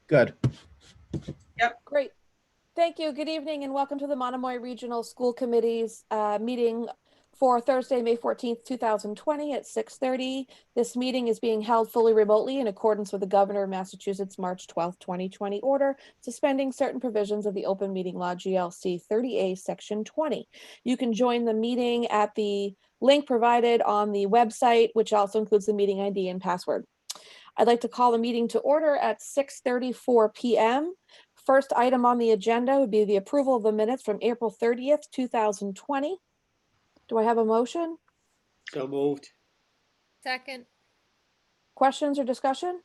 Good. Great. Thank you. Good evening and welcome to the Monomoy Regional School Committee's meeting for Thursday, May 14th, 2020 at 6:30. This meeting is being held fully remotely in accordance with the Governor of Massachusetts March 12th, 2020 order suspending certain provisions of the Open Meeting Law GLC 30A Section 20. You can join the meeting at the link provided on the website, which also includes the meeting ID and password. I'd like to call the meeting to order at 6:34 p.m. First item on the agenda would be the approval of the minutes from April 30th, 2020. Do I have a motion? So moved. Second. Questions or discussion?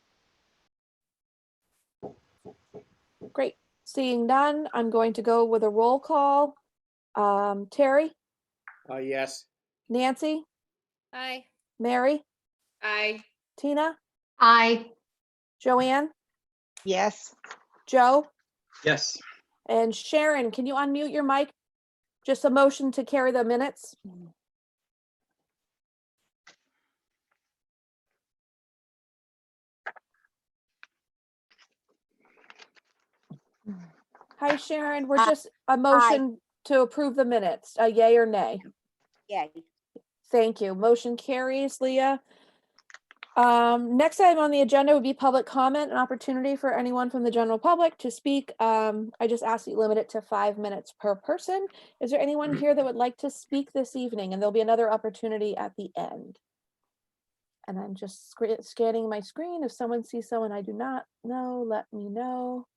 Great. Seeing none, I'm going to go with a roll call. Terry, Yes. Nancy, Aye. Mary, Aye. Tina, Aye. Joanne, Yes. Joe, Yes. and Sharon. Can you unmute your mic? Just a motion to carry the minutes. Hi, Sharon. We're just a motion to approve the minutes, a yay or nay. Yay. Thank you. Motion carries, Leah. Next item on the agenda would be public comment, an opportunity for anyone from the general public to speak. I just ask that you limit it to 5 minutes per person. Is there anyone here that would like to speak this evening? And there'll be another opportunity at the end. And I'm just scanning my screen. If someone sees someone I do not know, let me know.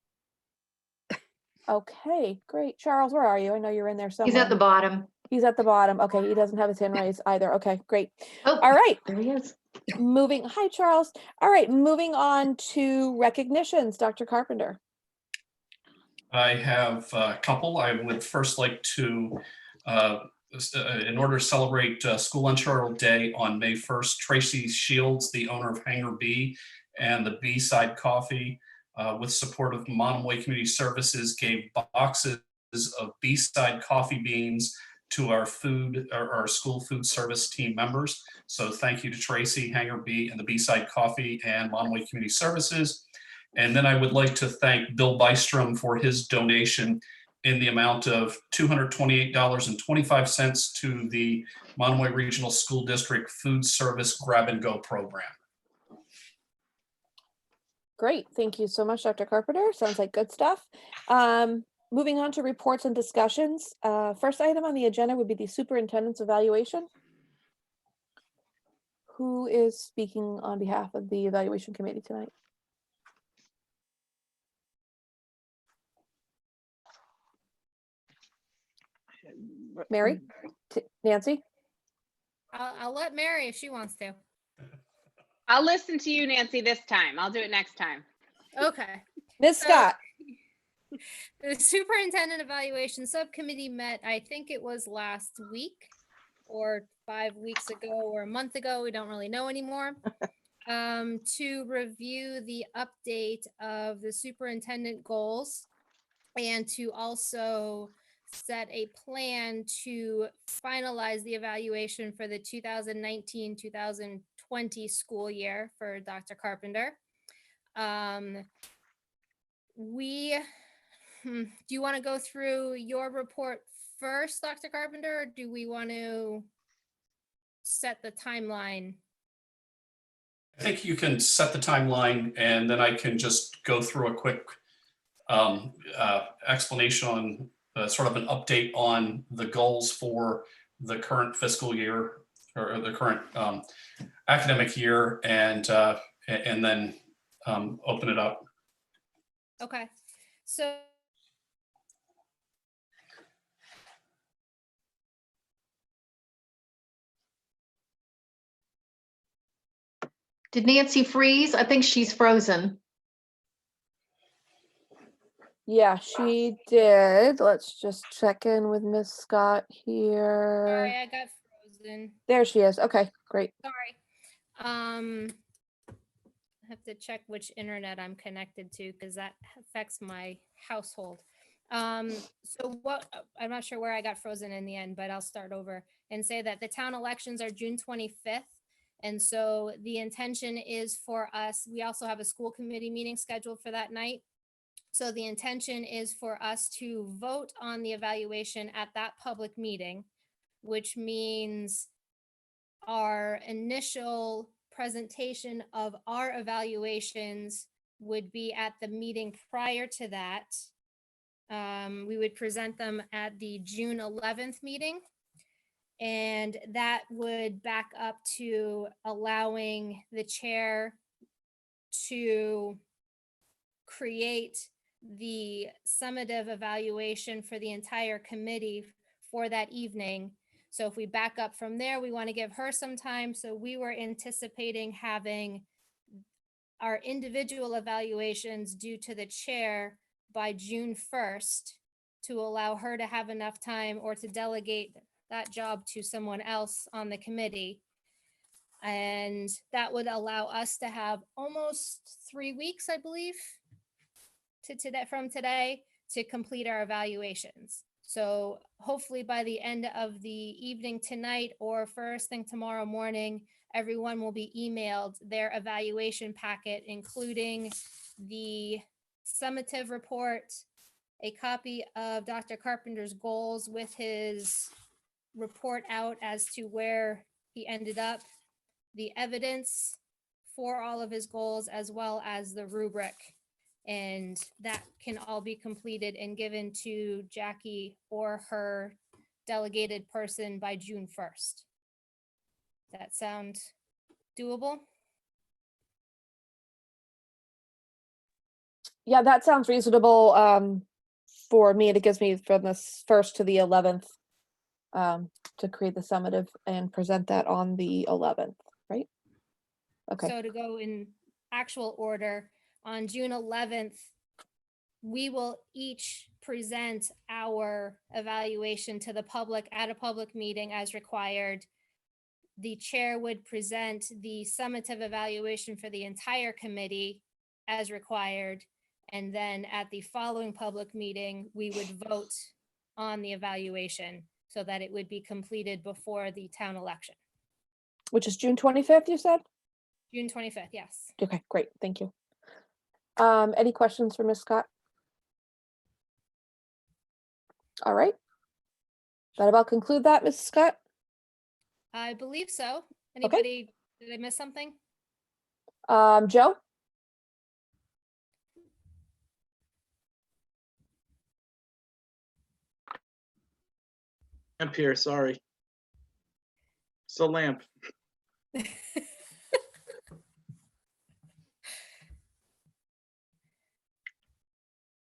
Okay, great. Charles, where are you? I know you're in there somewhere. He's at the bottom. He's at the bottom. Okay, he doesn't have his hand raised either. Okay, great. Oh, All right. there he is. Hi, Charles. All right, moving on to recognitions. Dr. Carpenter. I have a couple. I would first like to, in order to celebrate School Uncharted Day on May 1st, Tracy Shields, the owner of Hangar B and the B-Side Coffee, with support of Monomoy Community Services, gave boxes of B-Side coffee beans to our school food service team members. So thank you to Tracy, Hangar B, and the B-Side Coffee and Monomoy Community Services. And then I would like to thank Bill Bystrom for his donation in the amount of $228.25 to the Monomoy Regional School District Food Service Grab and Go program. Great. Thank you so much, Dr. Carpenter. Sounds like good stuff. Moving on to reports and discussions. First item on the agenda would be the Superintendent's Evaluation. Who is speaking on behalf of the Evaluation Committee tonight? Mary? Nancy? I'll let Mary if she wants to. I'll listen to you, Nancy, this time. I'll do it next time. Okay. Ms. Scott? The Superintendent Evaluation Subcommittee met, I think it was last week or 5 weeks ago or a month ago. We don't really know anymore. To review the update of the superintendent goals and to also set a plan to finalize the evaluation for the 2019-2020 school year for Dr. Carpenter. Do you want to go through your report first, Dr. Carpenter, or do we want to set the timeline? I think you can set the timeline and then I can just go through a quick explanation on sort of an update on the goals for the current fiscal year or the current academic year and then open it up. Okay, so Did Nancy freeze? I think she's frozen. Yeah, she did. Let's just check in with Miss Scott here. sorry, I got frozen. There she is. Okay, great. Sorry. I have to check which internet I'm connected to because that affects my household. I'm not sure where I got frozen in the end, but I'll start over and say that the town elections are June 25th. And so the intention is for us, we also have a school committee meeting scheduled for that night. So the intention is for us to vote on the evaluation at that public meeting, which means our initial presentation of our evaluations would be at the meeting prior to that. We would present them at the June 11th meeting. And that would back up to allowing the chair to create the summative evaluation for the entire committee for that evening. So if we back up from there, we want to give her some time. So we were anticipating having our individual evaluations due to the chair by June 1st to allow her to have enough time or to delegate that job to someone else on the committee. And that would allow us to have almost 3 weeks, I believe, from today to complete our evaluations. So hopefully by the end of the evening tonight or first thing tomorrow morning, everyone will be emailed their evaluation packet, including the summative report, a copy of Dr. Carpenter's goals with his report out as to where he ended up, the evidence for all of his goals, as well as the rubric. And that can all be completed and given to Jackie or her delegated person by June 1st. That sound doable? Yeah, that sounds reasonable for me. It gives me from the 1st to the 11th to create the summative and present that on the 11th, right? Okay. So to go in actual order, on June 11th, we will each present our evaluation to the public at a public meeting as required. The chair would present the summative evaluation for the entire committee as required. And then at the following public meeting, we would vote on the evaluation so that it would be completed before the town election. Which is June 25th, you said? June 25th, yes. Okay, great. Thank you. Any questions for Ms. Scott? All right. That about conclude that, Ms. Scott? I believe so. Anybody, did I miss something? Joe? Lamp here, sorry. Still lamp.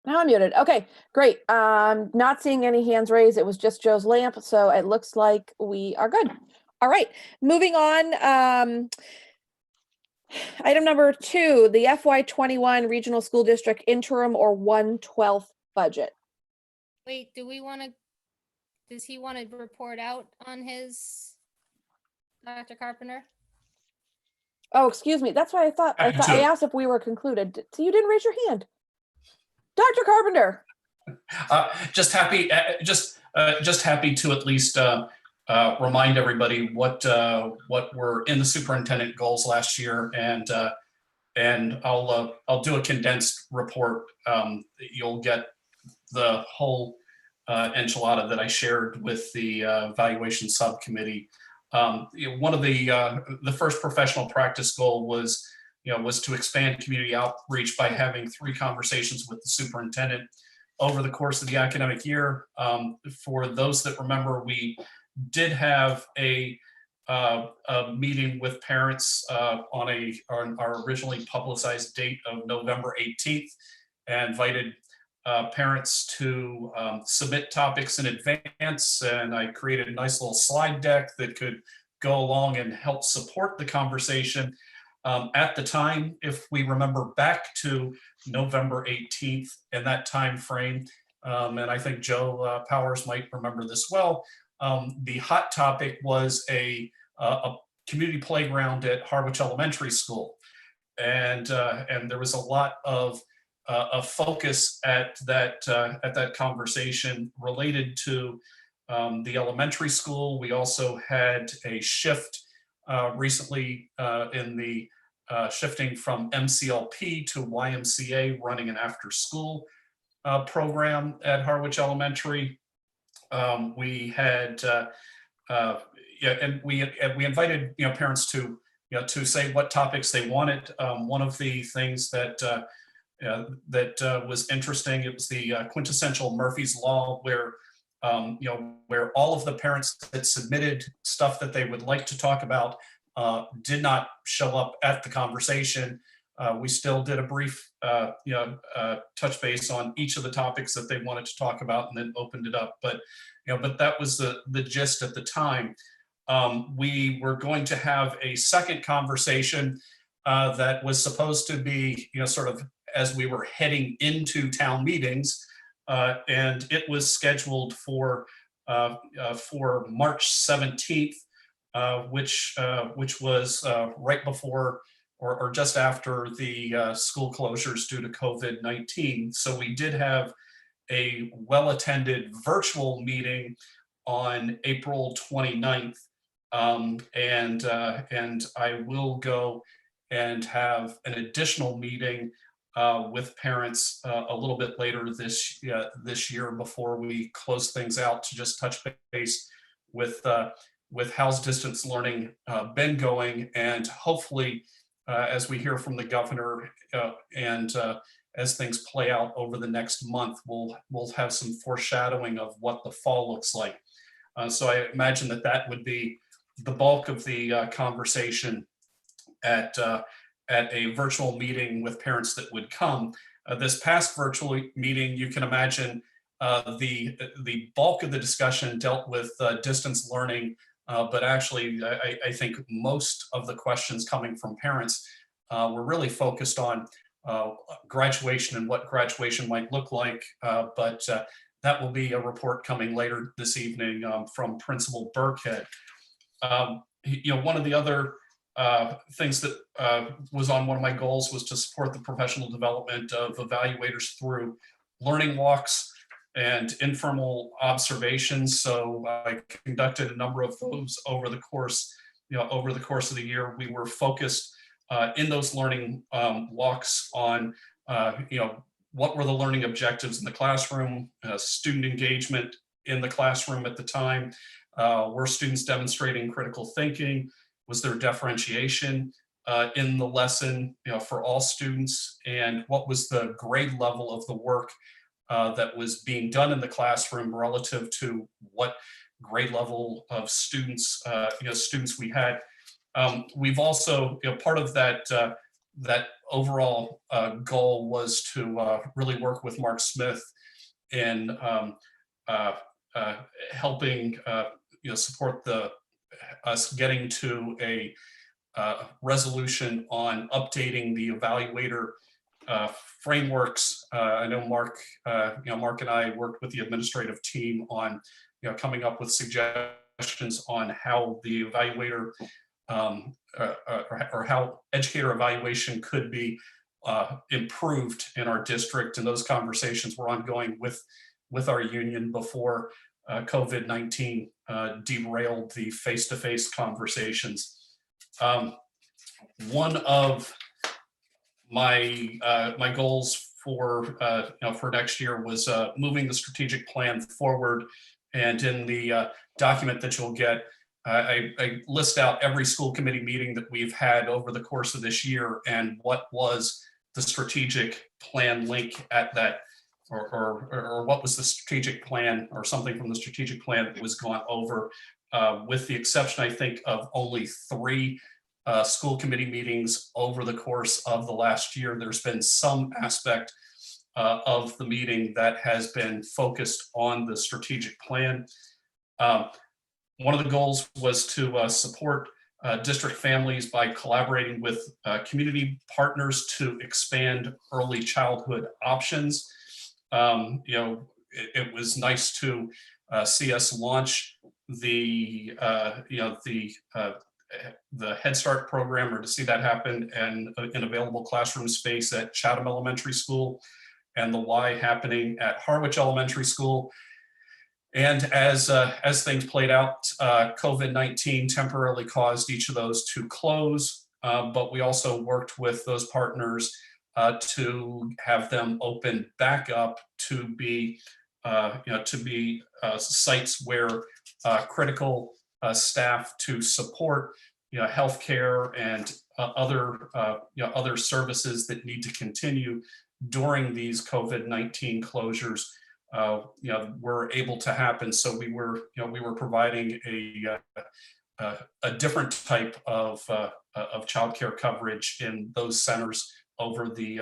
Now I'm muted. Okay, great. Not seeing any hands raised. It was just Joe's lamp, so it looks like we are good. All right, moving on. Item number 2, the FY21 Regional School District Interim or 1/12 budget. Wait, does he want to report out on his, Dr. Carpenter? Oh, excuse me. That's what I thought. I asked if we were concluded. So you didn't raise your hand. Dr. Carpenter. Just happy to at least remind everybody what were in the superintendent goals last year, and I'll do a condensed report. You'll get the whole enchilada that I shared with the evaluation subcommittee. One of the first professional practice goal was to expand community outreach by having 3 conversations with the superintendent over the course of the academic year. For those that remember, we did have a meeting with parents on our originally publicized date of November 18th, and invited parents to submit topics in advance, and I created a nice little slide deck that could go along and help support the conversation. At the time, if we remember back to November 18th and that time frame, and I think Joe Powers might remember this well, the hot topic was a community playground at Harwich Elementary School, and there was a lot of focus at that conversation related to the elementary school. We also had a shift recently in the shifting from MCLP to YMCA, running an after-school program at Harwich Elementary. We had, and we invited parents to to say what topics they wanted. One of the things that was interesting, it was the quintessential Murphy's Law, where where all of the parents that submitted stuff that they would like to talk about did not show up at the conversation. We still did a brief touch base on each of the topics that they wanted to talk about, and then opened it up. But but that was the gist at the time. We were going to have a second conversation that was supposed to be sort of as we were heading into town meetings, and it was scheduled for March 17th, which was right before or just after the school closures due to COVID-19. So we did have a well-attended virtual meeting on April 29th, and I will go and have an additional meeting with parents a little bit later this year before we close things out, to just touch base with how's distance learning been going, and hopefully as we hear from the governor and as things play out over the next month, we'll have some foreshadowing of what the fall looks like. So I imagine that would be the bulk of the conversation at a virtual meeting with parents that would come. This past virtual meeting, you can imagine the bulk of the discussion dealt with distance learning, but actually I think most of the questions coming from parents were really focused on graduation and what graduation might look like. But that will be a report coming later this evening from Principal Burkhead. One of the other things that was on one of my goals was to support the professional development of evaluators through learning walks and informal observations. So I conducted a number of those over the course, of the year. We were focused in those learning walks on, what were the learning objectives in the classroom, student engagement in the classroom at the time. Were students demonstrating critical thinking? Was there differentiation in the lesson, for all students? And what was the grade level of the work that was being done in the classroom relative to what grade level of students, students we had? We've also, part of that overall goal was to really work with Mark Smith in helping support us getting to a resolution on updating the evaluator frameworks. I know Mark, Mark and I worked with the administrative team on, coming up with suggestions on how the evaluator or how educator evaluation could be improved in our district. And those conversations were ongoing with our union before COVID-19 derailed the face-to-face conversations. One of my goals for next year was moving the strategic plan forward. And in the document that you'll get, I list out every school committee meeting that we've had over the course of this year and what was the strategic plan link at that, or what was the strategic plan or something from the strategic plan that was gone over, with the exception, I think, of only 3 school committee meetings over the course of the last year. There's been some aspect of the meeting that has been focused on the strategic plan. One of the goals was to support district families by collaborating with community partners to expand early childhood options. It was nice to see us launch the Head Start program, or to see that happen, and in available classroom space at Chatham Elementary School, and the Y happening at Harwich Elementary School. And as things played out, COVID-19 temporarily caused each of those to close. but we also worked with those partners to have them open back up to be, sites where critical staff to support, healthcare and other services that need to continue during these COVID-19 closures, were able to happen. So we were providing a different type of childcare coverage in those centers over the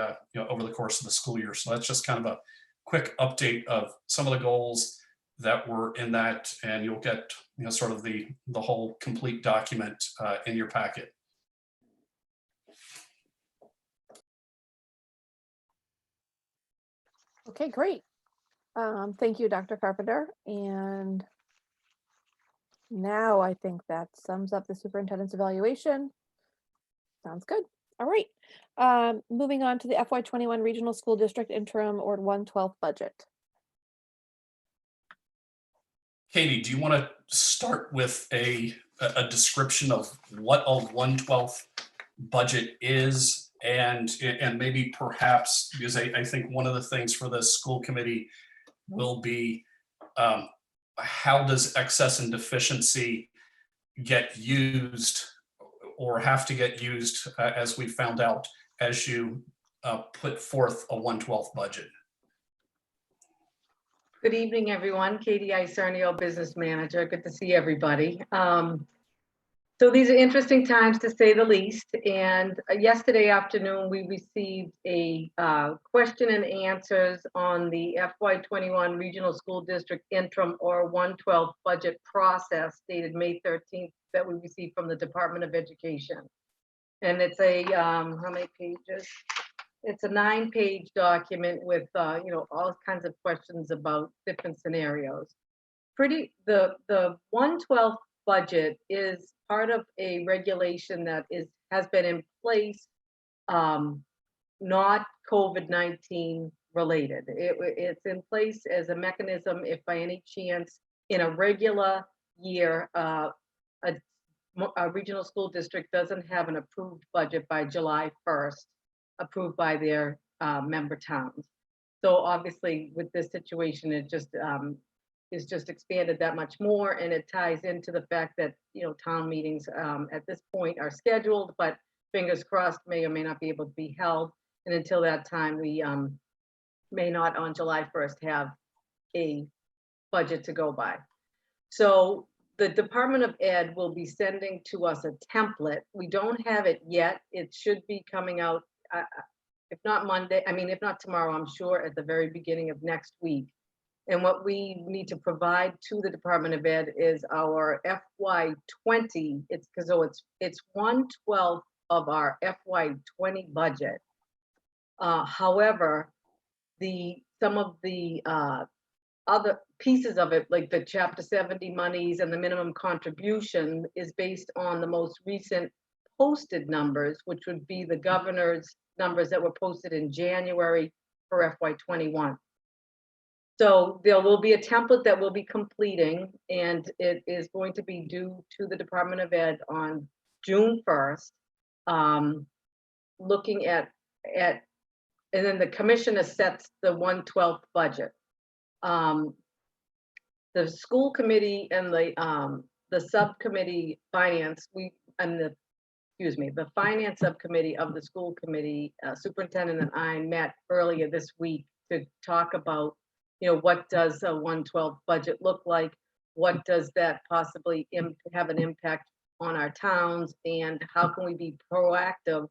course of the school year. So that's just kind of a quick update of some of the goals that were in that, and you'll get sort of the whole complete document in your packet. Okay, great. Thank you, Dr. Carpenter. And now I think that sums up the superintendent's evaluation. Sounds good. All right. Moving on to the FY21 Regional School District Interim or 1/12 budget. Katie, do you want to start with a description of what a 1/12 budget is, and maybe perhaps, because I think one of the things for the school committee will be how does excess and deficiency get used or have to get used, as we found out, as you put forth a 1/12 budget. Good evening, everyone. Katie Isernio, Business Manager. Good to see everybody. So these are interesting times, to say the least. And yesterday afternoon, we received a question and answers on the FY21 Regional School District Interim or 1/12 budget process dated May 13th that we received from the Department of Education. And it's a, how many pages? It's a 9-page document with, all kinds of questions about different scenarios. The 1/12 budget is part of a regulation that has been in place, not COVID-19 related. It's in place as a mechanism if by any chance in a regular year, a regional school district doesn't have an approved budget by July 1st, approved by their member towns. So obviously with this situation, it just is just expanded that much more, and it ties into the fact that town meetings at this point are scheduled, but fingers crossed may or may not be able to be held. And until that time, we may not on July 1st have a budget to go by. So the Department of Ed will be sending to us a template. We don't have it yet. It should be coming out, if not Monday, if not tomorrow, I'm sure at the very beginning of next week. And what we need to provide to the Department of Ed is our FY20. It's 1/12 of our FY20 budget. However, some of the other pieces of it, like the Chapter 70 monies and the minimum contribution, is based on the most recent posted numbers, which would be the governor's numbers that were posted in January for FY21. So there will be a template that we'll be completing, and it is going to be due to the Department of Ed on June 1st. Looking at, and then the commissioner sets the 1/12 budget. The school committee and the subcommittee finance, the finance subcommittee of the school committee, superintendent and I met earlier this week to talk about what does a 1/12 budget look like? What does that possibly have an impact on our towns? And how can we be proactive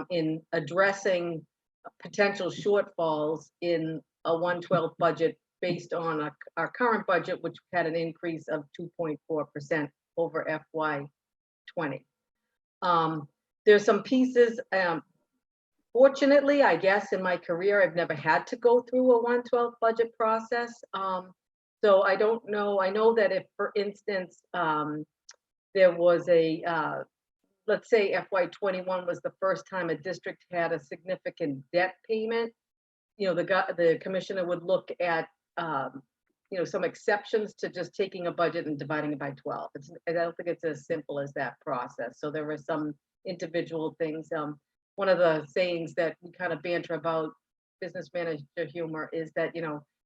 in addressing potential shortfalls in a 1/12 budget based on our current budget, which had an increase of 2.4% over FY20. There's some pieces, fortunately, I guess, in my career, I've never had to go through a 1/12 budget process. So I don't know. I know that if, for instance, there was let's say FY21 was the first time a district had a significant debt payment, the commissioner would look at, some exceptions to just taking a budget and dividing it by 12. I don't think it's as simple as that process. So there were some individual things. One of the sayings that we kind of banter about, business manager humor, is that,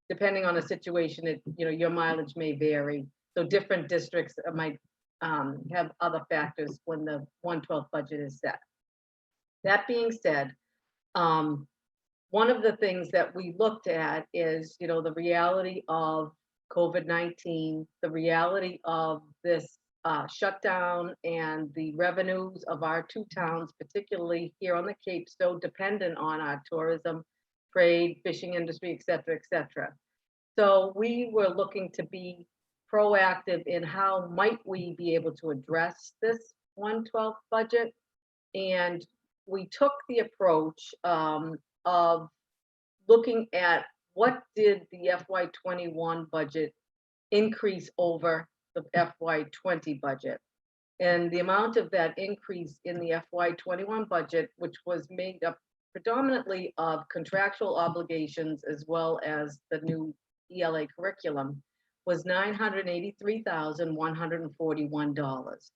depending on the situation, your mileage may vary. So different districts might have other factors when the 1/12 budget is set. That being said, one of the things that we looked at is, the reality of COVID-19, the reality of this shutdown, and the revenues of our two towns, particularly here on the Cape, so dependent on our tourism, trade, fishing industry, et cetera, et cetera. So we were looking to be proactive in how might we be able to address this 1/12 budget. And we took the approach of looking at what did the FY21 budget increase over the FY20 budget. And the amount of that increase in the FY21 budget, which was made up predominantly of contractual obligations as well as the new ELA curriculum, was $983,141.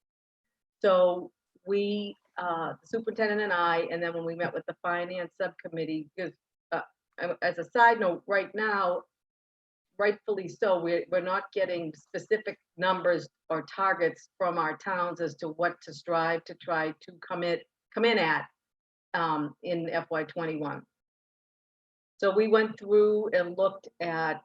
So we, the superintendent and I, and then when we met with the finance subcommittee, because as a side note, right now, rightfully so, we're not getting specific numbers or targets from our towns as to what to strive to try to come in at in FY21. So we went through and looked at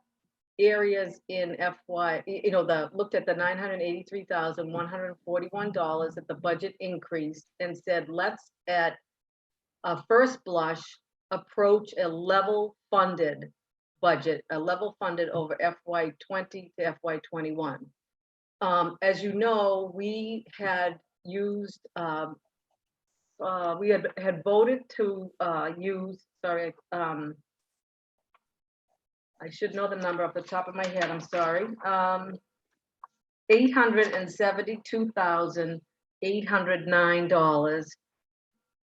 areas in looked at the $983,141 that the budget increased, and said, let's at a first blush approach a level funded budget, over FY20 to FY21. As you know, we had used, we had voted to use, sorry, I should know the number off the top of my head, I'm sorry. $872,809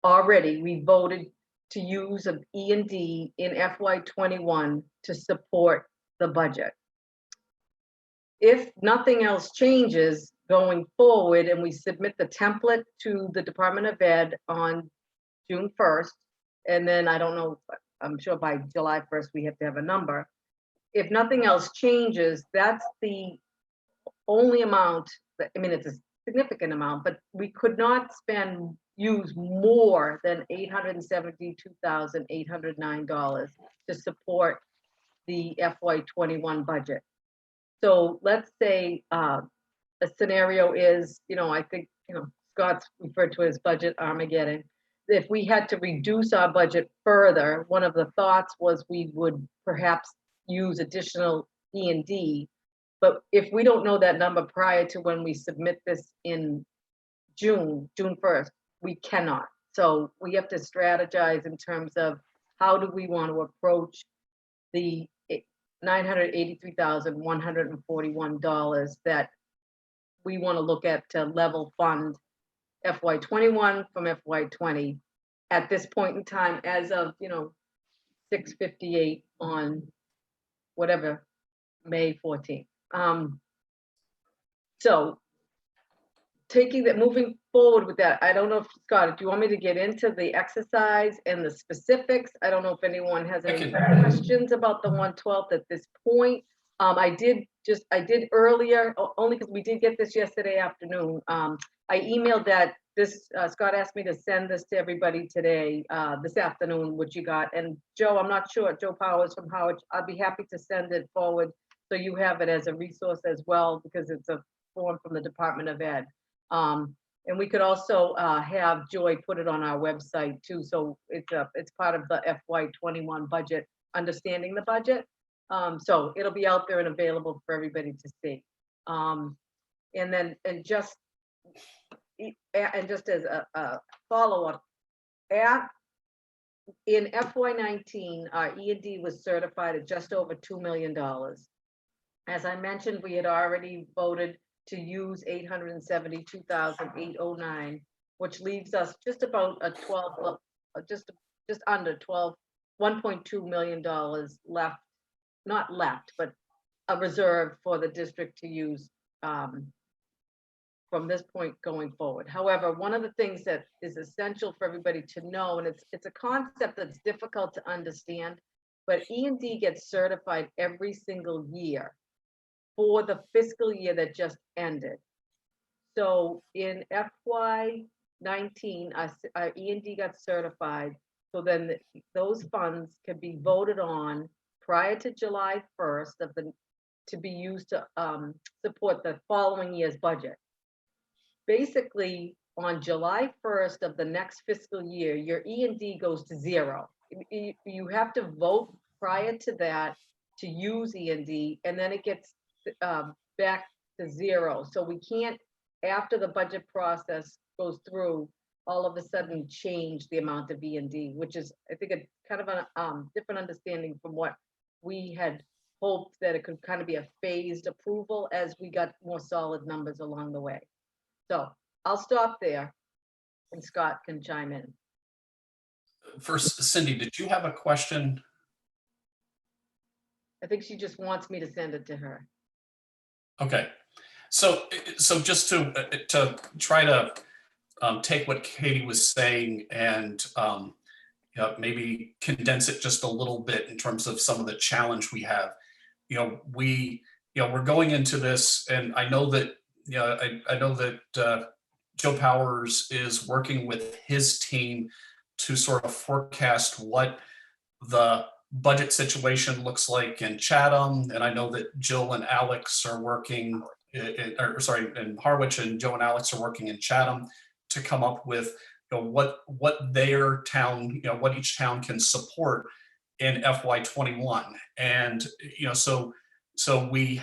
already we voted to use of E&D in FY21 to support the budget. If nothing else changes going forward and we submit the template to the Department of Ed on June 1st, and then I don't know, I'm sure by July 1st we have to have a number. If nothing else changes, that's the only amount that, I mean, it's a significant amount, but we could not use more than $872,809 to support the FY21 budget. So let's say a scenario is, I think, Scott's referred to as budget Armageddon. If we had to reduce our budget further, one of the thoughts was we would perhaps use additional E&D, but if we don't know that number prior to when we submit this in June 1st, we cannot. So we have to strategize in terms of how do we want to approach the $983,141 that we want to look at to level fund FY21 from FY20 at this point in time, as of 6:58 on whatever, May 14th. So taking that, moving forward with that, I don't know if, Scott, do you want me to get into the exercise and the specifics? I don't know if anyone has any questions about the 1/12 at this point. I did earlier, only because we did get this yesterday afternoon. I emailed that Scott asked me to send this to everybody today, this afternoon, which you got. And Joe, I'm not sure, Joe Powers from Howard, I'll be happy to send it forward so you have it as a resource as well, because it's a form from the Department of Ed. And we could also have Joy put it on our website too. So it's part of the FY21 budget, understanding the budget. So it'll be out there and available for everybody to see. And just as a follow-up, in FY19, our E&D was certified at just over $2 million. As I mentioned, we had already voted to use $872,809, which leaves us just about a just under $1.2 million left, not left, but a reserve for the district to use from this point going forward. However, one of the things that is essential for everybody to know, and it's a concept that's difficult to understand, but E&D gets certified every single year for the fiscal year that just ended. So in FY19, our E&D got certified. So then those funds can be voted on prior to July 1st to be used to support the following year's budget. Basically, on July 1st of the next fiscal year, your E&D goes to zero. You have to vote prior to that to use E&D, and then it gets back to zero. So we can't, after the budget process goes through, all of a sudden change the amount of E&D, which is, I think, a kind of a different understanding from what we had hoped, that it could kind of be a phased approval as we got more solid numbers along the way. So I'll stop there and Scott can chime in. First, Cindy, did you have a question? I think she just wants me to send it to her. Okay, so just to try to take what Katie was saying and maybe condense it just a little bit in terms of some of the challenge we have. We're going into this, and I know that I know that Joe Powers is working with his team to sort of forecast what the budget situation looks like in Chatham, and I know that Jill and Alex are working, in Harwich, and Joe and Alex are working in Chatham to come up with what their town, what each town can support in FY21, and so we,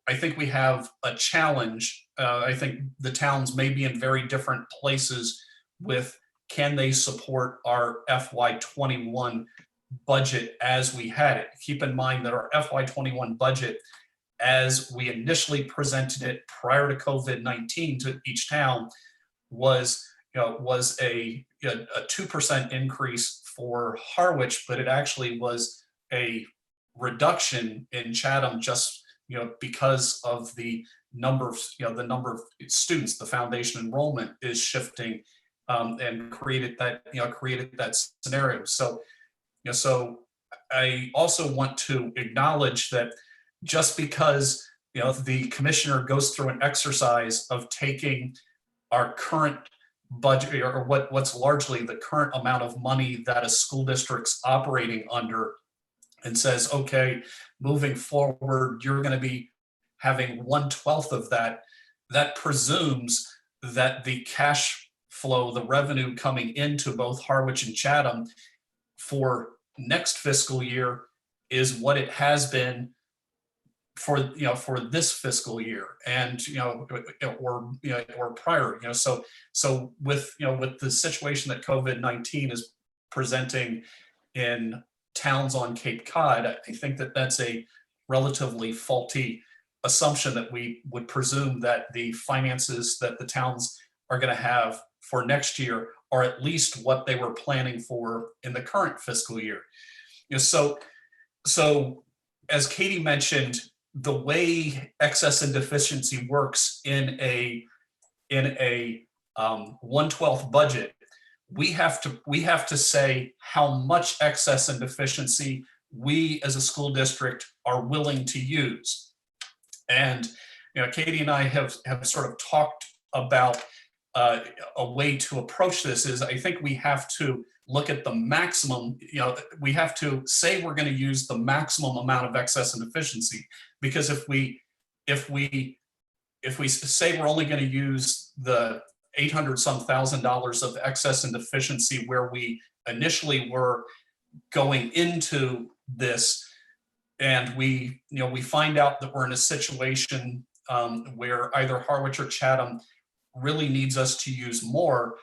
I think we have a challenge. I think the towns may be in very different places with, can they support our FY21 budget as we had it? Keep in mind that our FY21 budget, as we initially presented it prior to COVID-19 to each town, was a 2% increase for Harwich, but it actually was a reduction in Chatham just because of the number of students. The foundation enrollment is shifting, and created that scenario. So so I also want to acknowledge that just because the commissioner goes through an exercise of taking our current budget, or what's largely the current amount of money that a school district's operating under, and says, okay, moving forward, you're going to be having 1/12 of that. That presumes that the cash flow, the revenue coming into both Harwich and Chatham for next fiscal year is what it has been for this fiscal year, and or prior. So with the situation that COVID-19 is presenting in towns on Cape Cod, I think that that's a relatively faulty assumption, that we would presume that the finances that the towns are going to have for next year are at least what they were planning for in the current fiscal year. So as Katie mentioned, the way excess and deficiency works in a 1/12 budget, we have to say how much excess and deficiency we as a school district are willing to use. And Katie and I have sort of talked about a way to approach this. Is, I think we have to look at the maximum, we have to say we're going to use the maximum amount of excess and deficiency, because if we say we're only going to use the $800-some thousand of excess and deficiency where we initially were going into this, and we find out that we're in a situation where either Harwich or Chatham really needs us to use more,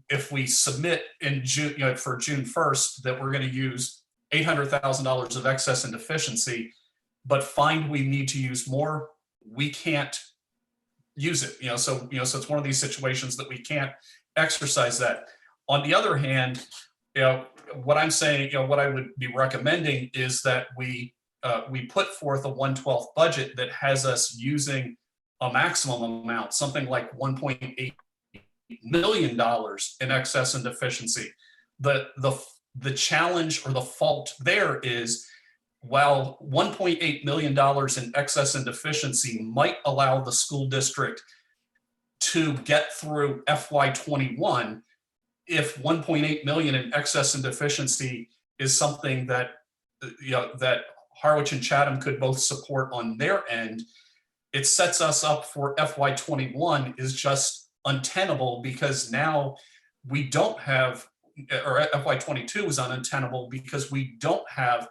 if we submit in June, for June 1st, that we're going to use $800,000 of excess and deficiency, but find we need to use more, we can't use it. So it's one of these situations that we can't exercise that. On the other hand, what I'm saying, what I would be recommending is that we put forth a 1/12 budget that has us using a maximum amount, something like $1.8 million in excess and deficiency. The challenge or the fault there is, while $1.8 million in excess and deficiency might allow the school district to get through FY21, if 1.8 million in excess and deficiency is something that that Harwich and Chatham could both support on their end, it sets us up for FY21 is just untenable, because now we don't have, or FY22 is untenable because we don't have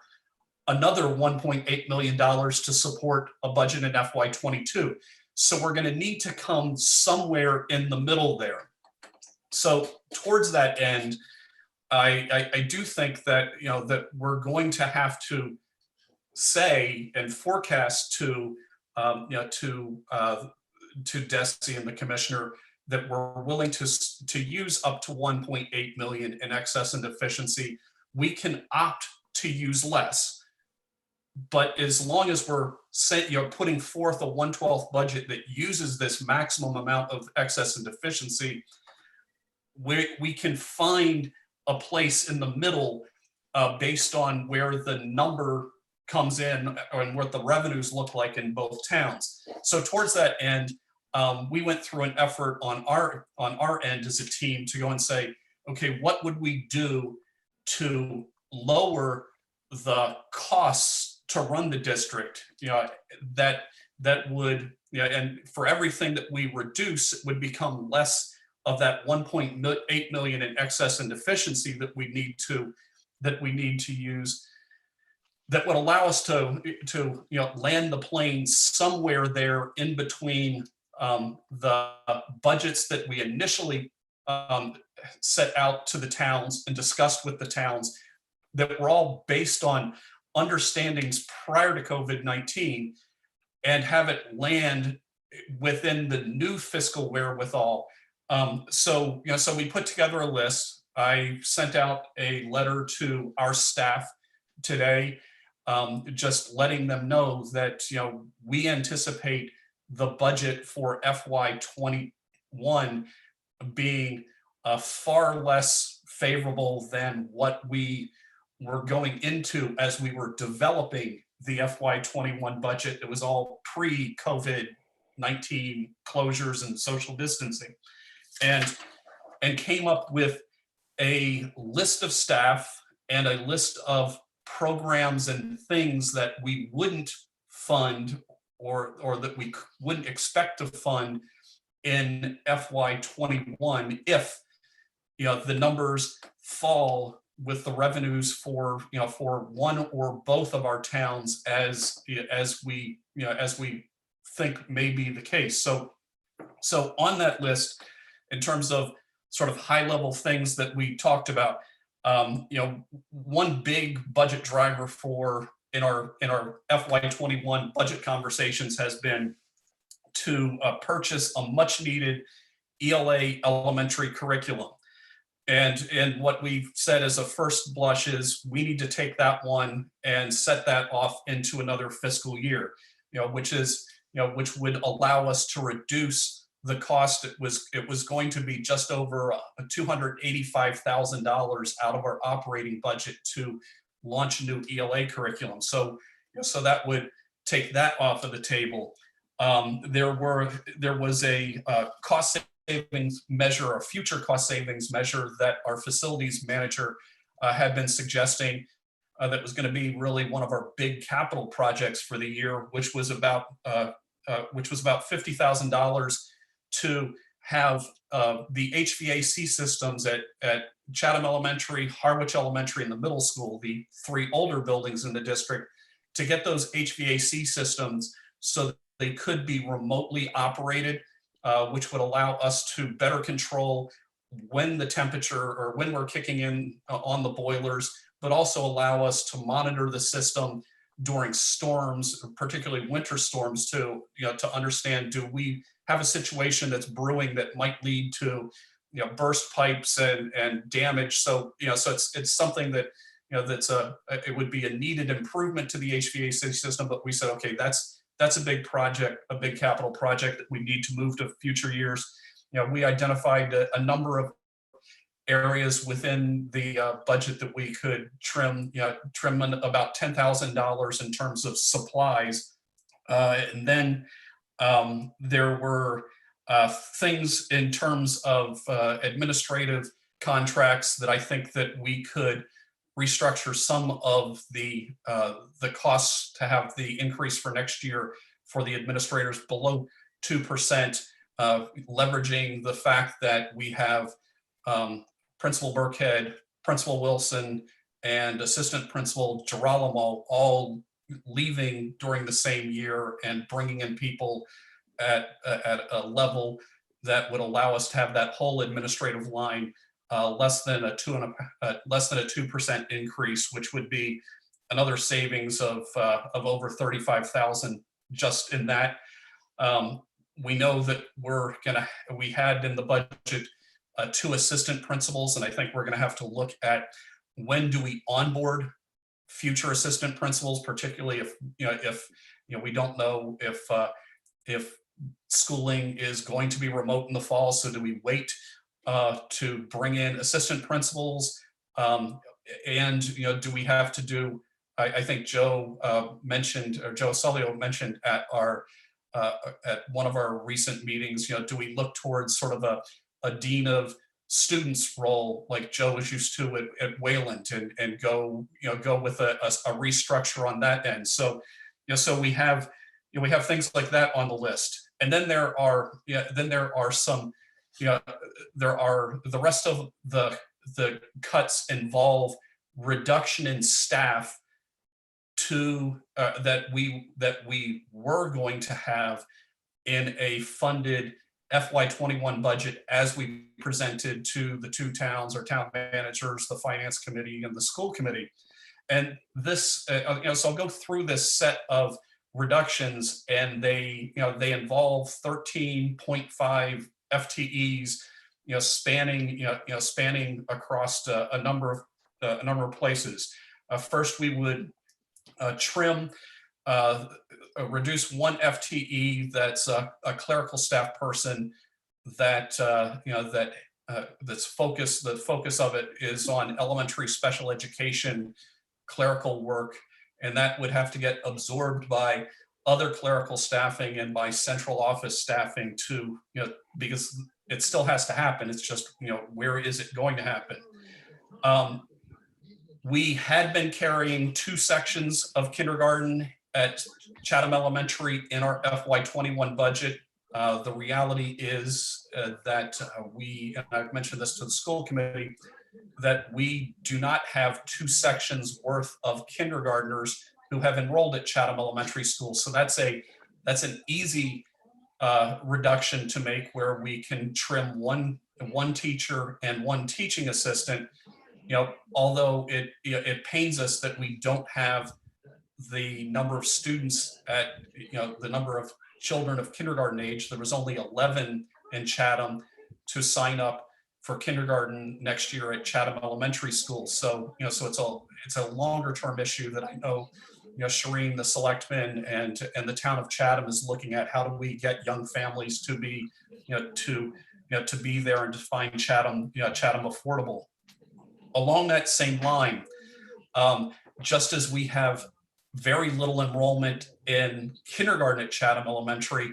another $1.8 million to support a budget in FY22. So we're going to need to come somewhere in the middle there. So towards that end, I do think that, that we're going to have to say and forecast to Desi and the commissioner that we're willing to use up to 1.8 million in excess and deficiency. We can opt to use less, but as long as we're putting forth a 1/12 budget that uses this maximum amount of excess and deficiency, we can find a place in the middle based on where the number comes in and what the revenues look like in both towns. So towards that end, we went through an effort on our end as a team to go and say, okay, what would we do to lower the costs to run the district? That would, and for everything that we reduce, it would become less of that 1.8 million in excess and deficiency that we need to use, that would allow us to land the plane somewhere there in between the budgets that we initially set out to the towns and discussed with the towns, that were all based on understandings prior to COVID-19, and have it land within the new fiscal wherewithal. So we put together a list. I sent out a letter to our staff today, just letting them know that we anticipate the budget for FY21 being far less favorable than what we were going into as we were developing the FY21 budget. It was all pre-COVID-19 closures and social distancing, and came up with a list of staff and a list of programs and things that we wouldn't fund or that we wouldn't expect to fund in FY21 if the numbers fall with the revenues for one or both of our towns as we think may be the case. So on that list, in terms of sort of high level things that we talked about, one big budget driver in our FY21 budget conversations has been to purchase a much needed ELA elementary curriculum. And what we've said as a first blush is we need to take that one and set that off into another fiscal year, which would allow us to reduce the cost. It was going to be just over $285,000 out of our operating budget to launch a new ELA curriculum. So that would take that off of the table. There was a cost savings measure, a future cost savings measure that our facilities manager had been suggesting that was going to be really one of our big capital projects for the year, which was about $50,000 to have the HVAC systems at Chatham Elementary, Harwich Elementary, and the middle school, the three older buildings in the district, to get those HVAC systems so that they could be remotely operated, which would allow us to better control when the temperature or when we're kicking in on the boilers, but also allow us to monitor the system during storms, particularly winter storms, to understand, do we have a situation that's brewing that might lead to burst pipes and damage. So it's something that it would be a needed improvement to the HVAC system, but we said, okay, that's that's a big project, a big capital project that we need to move to future years. We identified a number of areas within the budget that we could trim, trim about $10,000 in terms of supplies. And then there were things in terms of administrative contracts that I think that we could restructure some of the costs to have the increase for next year for the administrators below 2%, leveraging the fact that we have Principal Burkhead, Principal Wilson, and Assistant Principal Girolamo all leaving during the same year, and bringing in people at a level that would allow us to have that whole administrative line less than a 2% increase, which would be another savings of over 35,000 just in that. We know that we had in the budget 2 assistant principals, and I think we're gonna have to look at when do we onboard future assistant principals, particularly if we don't know if schooling is going to be remote in the fall. So do we wait to bring in assistant principals? And do we have to do? I think Joe mentioned, or Joe Sulio mentioned at one of our recent meetings. Do we look towards sort of a dean of students role like Joe was used to at Wayland, and go with a restructure on that end? So so we have things like that on the list, and then there are some there are the rest of the cuts involve reduction in staff to that we were going to have in a funded FY21 budget as we presented to the 2 towns, or town managers, the finance committee, and the school committee. And this, so I'll go through this set of reductions, and they involve 13.5 FTEs, spanning across a number of places. First, we would trim, reduce 1 FTE that's a clerical staff person that that's focused. The focus of it is on elementary special education clerical work, and that would have to get absorbed by other clerical staffing and by central office staffing too, because it still has to happen. It's just, where is it going to happen? We had been carrying 2 sections of kindergarten at Chatham Elementary in our FY21 budget. The reality is that and I've mentioned this to the school committee, that we do not have 2 sections worth of kindergartners who have enrolled at Chatham Elementary School. So that's an easy reduction to make, where we can trim one teacher and 1 teaching assistant. Although it pains us that we don't have the number of students at, the number of children of kindergarten age. There was only 11 in Chatham to sign up for kindergarten next year at Chatham Elementary School. So, so it's a longer term issue that I know, Shireen, the selectmen, and the town of Chatham is looking at. How do we get young families to be, to be there and to find Chatham, Chatham affordable? Along that same line, just as we have very little enrollment in kindergarten at Chatham Elementary,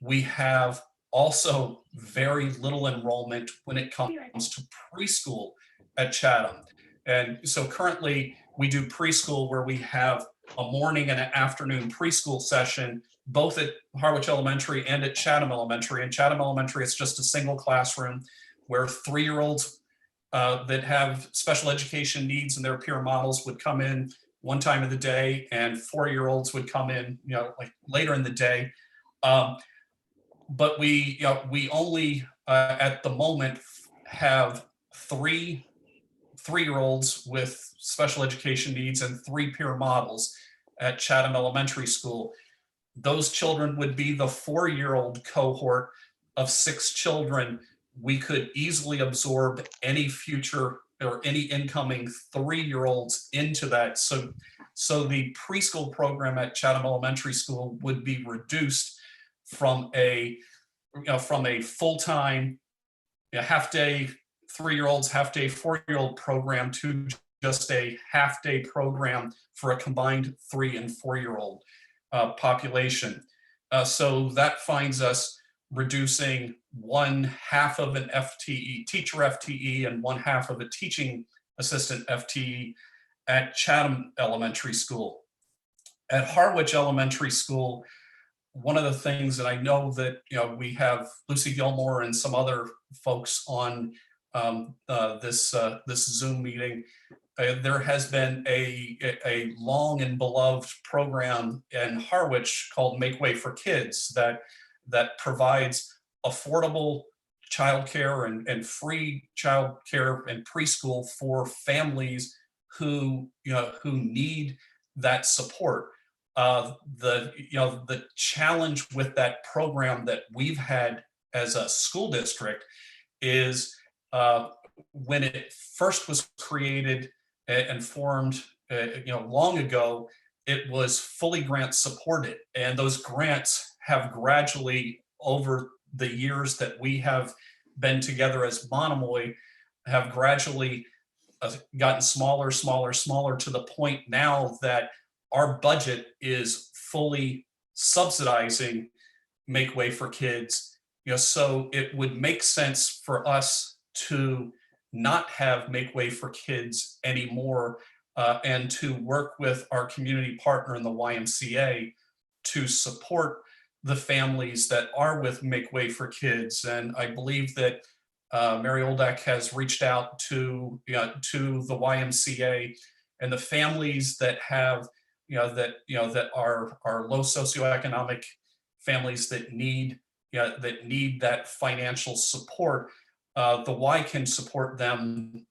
we have also very little enrollment when it comes to preschool at Chatham. And so currently we do preschool where we have a morning and an afternoon preschool session, both at Harwich Elementary and at Chatham Elementary. In Chatham Elementary, it's just a single classroom where 3-year-olds that have special education needs and their peer models would come in one time of the day, and 4-year-olds would come in, like later in the day. But we only at the moment have 3 3-year-olds with special education needs and 3 peer models at Chatham Elementary School. Those children would be the 4-year-old cohort of 6 children. We could easily absorb any future or any incoming 3-year-olds into that. So So the preschool program at Chatham Elementary School would be reduced from a full-time, half-day 3-year-olds, half-day 4-year-old program to just a half-day program for a combined 3 and 4-year-old population. So that finds us reducing 1/2 of an FTE, teacher FTE, and 1/2 of a teaching assistant FTE at Chatham Elementary School. At Harwich Elementary School, one of the things that I know that we have Lucy Gilmore and some other folks on this Zoom meeting. There has been a long and beloved program in Harwich called Make Way for Kids that provides affordable childcare and free childcare and preschool for families who need that support. The challenge with that program that we've had as a school district is when it first was created and formed long ago, it was fully grant supported, and those grants have gradually, over the years that we have been together as Monomoy, have gradually gotten smaller to the point now that our budget is fully subsidizing Make Way for Kids. So it would make sense for us to not have Make Way for Kids anymore, and to work with our community partner in the YMCA to support the families that are with Make Way for Kids. And I believe that Mary Oldak has reached out to the YMCA, and the families that have that are low socioeconomic families that need that financial support. The Y can support them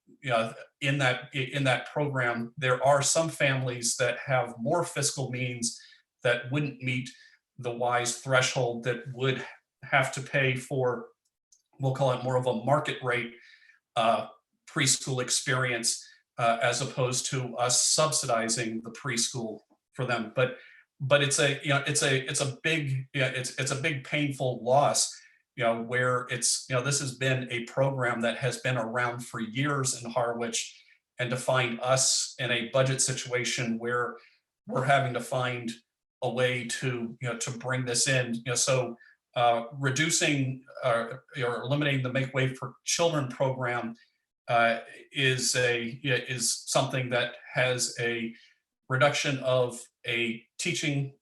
in that program. There are some families that have more fiscal means that wouldn't meet the Y's threshold, that would have to pay for, we'll call it more of a market rate preschool experience, as opposed to us subsidizing the preschool for them. But it's a big painful loss, where this has been a program that has been around for years in Harwich, and to find us in a budget situation where we're having to find a way to bring this in. So reducing or eliminating the Make Way for Children program is something that has a reduction of a teaching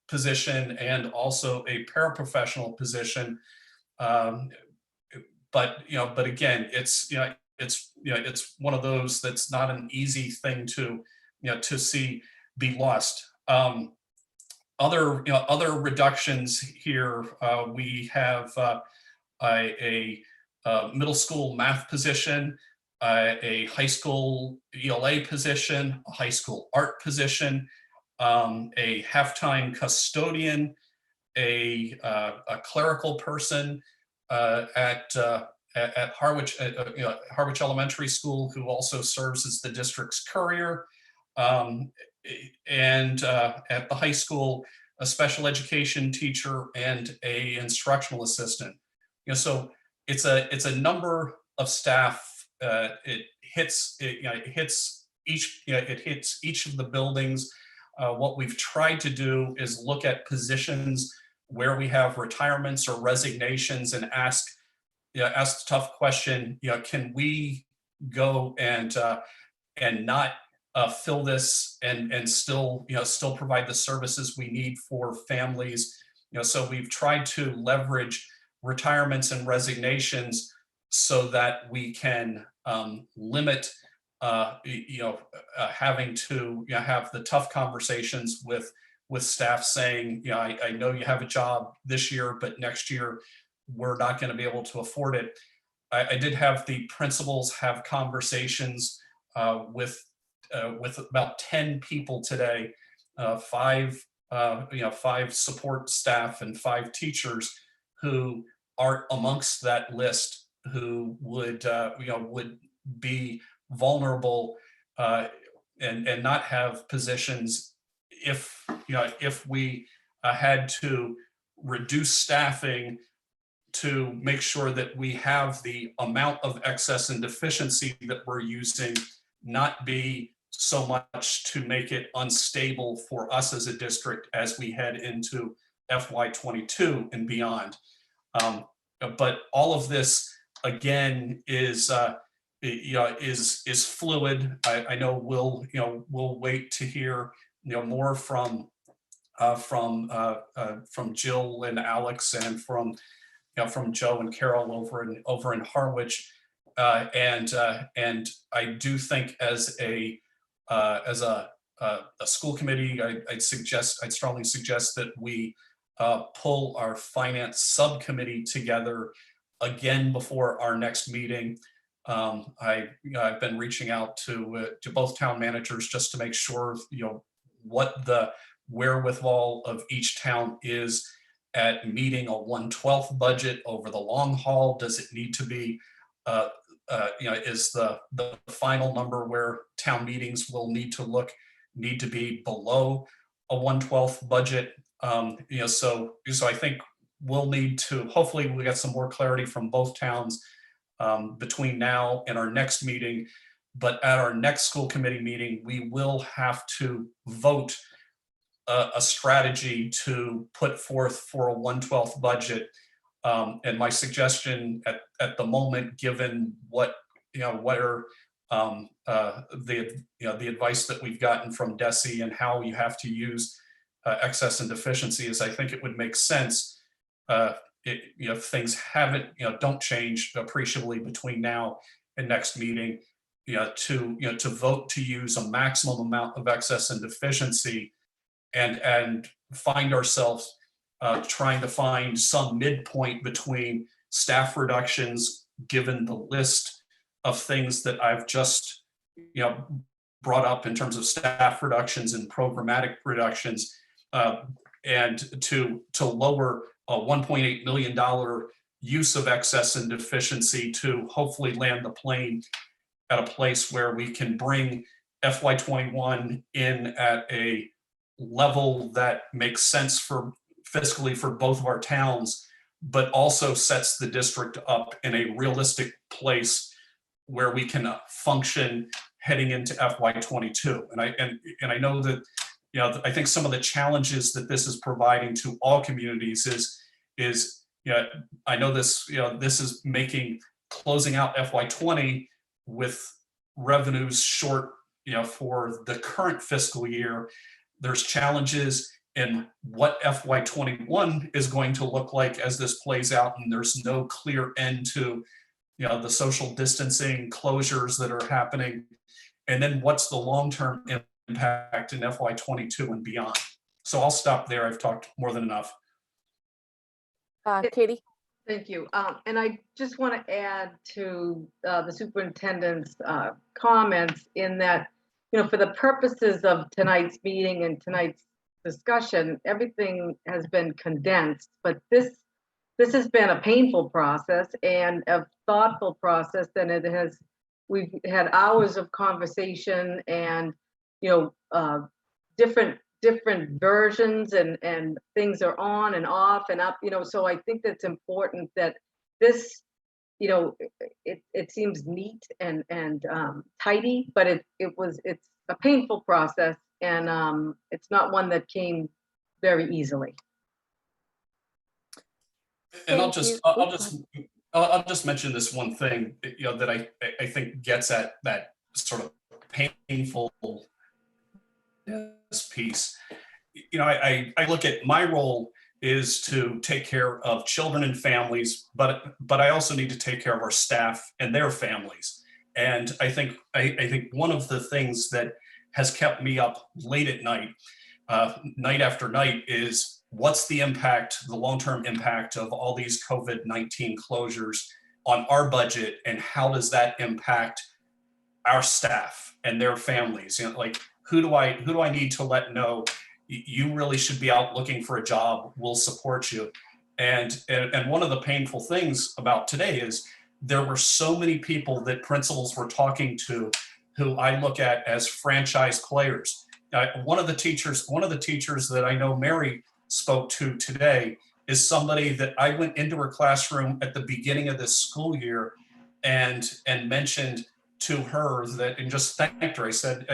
position and also a paraprofessional position. But again, it's one of those that's not an easy thing to see be lost. Other reductions here, we have a middle school math position, a high school ELA position, a high school art position, a halftime custodian, a clerical person at Harwich Elementary School, who also serves as the district's courier, and at the high school, a special education teacher and a instructional assistant. So it's a number of staff. It hits each of the buildings. What we've tried to do is look at positions where we have retirements or resignations and ask the tough question, can we go and not fill this and still provide the services we need for families. So we've tried to leverage retirements and resignations so that we can limit having to have the tough conversations with staff saying, I know you have a job this year, but next year we're not going to be able to afford it. I did have the principals have conversations with about 10 people today, 5 support staff and 5 teachers who are amongst that list, who would be vulnerable and not have positions if, if we had to reduce staffing to make sure that we have the amount of excess and deficiency that we're using not be so much to make it unstable for us as a district as we head into FY22 and beyond. But all of this, again, is fluid. I know we'll wait to hear more from Jill and Alex and from Joe and Carol over in Harwich, and I do think as a school committee, I'd strongly suggest that we pull our finance subcommittee together again before our next meeting. I've been reaching out to both town managers just to make sure what the wherewithal of each town is at meeting a 1/12 budget over the long haul. Does it need to be is the final number where town meetings will need to be below a 1/12 budget? So I think we'll need to, hopefully we get some more clarity from both towns between now and our next meeting. But at our next school committee meeting, we will have to vote a strategy to put forth for a 1/12 budget. And my suggestion at the moment, given what are the advice that we've gotten from DESE and how you have to use excess and deficiency, is I think it would make sense if things don't change appreciably between now and next meeting, to vote to use a maximum amount of excess and deficiency, and find ourselves trying to find some midpoint between staff reductions, given the list of things that I've just brought up in terms of staff reductions and programmatic reductions, and to lower a $1.8 million use of excess and deficiency to hopefully land the plane at a place where we can bring FY21 in at a level that makes sense fiscally for both of our towns, but also sets the district up in a realistic place where we can function heading into FY22. And I know that I think some of the challenges that this is providing to all communities is I know this this is making closing out FY20 with revenues short for the current fiscal year. There's challenges in what FY21 is going to look like as this plays out, and there's no clear end to the social distancing closures that are happening, and then what's the long-term impact in FY22 and beyond. So I'll stop there. I've talked more than enough. Katie? Thank you. And I just want to add to the superintendent's comments in that, for the purposes of tonight's meeting and tonight's discussion, everything has been condensed, but this has been a painful process and a thoughtful process, and we've had hours of conversation and, different versions and things are on and off and up, so I think that's important that this, it seems neat and tidy, but it's a painful process, and it's not one that came very easily. And I'll just mention this one thing, that I think gets at that sort of painful piece. I look at my role is to take care of children and families, but I also need to take care of our staff and their families. And I think one of the things that has kept me up late at night, night after night, is what's the impact, the long-term impact of all these COVID-19 closures on our budget, and how does that impact our staff and their families? Like, who do I need to let know you really should be out looking for a job? We'll support you. And one of the painful things about today is there were so many people that principals were talking to who I look at as franchise players. One of the teachers that I know Mary spoke to today is somebody that I went into her classroom at the beginning of this school year and mentioned to her that, and just thanked her. I said,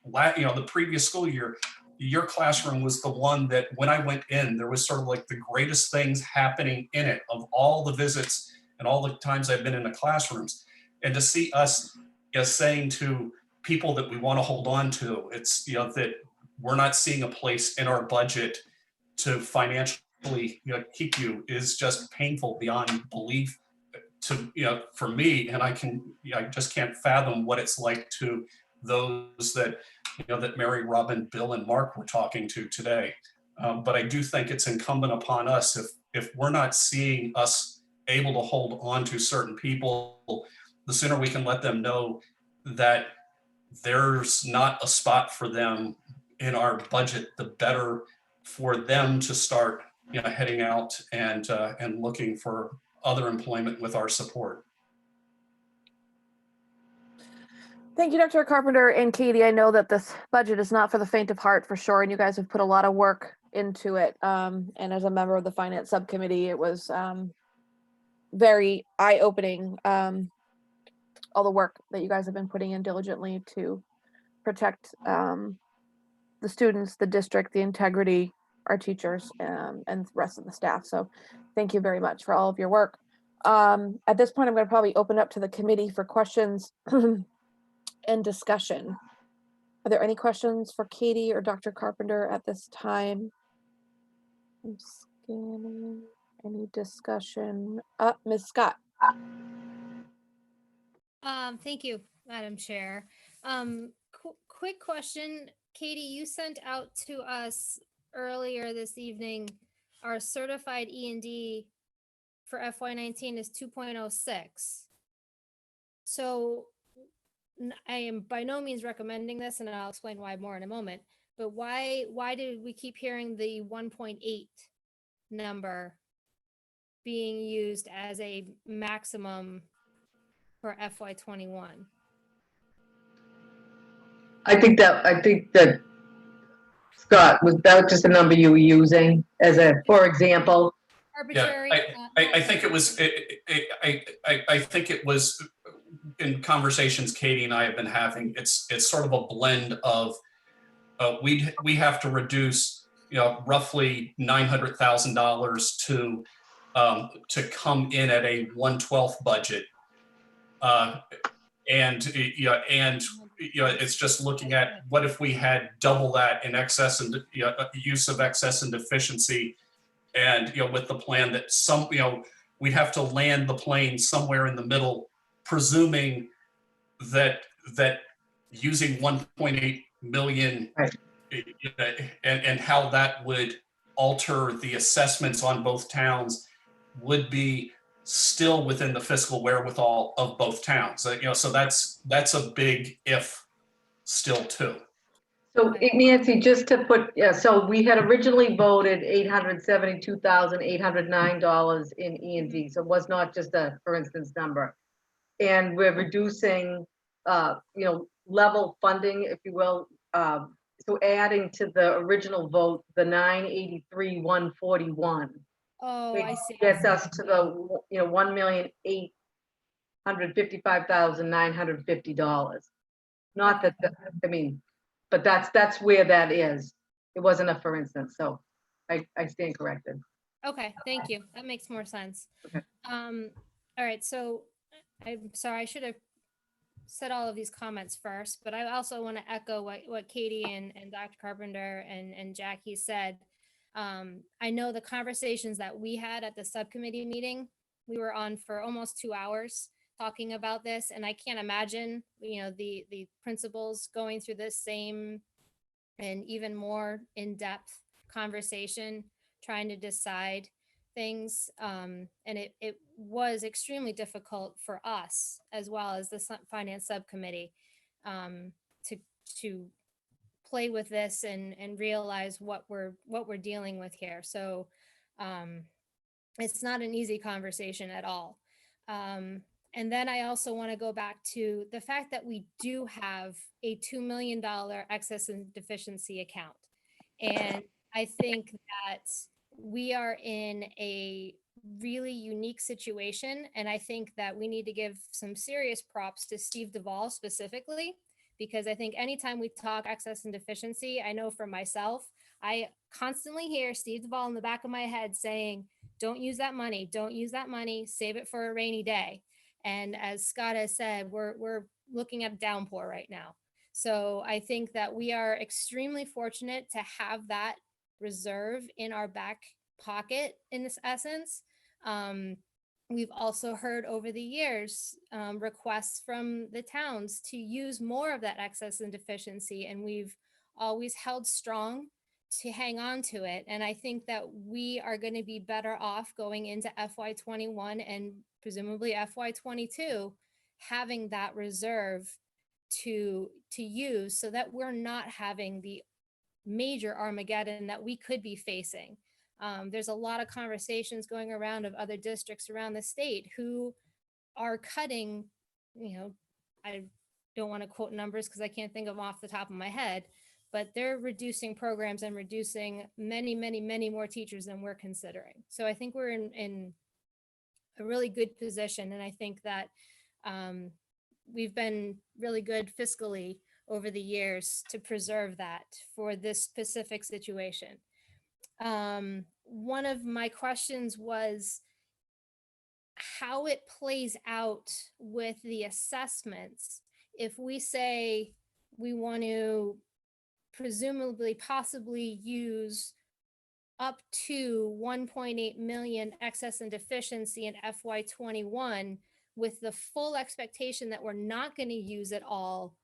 the previous school year, your classroom was the one that when I went in, there was sort of like the greatest things happening in it of all the visits and all the times I've been in the classrooms. And to see us saying to people that we want to hold on to, it's, that we're not seeing a place in our budget to financially keep you is just painful beyond belief to, for me. And I just can't fathom what it's like to those that, that Mary, Robin, Bill, and Mark were talking to today. But I do think it's incumbent upon us, if we're not seeing us able to hold on to certain people, the sooner we can let them know that there's not a spot for them in our budget, the better for them to start heading out and looking for other employment with our support. Thank you, Dr. Carpenter and Katie. I know that this budget is not for the faint of heart, for sure, and you guys have put a lot of work into it. And as a member of the finance subcommittee, it was very eye-opening, all the work that you guys have been putting in diligently to protect the students, the district, the integrity, our teachers, and the rest of the staff. So thank you very much for all of your work. At this point, I'm going to probably open up to the committee for questions and discussion. Are there any questions for Katie or Dr. Carpenter at this time? I'm scanning. Any discussion? Ms. Scott. Thank you, Madam Chair. Quick question, Katie, you sent out to us earlier this evening, our certified E&D for FY19 is 2.06. So I am by no means recommending this, and I'll explain why more in a moment, but why did we keep hearing the 1.8 number being used as a maximum for FY21? I think that Scott, was that just a number you were using as for example? Arbitrary. I think it was. I think it was in conversations Katie and I have been having. It's sort of a blend of we have to reduce roughly $900,000 to come in at a 1/12 budget, and it's just looking at what if we had double that in excess and use of excess and deficiency. And with the plan that we have to land the plane somewhere in the middle, presuming that using 1.8 million, right, and how that would alter the assessments on both towns would be still within the fiscal wherewithal of both towns. So that's a big if still too. So Nancy, just to put, so we had originally voted $872,809 in E&D. So it was not just a, for instance, number. And we're reducing, level funding, if you will. So adding to the original vote, the 983,141. Oh, I see. Gets us to the, $1,855,950. Not that, but that's where that is. It wasn't a for instance, so I stand corrected. Okay, thank you. That makes more sense. Okay. All right, so I'm sorry, I should have said all of these comments first, but I also want to echo what Katie and Dr. Carpenter and Jackie said. I know the conversations that we had at the subcommittee meeting, we were on for almost 2 hours talking about this, and I can't imagine, the principals going through this same and even more in-depth conversation, trying to decide things. And it was extremely difficult for us, as well as the finance subcommittee, to play with this and realize what we're dealing with here. So it's not an easy conversation at all. And then I also want to go back to the fact that we do have a $2 million excess and deficiency account. And I think that we are in a really unique situation. And I think that we need to give some serious props to Steve Duvall specifically, because I think anytime we talk excess and deficiency, I know for myself, I constantly hear Steve Duvall in the back of my head saying, don't use that money, don't use that money, save it for a rainy day. And as Scott has said, we're looking at a downpour right now. So I think that we are extremely fortunate to have that reserve in our back pocket in this essence. We've also heard over the years requests from the towns to use more of that excess and deficiency, and we've always held strong to hang on to it. And I think that we are going to be better off going into FY21 and presumably FY22, having that reserve to use so that we're not having the major Armageddon that we could be facing. There's a lot of conversations going around of other districts around the state who are cutting, I don't want to quote numbers because I can't think of them off the top of my head, but they're reducing programs and reducing many, many, many more teachers than we're considering. So I think we're in a really good position. And I think that we've been really good fiscally over the years to preserve that for this specific situation. One of my questions was how it plays out with the assessments. If we say we want to presumably possibly use up to 1.8 million excess and deficiency in FY21 with the full expectation that we're not going to use it all,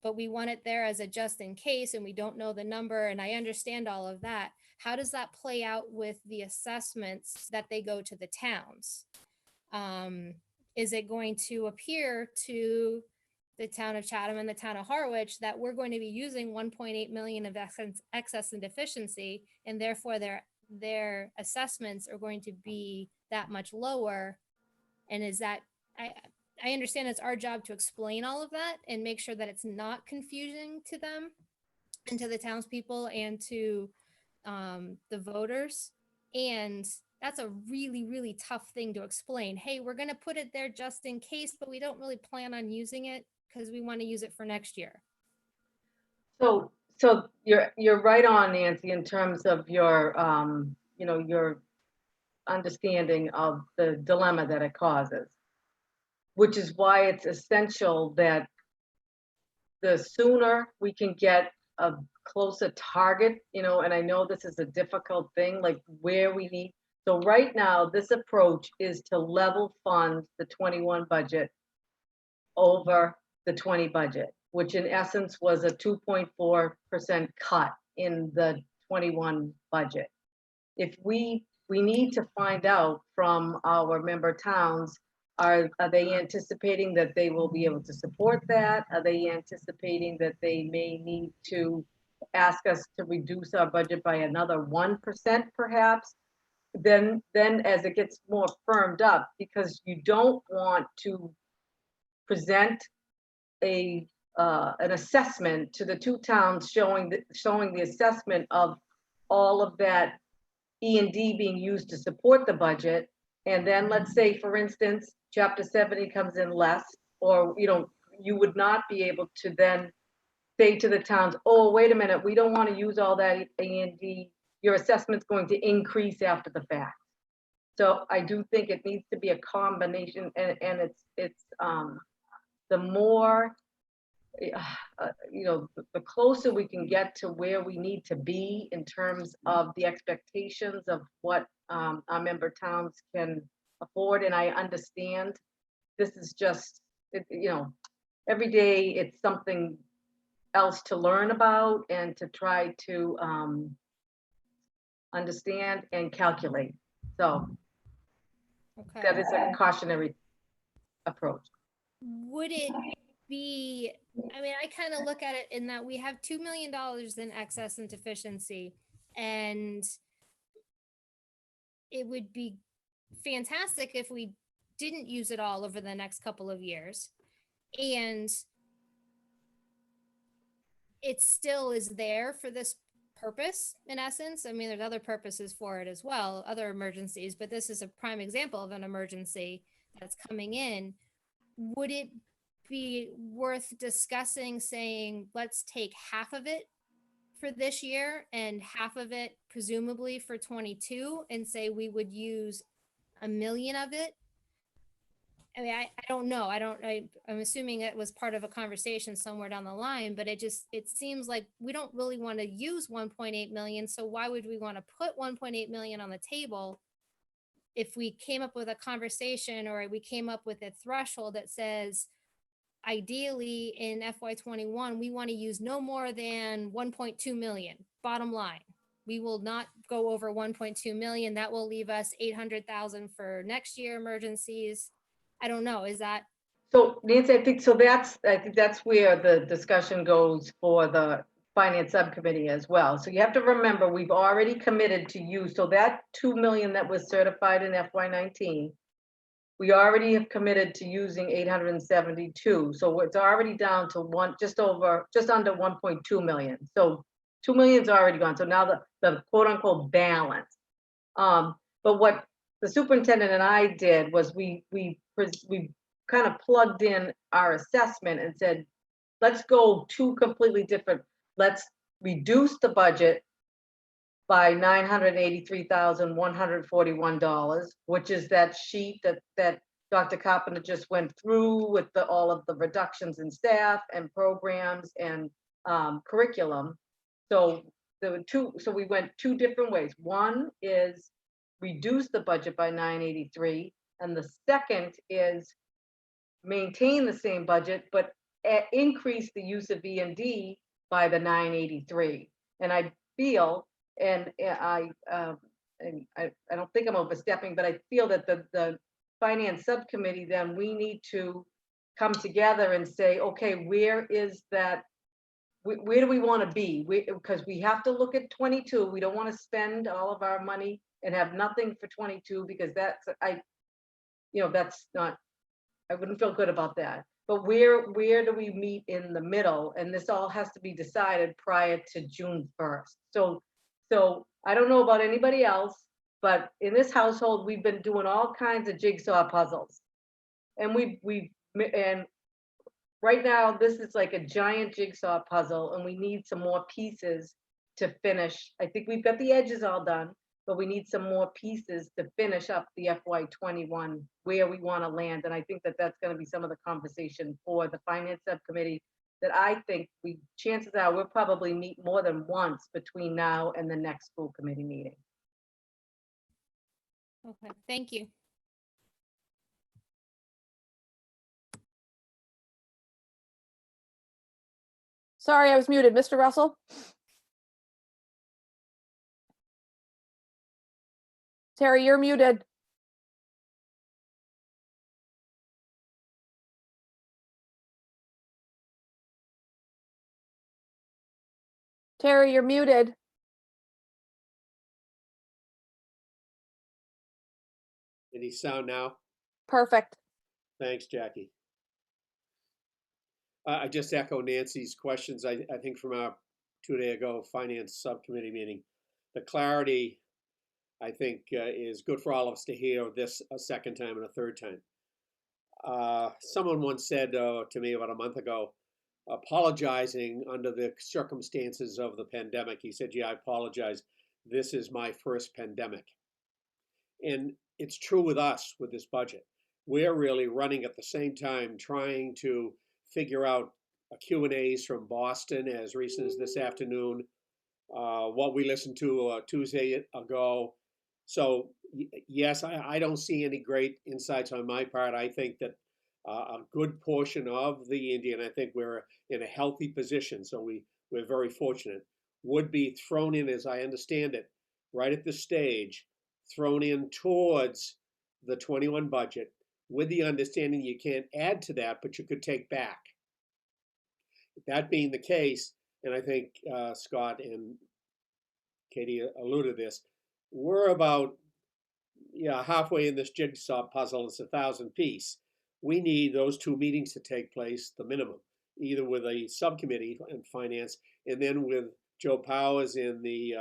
but we want it there as a just in case and we don't know the number, and I understand all of that. How does that play out with the assessments that they go to the towns? Is it going to appear to the town of Chatham and the town of Harwich that we're going to be using 1.8 million of excess and deficiency, and therefore their assessments are going to be that much lower? And is that, I understand it's our job to explain all of that and make sure that it's not confusing to them and to the townspeople and to the voters. And that's a really, really tough thing to explain. Hey, we're going to put it there just in case, but we don't really plan on using it because we want to use it for next year. So you're right on, Nancy, in terms of your, your understanding of the dilemma that it causes, which is why it's essential that the sooner we can get a closer target, and I know this is a difficult thing, like where we need. So right now, this approach is to level fund the 21 budget over the 20 budget, which in essence was a 2.4% cut in the 21 budget. If we need to find out from our member towns, are they anticipating that they will be able to support that? Are they anticipating that they may need to ask us to reduce our budget by another 1% perhaps? Then as it gets more firmed up, because you don't want to present an assessment to the two towns showing the assessment of all of that E&D being used to support the budget, and then let's say, for instance, Chapter 70 comes in less, or you would not be able to then say to the towns, oh, wait a minute, we don't want to use all that E&D. Your assessment's going to increase after the fact. So I do think it needs to be a combination, and it's the more, the closer we can get to where we need to be in terms of the expectations of what our member towns can afford. And I understand this is just, every day it's something else to learn about and to try to understand and calculate. So Okay. that is a cautionary approach. Would it be, I kind of look at it in that we have $2 million in excess and deficiency, and it would be fantastic if we didn't use it all over the next couple of years. And it still is there for this purpose, in essence. I mean, there's other purposes for it as well, other emergencies, but this is a prime example of an emergency that's coming in. Would it be worth discussing, saying, let's take half of it for this year and half of it presumably for 22, and say we would use $1 million of it? I mean, I don't know. I'm assuming it was part of a conversation somewhere down the line, but it seems like we don't really want to use 1.8 million. So why would we want to put 1.8 million on the table if we came up with a conversation, or we came up with a threshold that says, ideally in FY21, we want to use no more than 1.2 million, bottom line. We will not go over 1.2 million. That will leave us 800,000 for next year emergencies. I don't know, is that? So Nancy, I think that's where the discussion goes for the finance subcommittee as well. So you have to remember, we've already committed to use, so that 2 million that was certified in FY19, we already have committed to using 872. So it's already down to just under 1.2 million. So 2 million's already gone. So now the quote unquote balance. But what the superintendent and I did was we kind of plugged in our assessment and said, let's go two completely different, let's reduce the budget by $983,141, which is that sheet that Dr. Carpenter just went through with all of the reductions in staff and programs and curriculum. So we went two different ways. One is reduce the budget by 983, and the second is maintain the same budget, but increase the use of E&D by the 983. And I feel, and I don't think I'm overstepping, but I feel that the finance subcommittee, then we need to come together and say, okay, where is that? Where do we want to be? Because we have to look at 22. We don't want to spend all of our money and have nothing for 22, because that's not, I wouldn't feel good about that. But where do we meet in the middle? And this all has to be decided prior to June 1st. So I don't know about anybody else, but in this household, we've been doing all kinds of jigsaw puzzles. And and right now, this is like a giant jigsaw puzzle, and we need some more pieces to finish. I think we've got the edges all done, but we need some more pieces to finish up the FY21 where we want to land. And I think that that's going to be some of the conversation for the finance subcommittee, that I think chances are we'll probably meet more than once between now and the next school committee meeting. Okay, thank you. Sorry, I was muted. Mr. Russell? Terry, you're muted. Terry, you're muted. Any sound now? Perfect. Thanks, Jackie. I just echo Nancy's questions. I think from our 2 day ago finance subcommittee meeting, the clarity, I think, is good for all of us to hear this a second time and a third time. Someone once said to me about a month ago, apologizing under the circumstances of the pandemic. He said, yeah, I apologize. This is my first pandemic. And it's true with us with this budget. We're really running at the same time, trying to figure out Q&As from Boston as recent as this afternoon, what we listened to Tuesday ago. So yes, I don't see any great insights on my part. I think that a good portion of the Indian, I think we're in a healthy position, so we're very fortunate, would be thrown in, as I understand it, right at this stage, thrown in towards the 21 budget, with the understanding you can't add to that, but you could take back. That being the case, and I think Scott and Katie alluded to this, we're about yeah, halfway in this jigsaw puzzle, it's 1,000 piece. We need those 2 meetings to take place, the minimum, either with a subcommittee in finance, and then with Joe Powers in the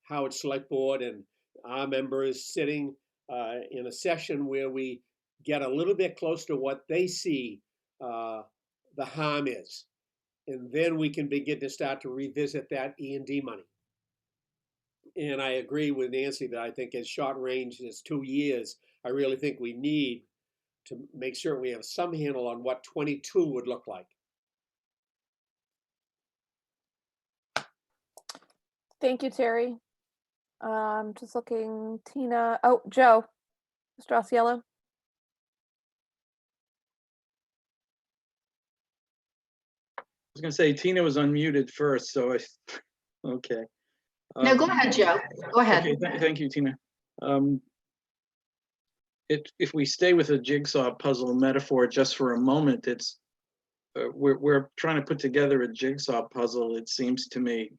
Howard Select Board and our members sitting in a session where we get a little bit close to what they see the harm is. And then we can begin to start to revisit that E&D money. And I agree with Nancy that I think as short range as 2 years, I really think we need to make sure we have some handle on what 22 would look like. Thank you, Terry. Just looking, Tina, oh, Joe, Mr. Osceola. I was gonna say Tina was unmuted first, so okay. No, go ahead, Joe. Go ahead. Okay, thank you, Tina. If we stay with a jigsaw puzzle metaphor just for a moment, it's we're trying to put together a jigsaw puzzle, it seems to me,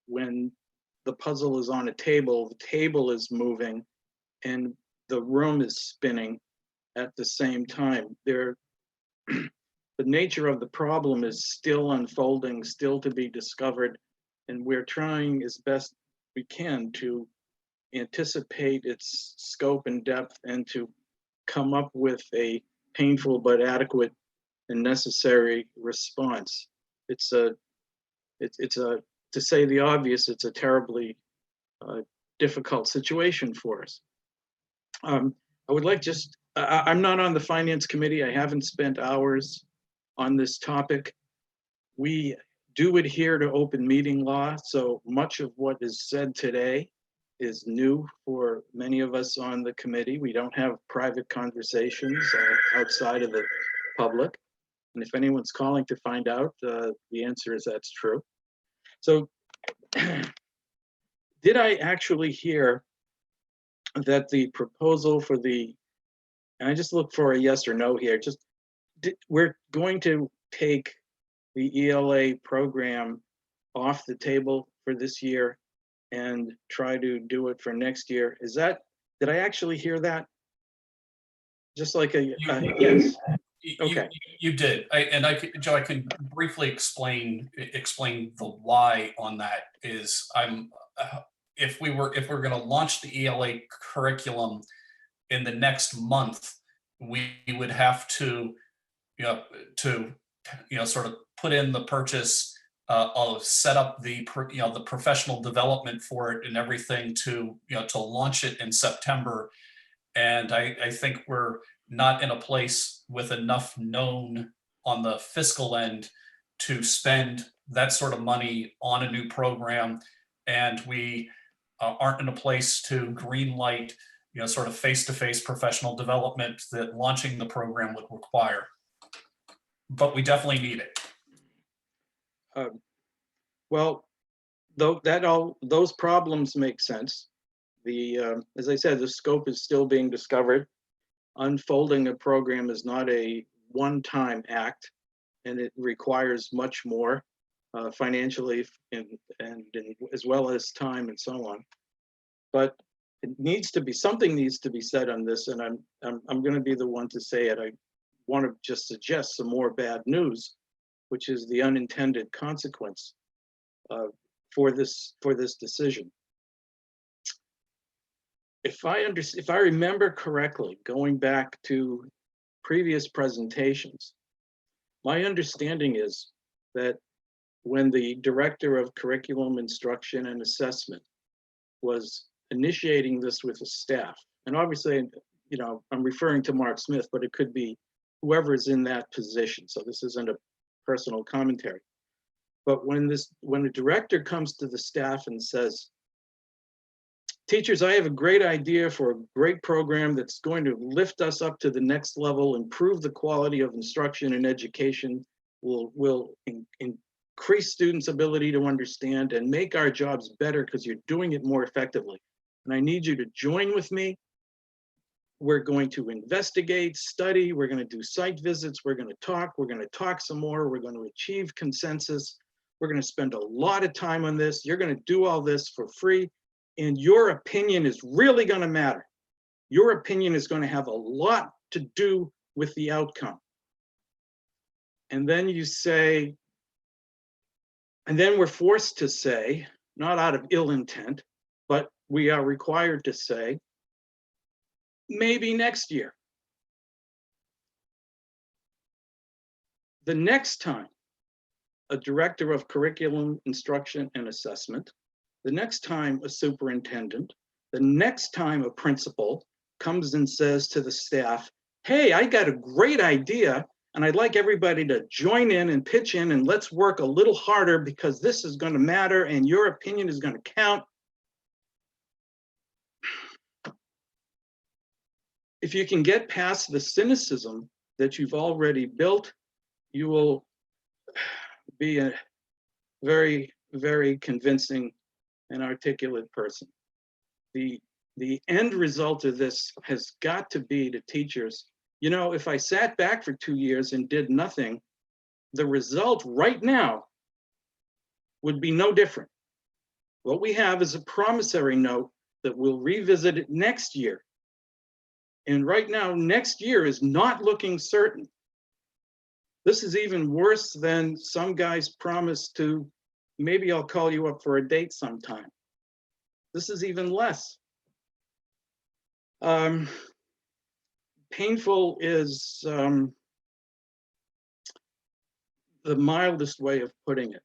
when the puzzle is on a table, the table is moving and the room is spinning at the same time. The nature of the problem is still unfolding, still to be discovered, and we're trying as best we can to anticipate its scope and depth and to come up with a painful but adequate and necessary response. To say the obvious, it's a terribly difficult situation for us. I would like I'm not on the finance committee. I haven't spent hours on this topic. We do adhere to open meeting law, so much of what is said today is new for many of us on the committee. We don't have private conversations outside of the public. And if anyone's calling to find out, the answer is that's true. So did I actually hear that the proposal for and I just look for a yes or no here, we're going to take the ELA program off the table for this year and try to do it for next year? Did I actually hear that? Just like yes. Okay. You did. Joe, I can briefly explain the why on that is if we're going to launch the ELA curriculum in the next month, we would have to sort of put in the purchase of set up the professional development for it and everything to launch it in September. And I think we're not in a place with enough known on the fiscal end to spend that sort of money on a new program. And we aren't in a place to green light, sort of face-to-face professional development that launching the program would require. But we definitely need it. Well, those problems make sense. As I said, the scope is still being discovered. Unfolding a program is not a one-time act, and it requires much more financially and as well as time and so on. But something needs to be said on this, and I'm going to be the one to say it. I want to just suggest some more bad news, which is the unintended consequence for this decision. If I remember correctly, going back to previous presentations, my understanding is that when the director of curriculum instruction and assessment was initiating this with the staff, and obviously, I'm referring to Mark Smith, but it could be whoever's in that position. So this isn't a personal commentary. But when a director comes to the staff and says, teachers, I have a great idea for a great program that's going to lift us up to the next level, improve the quality of instruction and education, will increase students' ability to understand and make our jobs better because you're doing it more effectively. And I need you to join with me. We're going to investigate, study, we're going to do site visits, we're going to talk some more, we're going to achieve consensus. We're going to spend a lot of time on this. You're going to do all this for free. And your opinion is really going to matter. your opinion is going to have a lot to do with the outcome. And then you say, and then we're forced to say, not out of ill intent, but we are required to say, maybe next year. The next time a director of curriculum, instruction, and assessment, the next time a superintendent, the next time a principal comes and says to the staff, hey, I got a great idea, and I'd like everybody to join in and pitch in, and let's work a little harder because this is going to matter and your opinion is going to count. If you can get past the cynicism that you've already built, you will be a very, very convincing and articulate person. The end result of this has got to be to teachers, you know, if I sat back for 2 years and did nothing, the result right now would be no different. What we have is a promissory note that we'll revisit it next year. And right now, next year is not looking certain. This is even worse than some guys promised to, maybe I'll call you up for a date sometime. This is even less. Painful is the mildest way of putting it.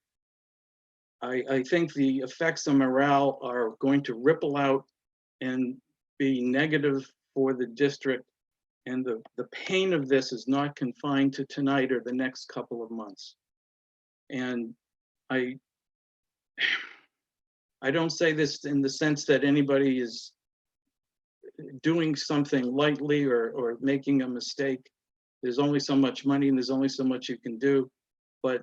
I think the effects on morale are going to ripple out and be negative for the district. And the pain of this is not confined to tonight or the next couple of months. And I don't say this in the sense that anybody is doing something lightly or making a mistake. There's only so much money and there's only so much you can do. But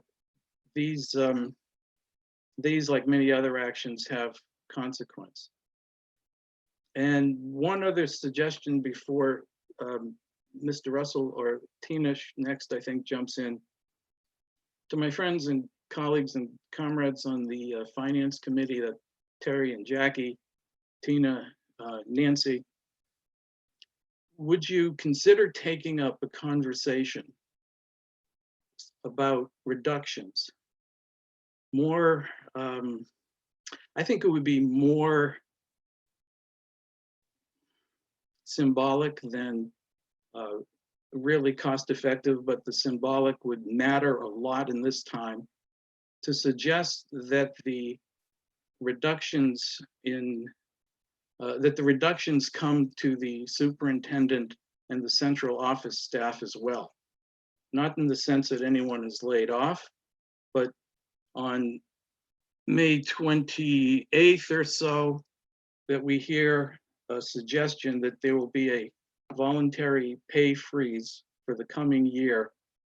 these like many other actions, have consequence. And one other suggestion before Mr. Russell or Tina next, I think, jumps in. To my friends and colleagues and comrades on the finance committee, that Terry and Jackie, Tina, Nancy, would you consider taking up a conversation about reductions? More, I think it would be more symbolic than really cost effective, but the symbolic would matter a lot in this time, to suggest that the reductions come to the superintendent and the central office staff as well. Not in the sense that anyone is laid off, but on May 28th or so, that we hear a suggestion that there will be a voluntary pay freeze for the coming year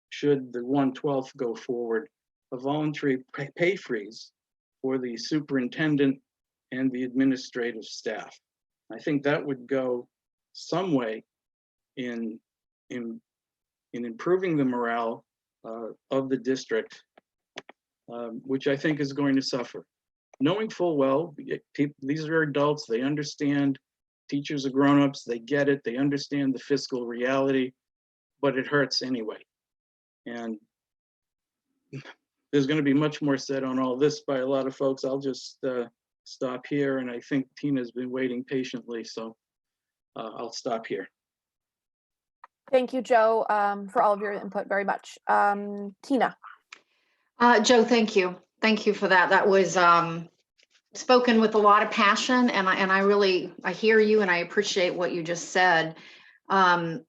should the 1/12 go forward, a voluntary pay freeze for the superintendent and the administrative staff. I think that would go some way in improving the morale of the district, which I think is going to suffer. Knowing full well, these are adults, they understand, teachers are grown-ups, they get it, they understand the fiscal reality, but it hurts anyway. And there's going to be much more said on all this by a lot of folks. I'll just stop here, and I think Tina's been waiting patiently, so I'll stop here. Thank you, Joe, for all of your input very much. Tina. Joe, thank you. Thank you for that. That was spoken with a lot of passion, and I hear you, and I appreciate what you just said. And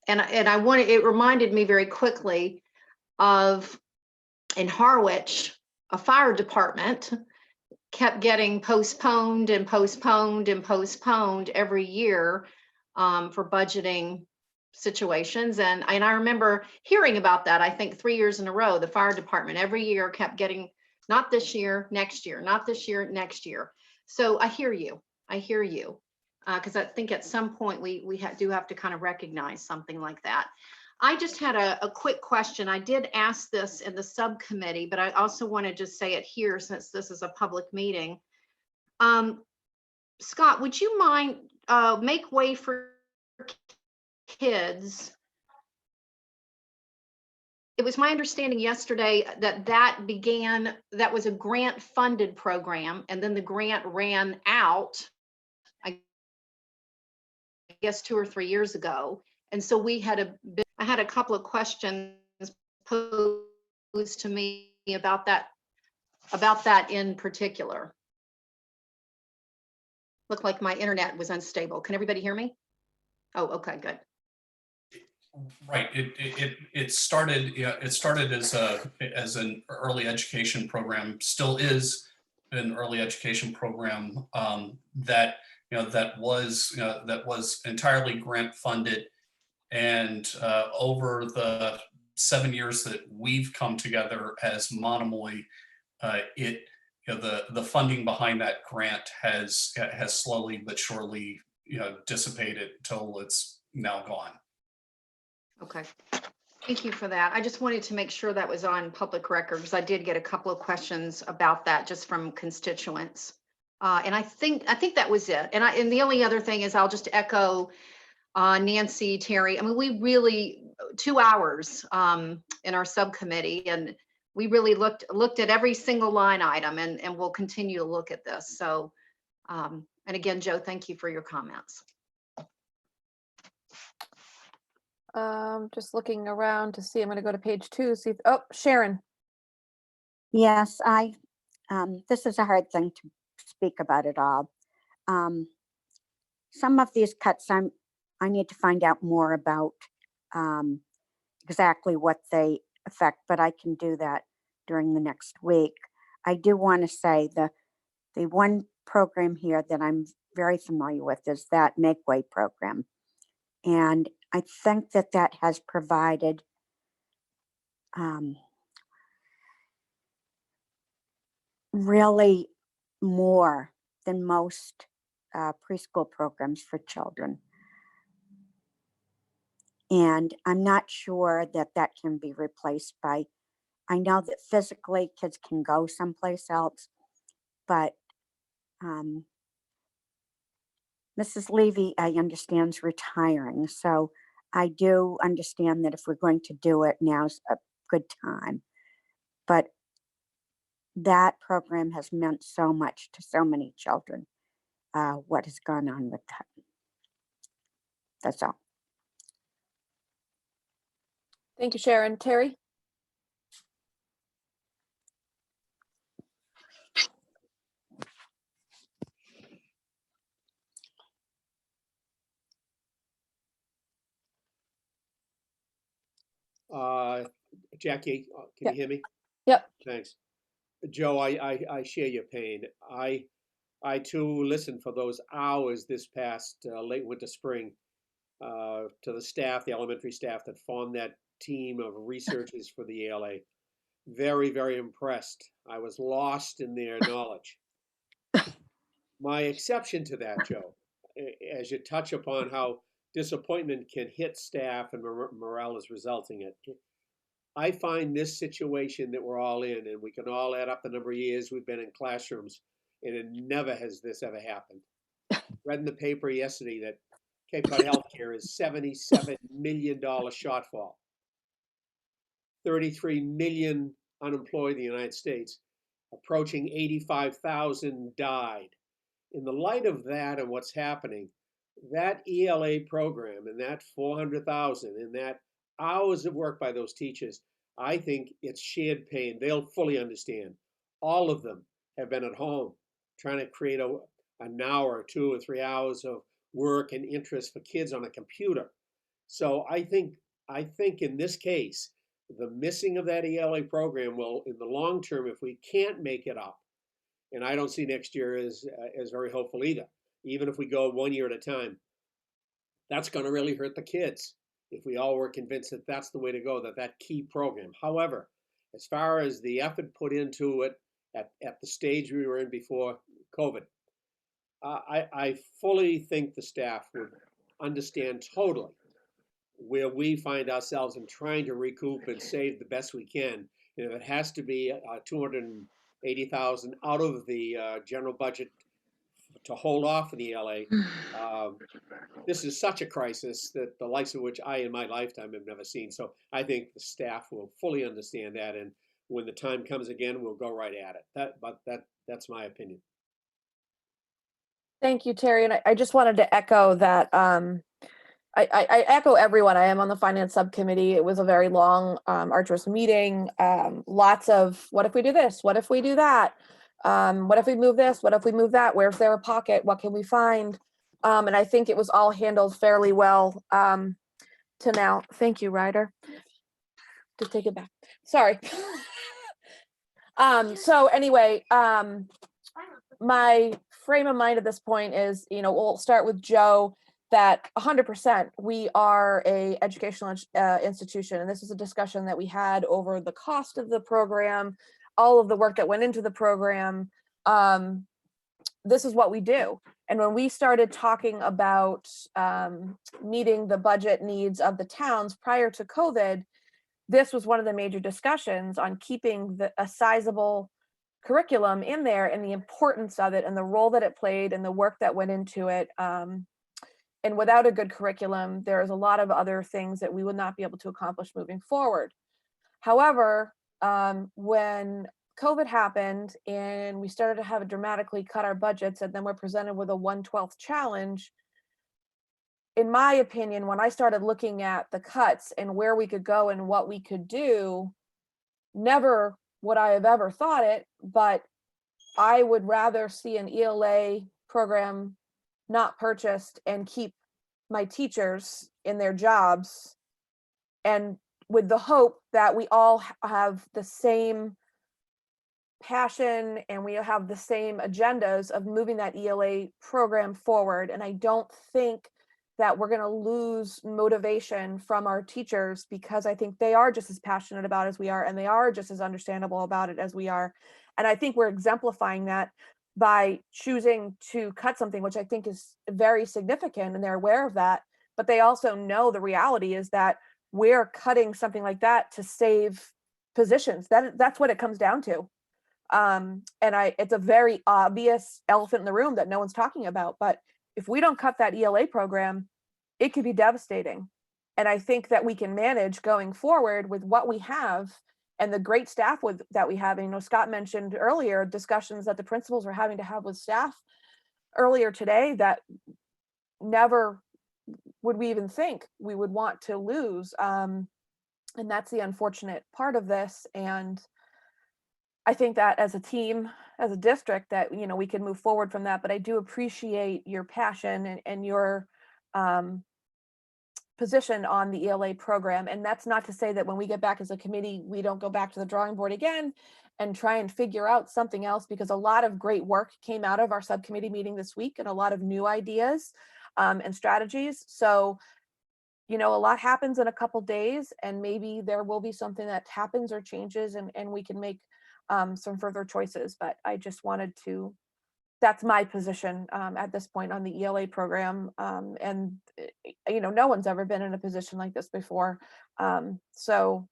it reminded me very quickly of, in Harwich, a fire department kept getting postponed and postponed and postponed every year for budgeting situations. And I remember hearing about that, I think 3 years in a row, the fire department every year kept getting, not this year, next year, not this year, next year. So I hear you, because I think at some point we do have to kind of recognize something like that. I just had a quick question. I did ask this in the subcommittee, but I also want to just say it here since this is a public meeting. Scott, would you mind Make Way for Kids. It was my understanding yesterday that that was a grant funded program, and then the grant ran out, I guess 2 or 3 years ago. And so I had a couple of questions posed to me about that in particular. Looked like my internet was unstable. Can everybody hear me? Oh, okay, good. Right. It started. Yeah, it started as an early education program. Still is an early education program that that was entirely grant funded. And over the 7 years that we've come together as Monomoy, the funding behind that grant has slowly but surely dissipated till it's now gone. Okay, thank you for that. I just wanted to make sure that was on public record, because I did get a couple of questions about that just from constituents. And I think that was it. And the only other thing is I'll just echo Nancy, Terry. I mean, we really 2 hours in our subcommittee, and we really looked at every single line item, and we'll continue to look at this. So, and again, Joe, thank you for your comments. Just looking around to see, I'm going to go to page 2, see if, oh, Sharon. Yes, this is a hard thing to speak about at all. Some of these cuts I need to find out more about exactly what they affect, but I can do that during the next week. I do want to say the one program here that I'm very familiar with is that Make Way program. And I think that has provided really more than most preschool programs for children. And I'm not sure that can be replaced by, I know that physically kids can go someplace else, but Mrs. Levy, I understand, is retiring. So I do understand that if we're going to do it, now's a good time. But that program has meant so much to so many children, what has gone on with that. That's all. Thank you, Sharon. Terry? Jackie, can you hear me? Yep. Thanks. Joe, I share your pain. I too listened for those hours this past late winter spring to the staff, the elementary staff that formed that team of researchers for the ELA. Very, very impressed. I was lost in their knowledge. My exception to that, Joe, as you touch upon how disappointment can hit staff and morale is resulting in, I find this situation that we're all in, and we can all add up the number of years we've been in classrooms, and it never has this ever happened. Read in the paper yesterday that Cape Cod Healthcare is $77 million shortfall. 33 million unemployed in the United States, approaching 85,000 died. In the light of that and what's happening, that ELA program and that 400,000 and that hours of work by those teachers, I think it's shared pain. They'll fully understand. All of them have been at home trying to create an hour or 2 or 3 hours of work and interest for kids on a computer. So I think in this case, the missing of that ELA program will, in the long term, if we can't make it up, and I don't see next year as very hopeful either, even if we go 1 year at a time, that's going to really hurt the kids if we all were convinced that that's the way to go, that key program. However, as far as the effort put into it at the stage we were in before COVID, I fully think the staff would understand totally where we find ourselves in trying to recoup and save the best we can. And if it has to be 280,000 out of the general budget to hold off for the ELA. This is such a crisis that the likes of which I in my lifetime have never seen. So I think the staff will fully understand that, and when the time comes again, we'll go right at it. That's my opinion. Thank you, Terry. And I just wanted to echo that. I echo everyone. I am on the finance subcommittee. It was a very long, arduous meeting. Lots of, what if we do this? What if we do that? What if we move this? What if we move that? Where's there a pocket? What can we find? And I think it was all handled fairly well to now. Thank you, Ryder. Just take it back. Sorry. So anyway, my frame of mind at this point is, we'll start with Joe, that 100% we are a educational institution. And this is a discussion that we had over the cost of the program, all of the work that went into the program. This is what we do. And when we started talking about meeting the budget needs of the towns prior to COVID, this was one of the major discussions on keeping a sizable curriculum in there and the importance of it and the role that it played and the work that went into it. And without a good curriculum, there's a lot of other things that we would not be able to accomplish moving forward. However, when COVID happened and we started to have to dramatically cut our budgets, and then we're presented with a 1/12 challenge, in my opinion, when I started looking at the cuts and where we could go and what we could do, never would I have ever thought it, but I would rather see an ELA program not purchased and keep my teachers in their jobs, and with the hope that we all have the same passion and we have the same agendas of moving that ELA program forward. And I don't think that we're going to lose motivation from our teachers, because I think they are just as passionate about it as we are, and they are just as understandable about it as we are. And I think we're exemplifying that by choosing to cut something, which I think is very significant, and they're aware of that, but they also know the reality is that we're cutting something like that to save positions. That's what it comes down to. And it's a very obvious elephant in the room that no one's talking about, but if we don't cut that ELA program, it could be devastating. And I think that we can manage going forward with what we have and the great staff that we have. And, Scott mentioned earlier discussions that the principals were having to have with staff earlier today that never would we even think we would want to lose. And that's the unfortunate part of this. And I think that as a team, as a district, that, we can move forward from that. But I do appreciate your passion and your position on the ELA program. And that's not to say that when we get back as a committee, we don't go back to the drawing board again and try and figure out something else, because a lot of great work came out of our subcommittee meeting this week and a lot of new ideas and strategies. So, a lot happens in a couple days, and maybe there will be something that happens or changes, and we can make some further choices. But I just wanted to, that's my position at this point on the ELA program. And no one's ever been in a position like this before. So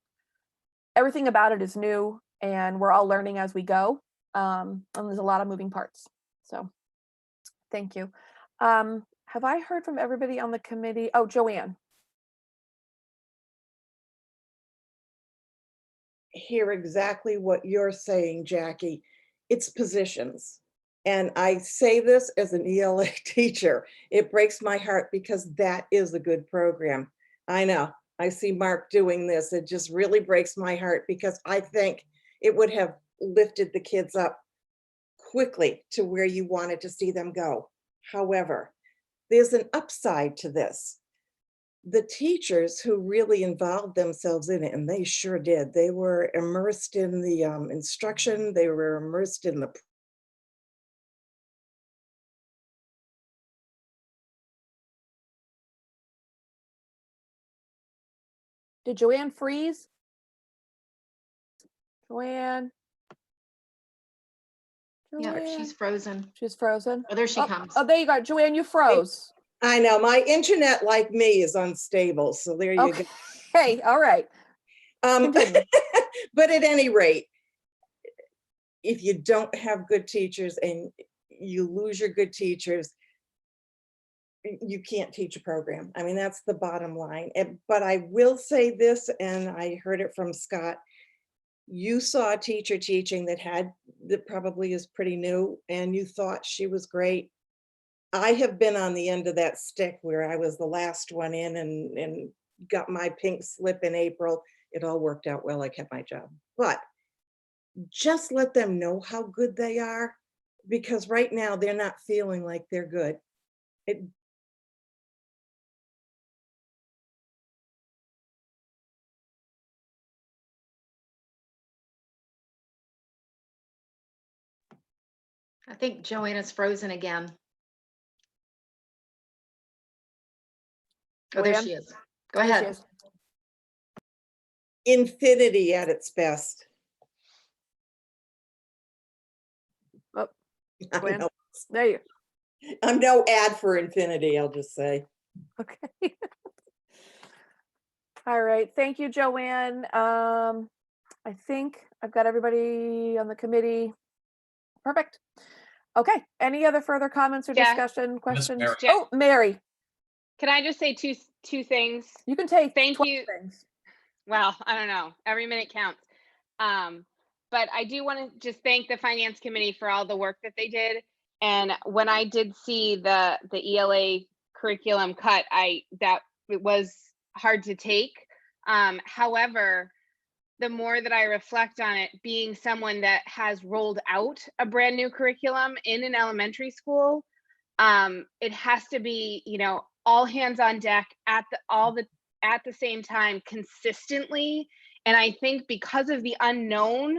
everything about it is new, and we're all learning as we go. And there's a lot of moving parts. So thank you. Have I heard from everybody on the committee? Oh, Joanne. Hear exactly what you're saying, Jackie. It's positions. And I say this as an ELA teacher. It breaks my heart, because that is a good program. I know, I see Mark doing this. It just really breaks my heart, because I think it would have lifted the kids up quickly to where you wanted to see them go. However, there's an upside to this. The teachers who really involved themselves in it, and they sure did, they were immersed in the instruction, they were immersed in the Did Joanne freeze? Joanne? Yeah, she's frozen. She's frozen. Oh, there she comes. Oh, there you go. Joanne, you froze. I know, my internet, like me, is unstable, so there you go. Hey, all right. But at any rate, if you don't have good teachers and you lose your good teachers, you can't teach a program. I mean, that's the bottom line. But I will say this, and I heard it from Scott. You saw a teacher teaching that probably is pretty new, and you thought she was great. I have been on the end of that stick where I was the last one in and got my pink slip in April. It all worked out well. I kept my job. But just let them know how good they are, because right now they're not feeling like they're good. I think Joanna's frozen again. Oh, there Joanne? she is. Go There she ahead. is. Infinity at its best. Oh, I Joanne? know. There you. I'm no ad for Infinity, I'll just say. Okay. All right. Thank you, Joanne. I think I've got everybody on the committee. Perfect. Okay. Any other further comments or Jack? discussion, questions? Mary. Oh, Mary, Can I just say two things? you can take Thank 20 you. things. Well, I don't know. Every minute counts. But I do want to just thank the finance committee for all the work that they did. And when I did see the ELA curriculum cut, it was hard to take. However, the more that I reflect on it, being someone that has rolled out a brand new curriculum in an elementary school, it has to be, all hands on deck at the same time consistently. And I think because of the unknown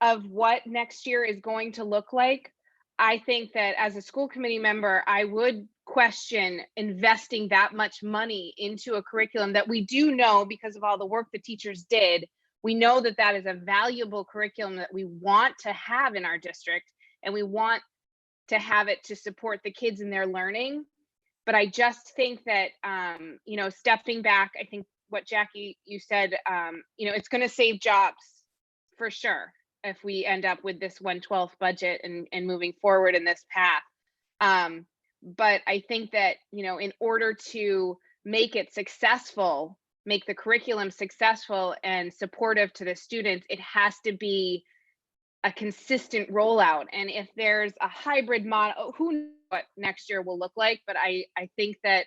of what next year is going to look like, I think that as a school committee member, I would question investing that much money into a curriculum that we do know, because of all the work the teachers did, we know that that is a valuable curriculum that we want to have in our district, and we want to have it to support the kids in their learning. But I just think that, stepping back, I think what Jackie, you said, it's going to save jobs for sure if we end up with this 1/12 budget and moving forward in this path. But I think that, in order to make it successful, make the curriculum successful and supportive to the students, it has to be a consistent rollout. And if there's a hybrid model, who knows what next year will look like, but I think that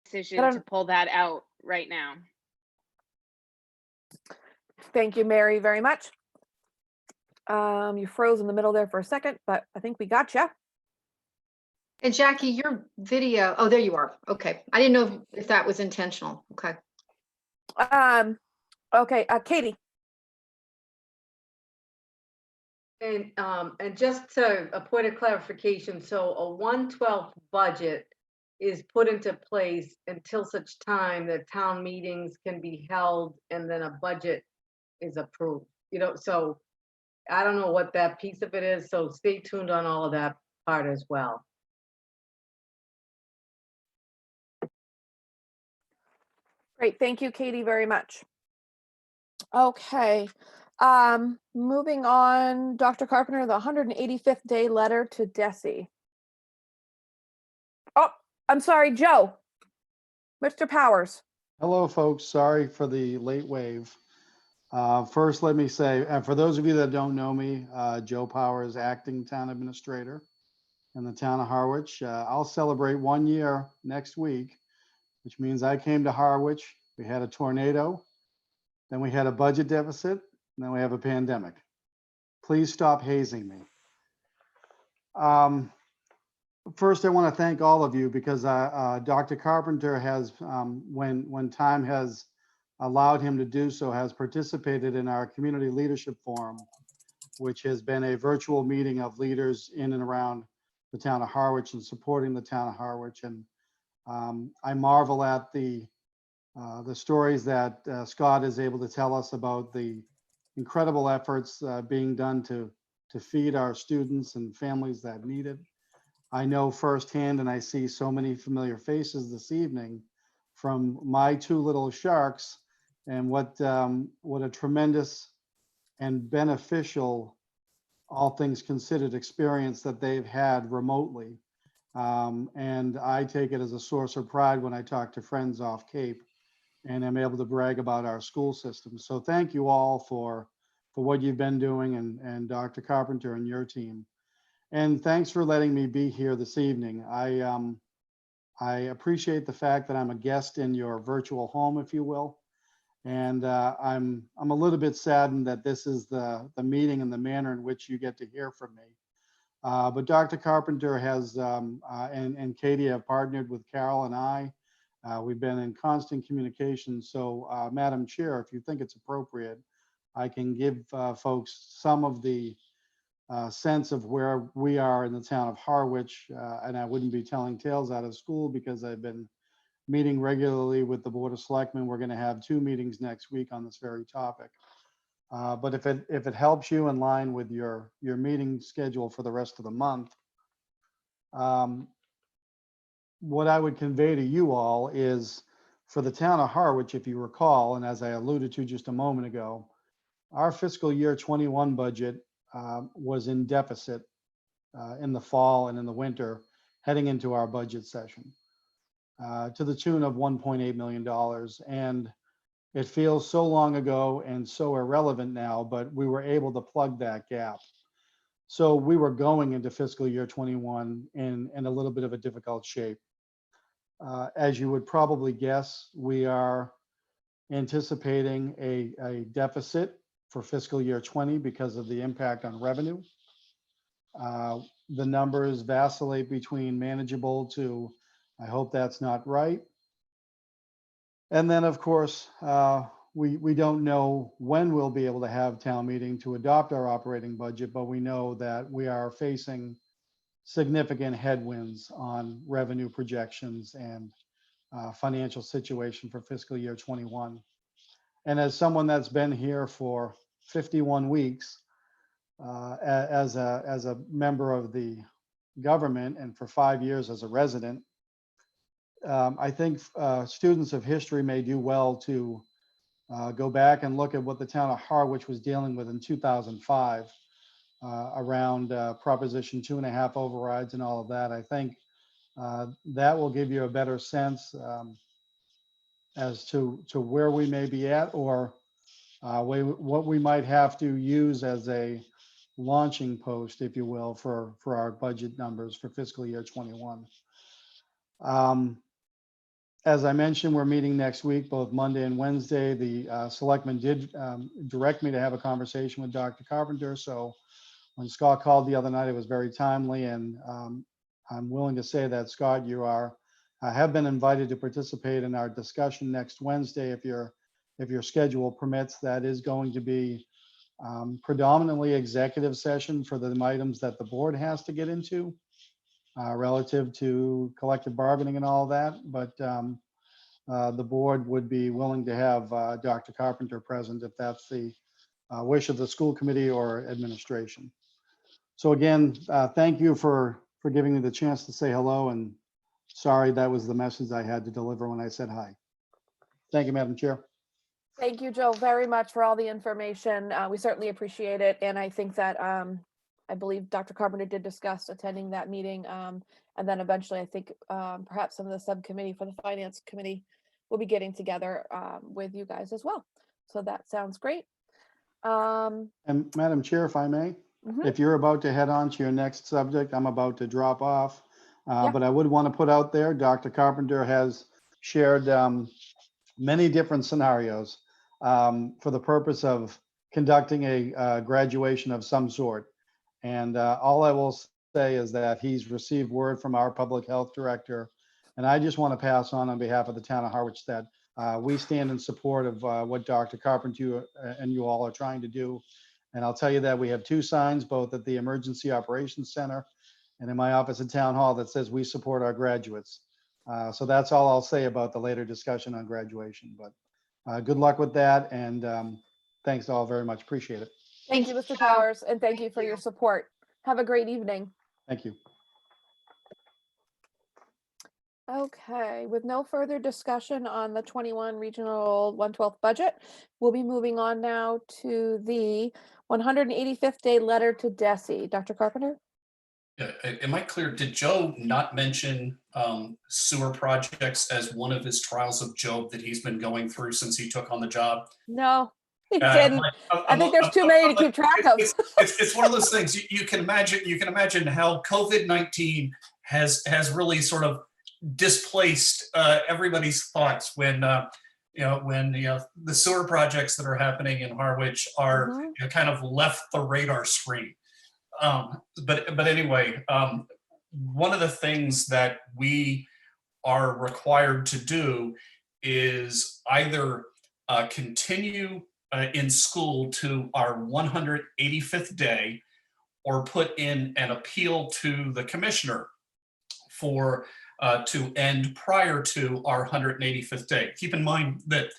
decision to pull that out right now. Thank you, Mary, very much. You froze in the middle there for a second, but I think we got you. And Jackie, your video, oh, there you are. Okay. I didn't know if that was intentional. Okay. Okay, Katie. And just to a point of clarification, so a 1/12 budget is put into place until such time that town meetings can be held and then a budget is approved. So I don't know what that piece of it is, so stay tuned on all of that part as well. Great, thank you, Katie, very much. Okay, moving on, Dr. Carpenter, the 185th day letter to Desi. Oh, I'm sorry, Joe. Mr. Powers. Hello, folks. Sorry for the late wave. First, let me say, and for those of you that don't know me, Joe Powers, acting town administrator in the town of Harwich. I'll celebrate 1 year next week, which means I came to Harwich. We had a tornado, then we had a budget deficit, and then we have a pandemic. Please stop hazing me. First, I want to thank all of you because Dr. Carpenter has, when time has allowed him to do so, has participated in our Community Leadership Forum, which has been a virtual meeting of leaders in and around the town of Harwich and supporting the town of Harwich. And I marvel at the stories that Scott is able to tell us about the incredible efforts being done to feed our students and families that need it. I know firsthand, and I see so many familiar faces this evening from my two little sharks and what a tremendous and beneficial, all things considered, experience that they've had remotely. And I take it as a source of pride when I talk to friends off Cape and I'm able to brag about our school system. So thank you all for what you've been doing, and Dr. Carpenter and your team. And thanks for letting me be here this evening. I appreciate the fact that I'm a guest in your virtual home, if you will. And I'm a little bit saddened that this is the meeting and the manner in which you get to hear from me. But Dr. Carpenter has and Katie have partnered with Carol and I. We've been in constant communication. So, Madam Chair, if you think it's appropriate, I can give folks some of the sense of where we are in the town of Harwich. And I wouldn't be telling tales out of school because I've been meeting regularly with the Board of Selectmen. We're going to have 2 meetings next week on this very topic. But if it helps you in line with your meeting schedule for the rest of the month, what I would convey to you all is for the town of Harwich, if you recall, and as I alluded to just a moment ago, our fiscal year 21 budget was in deficit in the fall and in the winter, heading into our budget session to the tune of $1.8 million. And it feels so long ago and so irrelevant now, but we were able to plug that gap. So we were going into fiscal year 21 in a little bit of a difficult shape. As you would probably guess, we are anticipating a deficit for fiscal year 20 because of the impact on revenue. The numbers vacillate between manageable to, I hope that's not right. And then, of course, we don't know when we'll be able to have town meeting to adopt our operating budget, but we know that we are facing significant headwinds on revenue projections and financial situation for fiscal year 21. And as someone that's been here for 51 weeks as a member of the government and for 5 years as a resident, I think students of history may do well to go back and look at what the town of Harwich was dealing with in 2005 around Proposition 2.5 overrides and all of that. I think that will give you a better sense as to where we may be at, or what we might have to use as a launching post, if you will, for our budget numbers for fiscal year 21. As I mentioned, we're meeting next week, both Monday and Wednesday. The selectmen did direct me to have a conversation with Dr. Carpenter. So when Scott called the other night, it was very timely. And I'm willing to say that, Scott, you have been invited to participate in our discussion next Wednesday. If your schedule permits, that is going to be predominantly executive session for the items that the board has to get into. Relative to collective bargaining and all that, but the board would be willing to have Dr. Carpenter present if that's the wish of the school committee or administration. So again, thank you for giving me the chance to say hello, and sorry that was the message I had to deliver when I said hi. Thank you, Madam Chair. Thank you, Joe, very much for all the information. We certainly appreciate it. And I think that I believe Dr. Carpenter did discuss attending that meeting. And then eventually, I think perhaps some of the subcommittee for the finance committee will be getting together with you guys as well. So that sounds great. And Madam Chair, if I may, if you're about to head on to your next subject, I'm about to drop off. But I would want to put out there, Dr. Carpenter has shared many different scenarios for the purpose of conducting a graduation of some sort. And all I will say is that he's received word from our public health director. And I just want to pass on behalf of the town of Harwich that we stand in support of what Dr. Carpenter and you all are trying to do. And I'll tell you that we have 2 signs, both at the Emergency Operations Center and in my office at Town Hall, that says we support our graduates. So that's all I'll say about the later discussion on graduation. But good luck with that. And thanks all very much. Appreciate it. Thank you, Mr. Towers, and thank you for your support. Have a great evening. Thank you. Okay, with no further discussion on the 21 regional 1/12 budget, we'll be moving on now to the 185th day letter to Desi. Dr. Carpenter? Yeah, am I clear? Did Joe not mention sewer projects as one of his trials of Job that he's been going through since he took on the job? No, he I'm didn't. like- I think there's too many to keep track of. It's one of those things you can imagine how COVID-19 has really sort of displaced everybody's thoughts when the sewer projects that are happening in Harwich are Mhm. kind of left the radar screen. But anyway, one of the things that we are required to do is either continue in school to our 185th day or put in an appeal to the commissioner for to end prior to our 185th day. Keep in mind that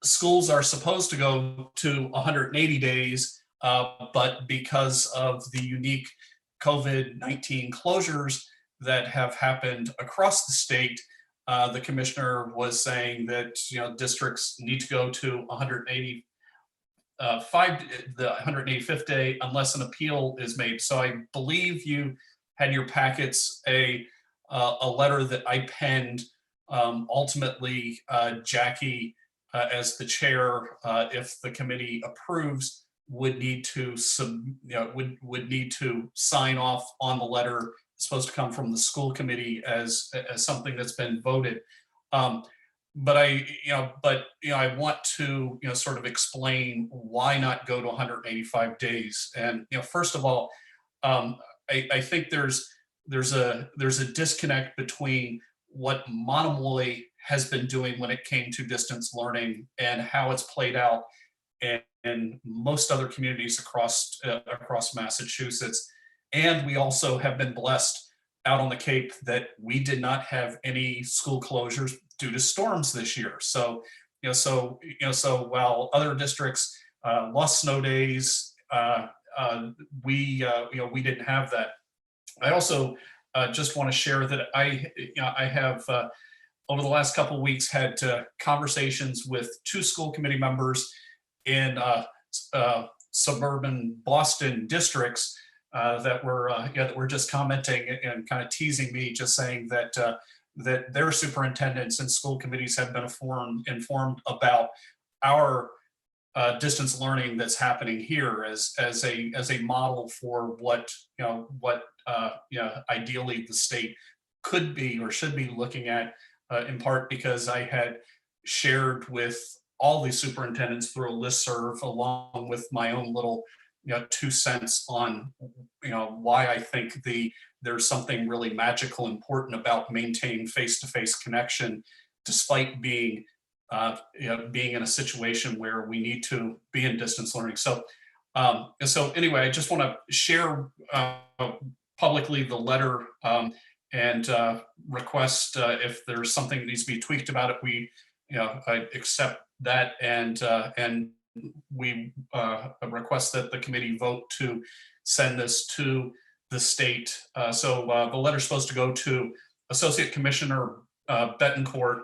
schools are supposed to go to 180 days, but because of the unique COVID-19 closures that have happened across the state, the commissioner was saying that districts need to go to 185th day unless an appeal is made. So I believe you had in your packets a letter that I penned. Ultimately, Jackie, as the chair, if the committee approves, would need to would need to sign off on the letter. It's supposed to come from the school committee as something that's been voted. But I want to sort of explain why not go to 185 days. And first of all, I think there's a disconnect between what Monomoy has been doing when it came to distance learning and how it's played out in most other communities across Massachusetts. And we also have been blessed out on the Cape that we did not have any school closures due to storms this year. So while other districts lost snow days, we didn't have that. I also just want to share that I have over the last couple of weeks had conversations with 2 school committee members in suburban Boston districts that were just commenting and kind of teasing me, just saying that that their superintendents and school committees have been informed about our distance learning that's happening here as a model for what ideally the state could be or should be looking at, in part because I had shared with all these superintendents through a listserv along with my own little 2 cents on why I think there's something really magical important about maintaining face-to-face connection despite being in a situation where we need to be in distance learning. So anyway, I just want to share publicly the letter and request if there's something that needs to be tweaked about it, I accept that and we request that the committee vote to send this to the state. So the letter's supposed to go to Associate Commissioner Betancourt.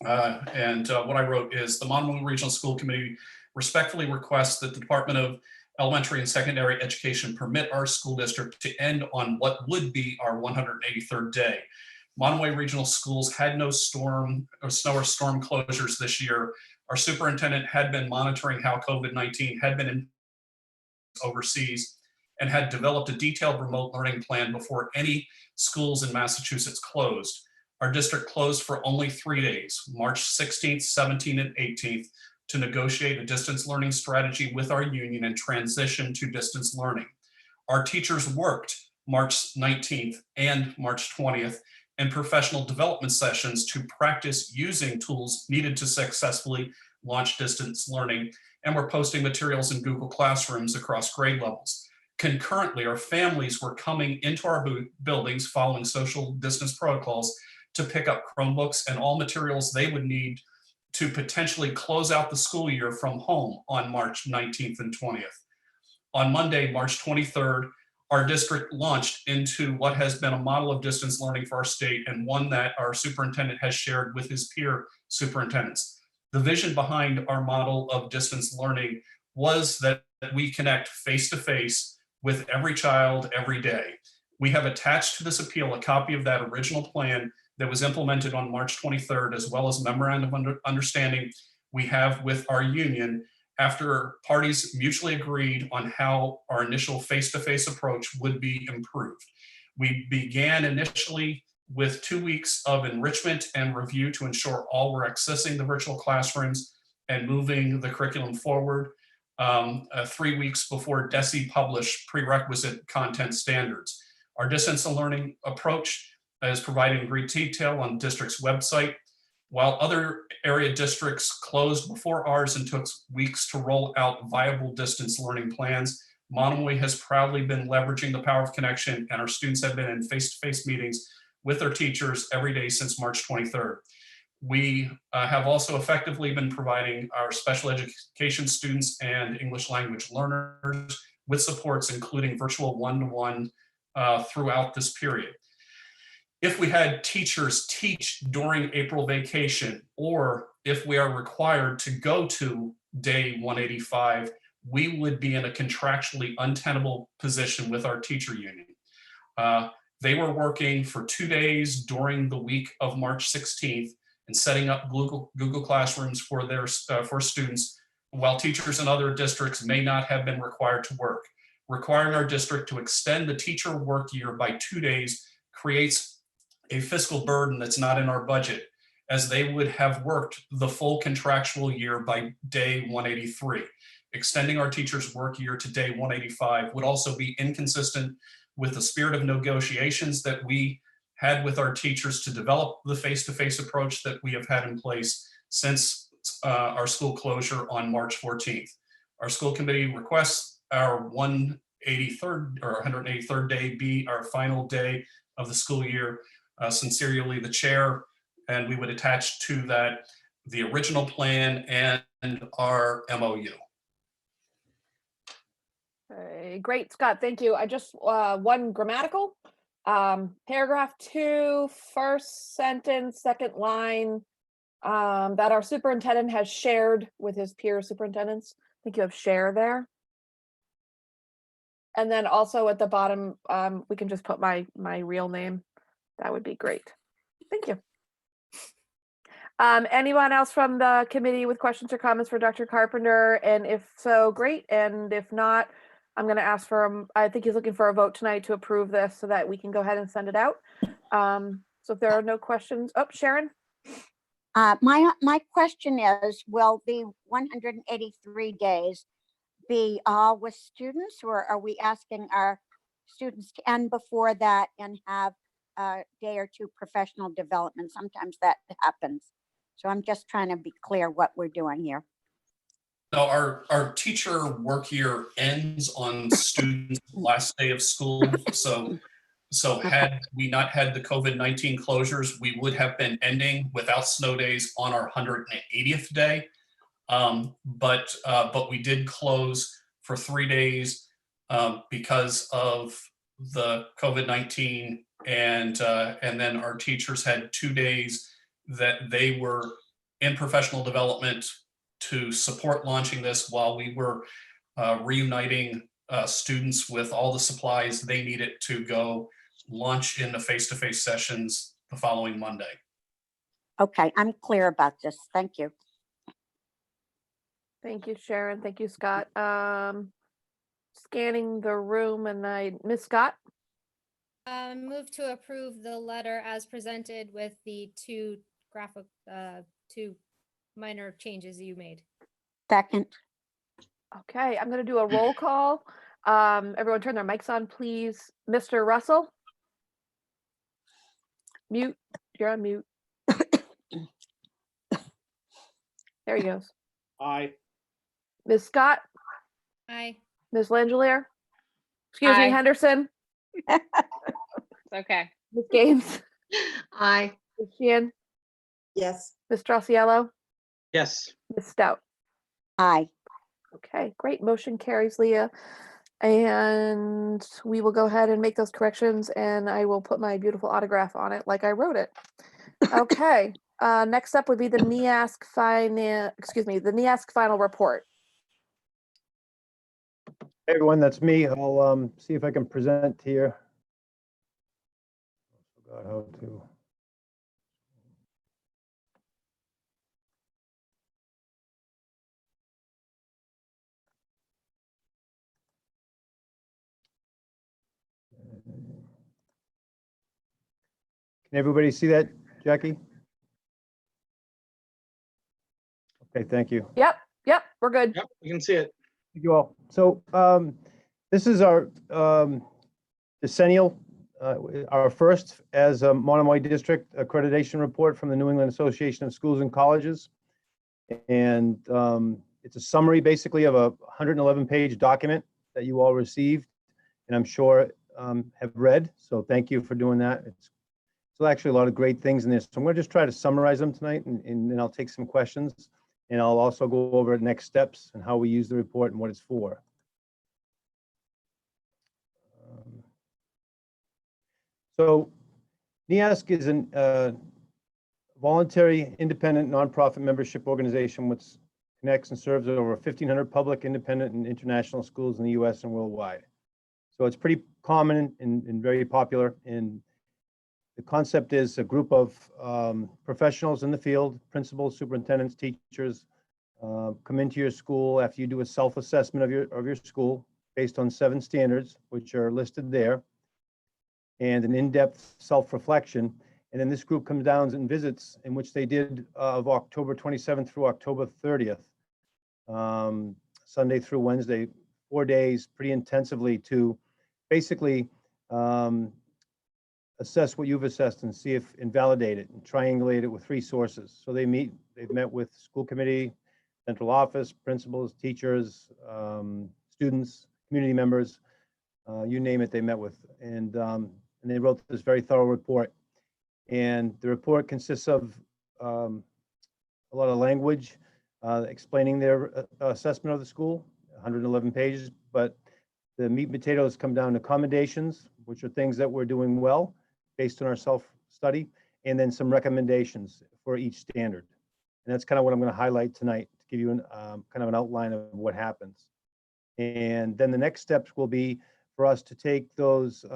And what I wrote is the Monomoy Regional School Committee respectfully requests that the Department of Elementary and Secondary Education permit our school district to end on what would be our 183rd day. Monomoy Regional Schools had no snow or storm closures this year. Our superintendent had been monitoring how COVID-19 had been overseas and had developed a detailed remote learning plan before any schools in Massachusetts closed. Our district closed for only 3 days, March 16th, 17th, and 18th, to negotiate a distance learning strategy with our union and transition to distance learning. Our teachers worked March 19th and March 20th in professional development sessions to practice using tools needed to successfully launch distance learning, and we're posting materials in Google Classrooms across grade levels. Concurrently, our families were coming into our buildings following social distance protocols to pick up Chromebooks and all materials they would need to potentially close out the school year from home on March 19th and 20th. On Monday, March 23rd, our district launched into what has been a model of distance learning for our state, and one that our superintendent has shared with his peer superintendents. The vision behind our model of distance learning was that we connect face-to-face with every child every day. We have attached to this appeal a copy of that original plan that was implemented on March 23rd, as well as memorandum of understanding we have with our union after parties mutually agreed on how our initial face-to-face approach would be improved. We began initially with 2 weeks of enrichment and review to ensure all were accessing the virtual classrooms and moving the curriculum forward. 3 weeks before DESE published prerequisite content standards. Our distance learning approach is provided in great detail on the district's website. While other area districts closed before ours and took weeks to roll out viable distance learning plans, Monomoy has proudly been leveraging the power of connection, and our students have been in face-to-face meetings with their teachers every day since March 23rd. We have also effectively been providing our special education students and English language learners with supports, including virtual one-to-one throughout this period. If we had teachers teach during April vacation, or if we are required to go to day 185, we would be in a contractually untenable position with our teacher union. They were working for 2 days during the week of March 16th and setting up Google Classrooms for their for students, while teachers in other districts may not have been required to work. Requiring our district to extend the teacher work year by 2 days creates a fiscal burden that's not in our budget, as they would have worked the full contractual year by day 183. Extending our teachers' work year to day 185 would also be inconsistent with the spirit of negotiations that we had with our teachers to develop the face-to-face approach that we have had in place since our school closure on March 14th. Our school committee requests our 183rd day be our final day of the school year. Sincerely, the chair, and we would attach to that the original plan and our MOU. Okay, great, Scott, thank you. I just, one grammatical. Paragraph 2, first sentence, second line, that our superintendent has shared with his peer superintendents. I think you have share there. And then also at the bottom, we can just put my real name. That would be great. Thank you. Anyone else from the committee with questions or comments for Dr. Carpenter? And if so, great. And if not, I'm going to ask for, I think he's looking for a vote tonight to approve this so that we can go ahead and send it out. So if there are no questions, oh, Sharon. My question is, will the 183 days be all with students, or are we asking our students to end before that and have a day or two professional development? Sometimes that happens. So I'm just trying to be clear what we're doing here. No, our teacher work year ends on students' last day of school. So had we not had the COVID-19 closures, we would have been ending without snow days on our 180th day. But we did close for 3 days because of the COVID-19, and then our teachers had 2 days that they were in professional development to support launching this while we were reuniting students with all the supplies they needed to go launch in the face-to-face sessions the following Monday. Okay, I'm clear about this. Thank you. Thank you, Sharon. Thank you, Scott. Scanning the room, and Miss Scott. Move to approve the letter as presented with the two minor changes you made. Second. Okay, I'm going to do a roll call. Everyone turn their mics on, please. Mr. Russell? Mute. You're on mute. There he goes. Aye. Ms. Scott? Aye. Ms. Langelier? Excuse me, Aye. Henderson? It's okay. Ms. Gaines? Aye. Ms. Sheehan? Yes. Ms. Straussiello? Yes. Ms. Stout? Aye. Okay, great. Motion carries, Leah. And we will go ahead and make those corrections, and I will put my beautiful autograph on it like I wrote it. Okay, next up would be the NEASC the NEASC final report. Hey everyone, that's me. I'll see if I can present here. Forgot how to. Can everybody see that, Jackie? Okay, thank you. Yep, we're good. Yep, we can see it. Thank you all. So this is our decennial, our first as a Monomoy District accreditation report from the New England Association of Schools and Colleges. And it's a summary basically of a 111-page document that you all received and I'm sure have read. So thank you for doing that. It's actually a lot of great things in this. So I'm going to just try to summarize them tonight and then I'll take some questions. And I'll also go over next steps and how we use the report and what it's for. So NEASC is a voluntary, independent, nonprofit membership organization which connects and serves over 1,500 public, independent, and international schools in the U.S. and worldwide. So it's pretty common and very popular. And the concept is a group of professionals in the field, principals, superintendents, teachers, come into your school after you do a self-assessment of your school based on 7 standards, which are listed there, and an in-depth self-reflection. And then this group comes down and visits, in which they did of October 27th through October 30th, Sunday through Wednesday, 4 days, pretty intensively to basically assess what you've assessed and see if and validate it and triangulate it with resources. So they've met with school committee, central office, principals, teachers, students, community members, you name it, they met with. And they wrote this very thorough report. And the report consists of a lot of language explaining their assessment of the school, 111 pages, but the meat and potatoes come down to commendations, which are things that we're doing well based on our self-study, and then some recommendations for each standard. And that's kind of what I'm going to highlight tonight to give you an kind of an outline of what happens. And then the next steps will be for us to take those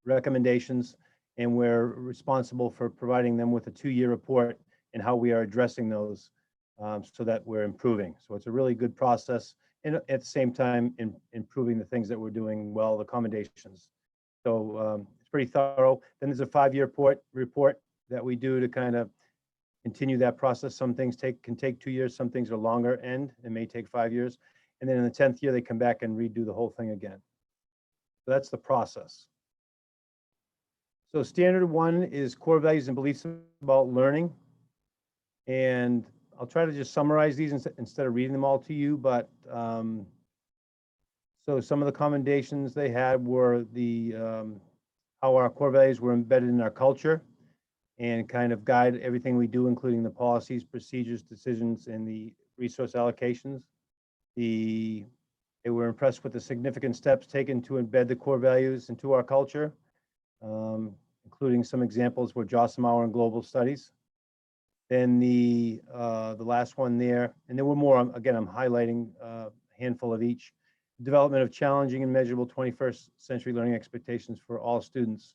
recommendations, and we're responsible for providing them with a 2-year report and how we are addressing those so that we're improving. So it's a really good process, and at the same time improving the things that we're doing well, the accommodations. So it's pretty thorough. Then there's a 5-year report that we do to kind of continue that process. Some things can take 2 years, some things are longer end, it may take 5 years. And then in the 10th year, they come back and redo the whole thing again. So that's the process. So standard 1 is core values and beliefs about learning. And I'll try to just summarize these instead of reading them all to you, but so some of the commendations they had were how our core values were embedded in our culture and kind of guide everything we do, including the policies, procedures, decisions, and the resource allocations. They were impressed with the significant steps taken to embed the core values into our culture, including some examples were Jossamauer and global studies. Then the last one there, and there were more, again, I'm highlighting a handful of each. Development of challenging and measurable 21st century learning expectations for all students,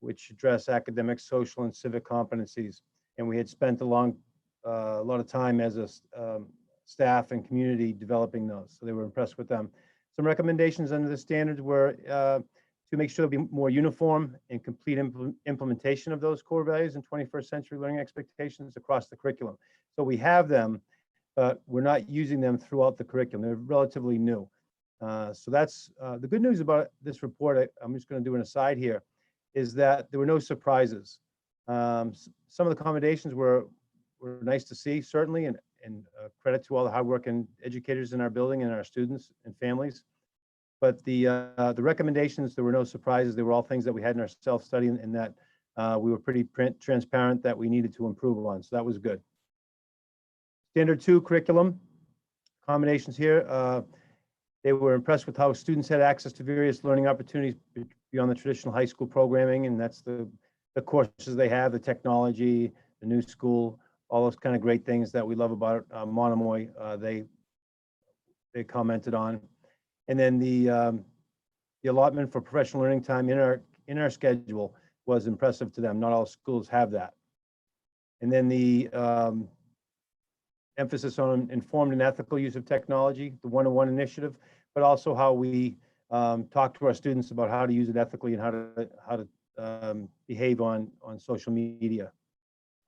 which address academic, social, and civic competencies. And we had spent a lot of time as a staff and community developing those. So they were impressed with them. Some recommendations under the standards were to make sure to be more uniform and complete implementation of those core values and 21st century learning expectations across the curriculum. So we have them, but we're not using them throughout the curriculum. They're relatively new. So that's the good news about this report. I'm just going to do an aside here, is that there were no surprises. Some of the accommodations were nice to see, certainly, and credit to all the hardworking educators in our building and our students and families. But the recommendations, there were no surprises. They were all things that we had in our self-study, and that we were pretty transparent that we needed to improve on. So that was good. Standard 2 curriculum accommodations here. They were impressed with how students had access to various learning opportunities beyond the traditional high school programming, and that's the courses they have, the technology, the new school, all those kind of great things that we love about Monomoy. They commented on, and then the allotment for professional learning time in our schedule was impressive to them. Not all schools have that. And then the emphasis on informed and ethical use of technology, the one-on-one initiative, but also how we talk to our students about how to use it ethically and how to behave on social media.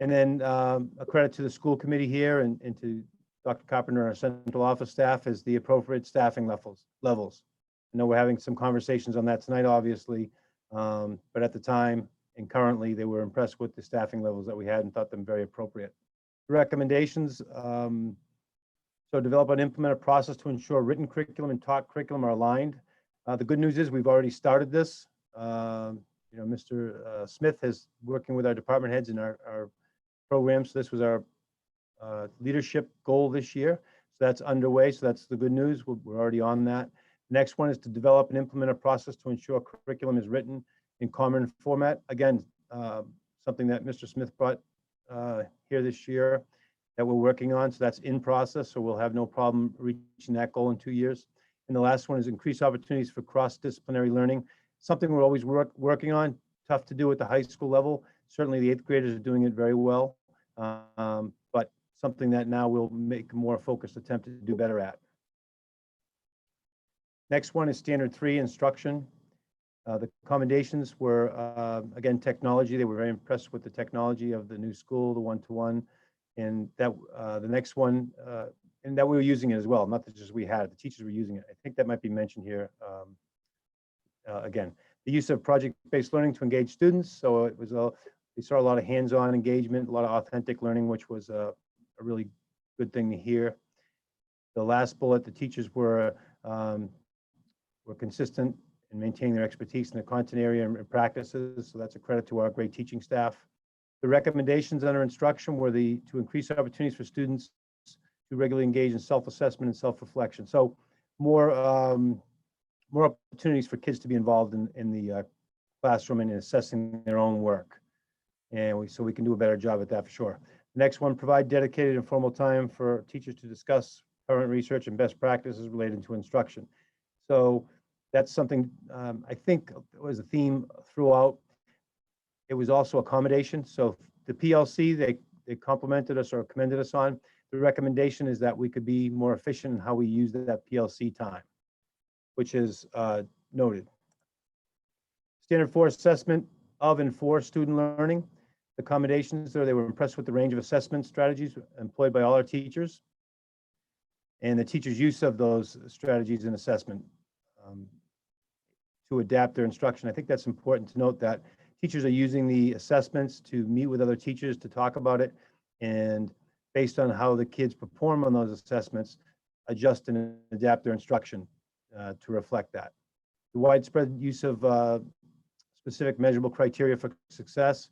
And then a credit to the school committee here and to Dr. Carpenter, our central office staff, is the appropriate staffing levels. I know we're having some conversations on that tonight, obviously, but at the time and currently, they were impressed with the staffing levels that we had and thought them very appropriate. Recommendations, so develop and implement a process to ensure written curriculum and taught curriculum are aligned. The good news is we've already started this. Mr. Smith is working with our department heads in our programs. So this was our leadership goal this year. So that's underway. So that's the good news. We're already on that. Next one is to develop and implement a process to ensure curriculum is written in common format. Again, something that Mr. Smith brought here this year that we're working on. So that's in process. So we'll have no problem reaching that goal in 2 years. And the last one is increase opportunities for cross-disciplinary learning. Something we're always working on. Tough to do at the high school level. Certainly the 8th graders are doing it very well. But something that now we'll make a more focused attempt to do better at. Next one is standard 3 instruction. The commendations were, again, technology. They were very impressed with the technology of the new school, the one-to-one, and that the next one, and that we were using it as well, not that just we had it, the teachers were using it. I think that might be mentioned here. Again, the use of project-based learning to engage students. So it was we saw a lot of hands-on engagement, a lot of authentic learning, which was a really good thing to hear. The last bullet, the teachers were consistent in maintaining their expertise in the content area and practices. So that's a credit to our great teaching staff. The recommendations under instruction were to increase opportunities for students to regularly engage in self-assessment and self-reflection. So more opportunities for kids to be involved in the classroom and in assessing their own work. And so we can do a better job at that for sure. Next one, provide dedicated and formal time for teachers to discuss current research and best practices related to instruction. So that's something I think was a theme throughout. It was also accommodation. So the PLC, they complimented us or commended us on. The recommendation is that we could be more efficient in how we use that PLC time, which is noted. Standard 4 assessment of and for student learning. The accommodations there, they were impressed with the range of assessment strategies employed by all our teachers and the teachers' use of those strategies in assessment to adapt their instruction. I think that's important to note that teachers are using the assessments to meet with other teachers to talk about it, and based on how the kids perform on those assessments, adjust and adapt their instruction to reflect that. The widespread use of specific measurable criteria for success,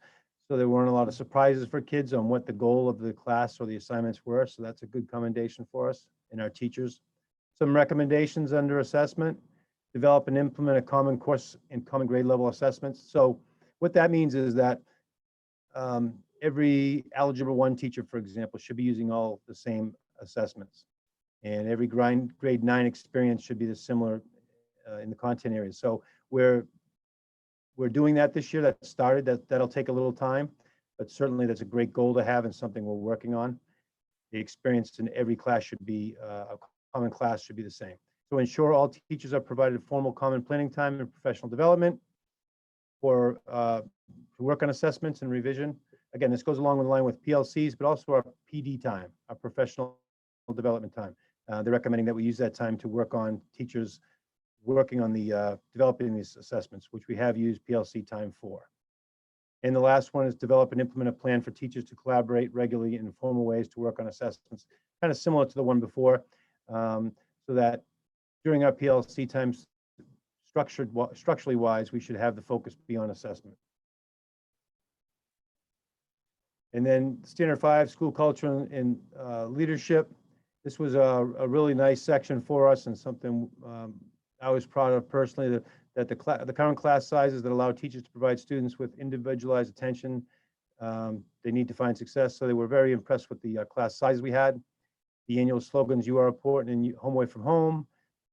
so there weren't a lot of surprises for kids on what the goal of the class or the assignments were, so that's a good commendation for us and our teachers. Some recommendations under assessment: develop and implement a common course and common grade level assessments. So what that means is that every Algebra 1 teacher, for example, should be using all the same assessments. And every grade 9 experience should be similar in the content areas. So we're doing that this year. That started. That'll take a little time, but certainly that's a great goal to have and something we're working on. The experience in every class should be, a common class should be the same. So ensure all teachers are provided formal common planning time and professional development for work on assessments and revision. Again, this goes along with the line with PLCs, but also our PD time, our professional development time. They're recommending that we use that time to work on teachers working on the developing these assessments, which we have used PLC time for. And the last one is develop and implement a plan for teachers to collaborate regularly in informal ways to work on assessments, kind of similar to the one before, so that during our PLC times, structurally wise, we should have the focus be on assessment. And then standard 5, school culture and leadership. This was a really nice section for us and something I was proud of personally, that the current class sizes that allow teachers to provide students with individualized attention, they need to find success. So they were very impressed with the class size we had. The annual slogans, "You are important," and "Home away from home."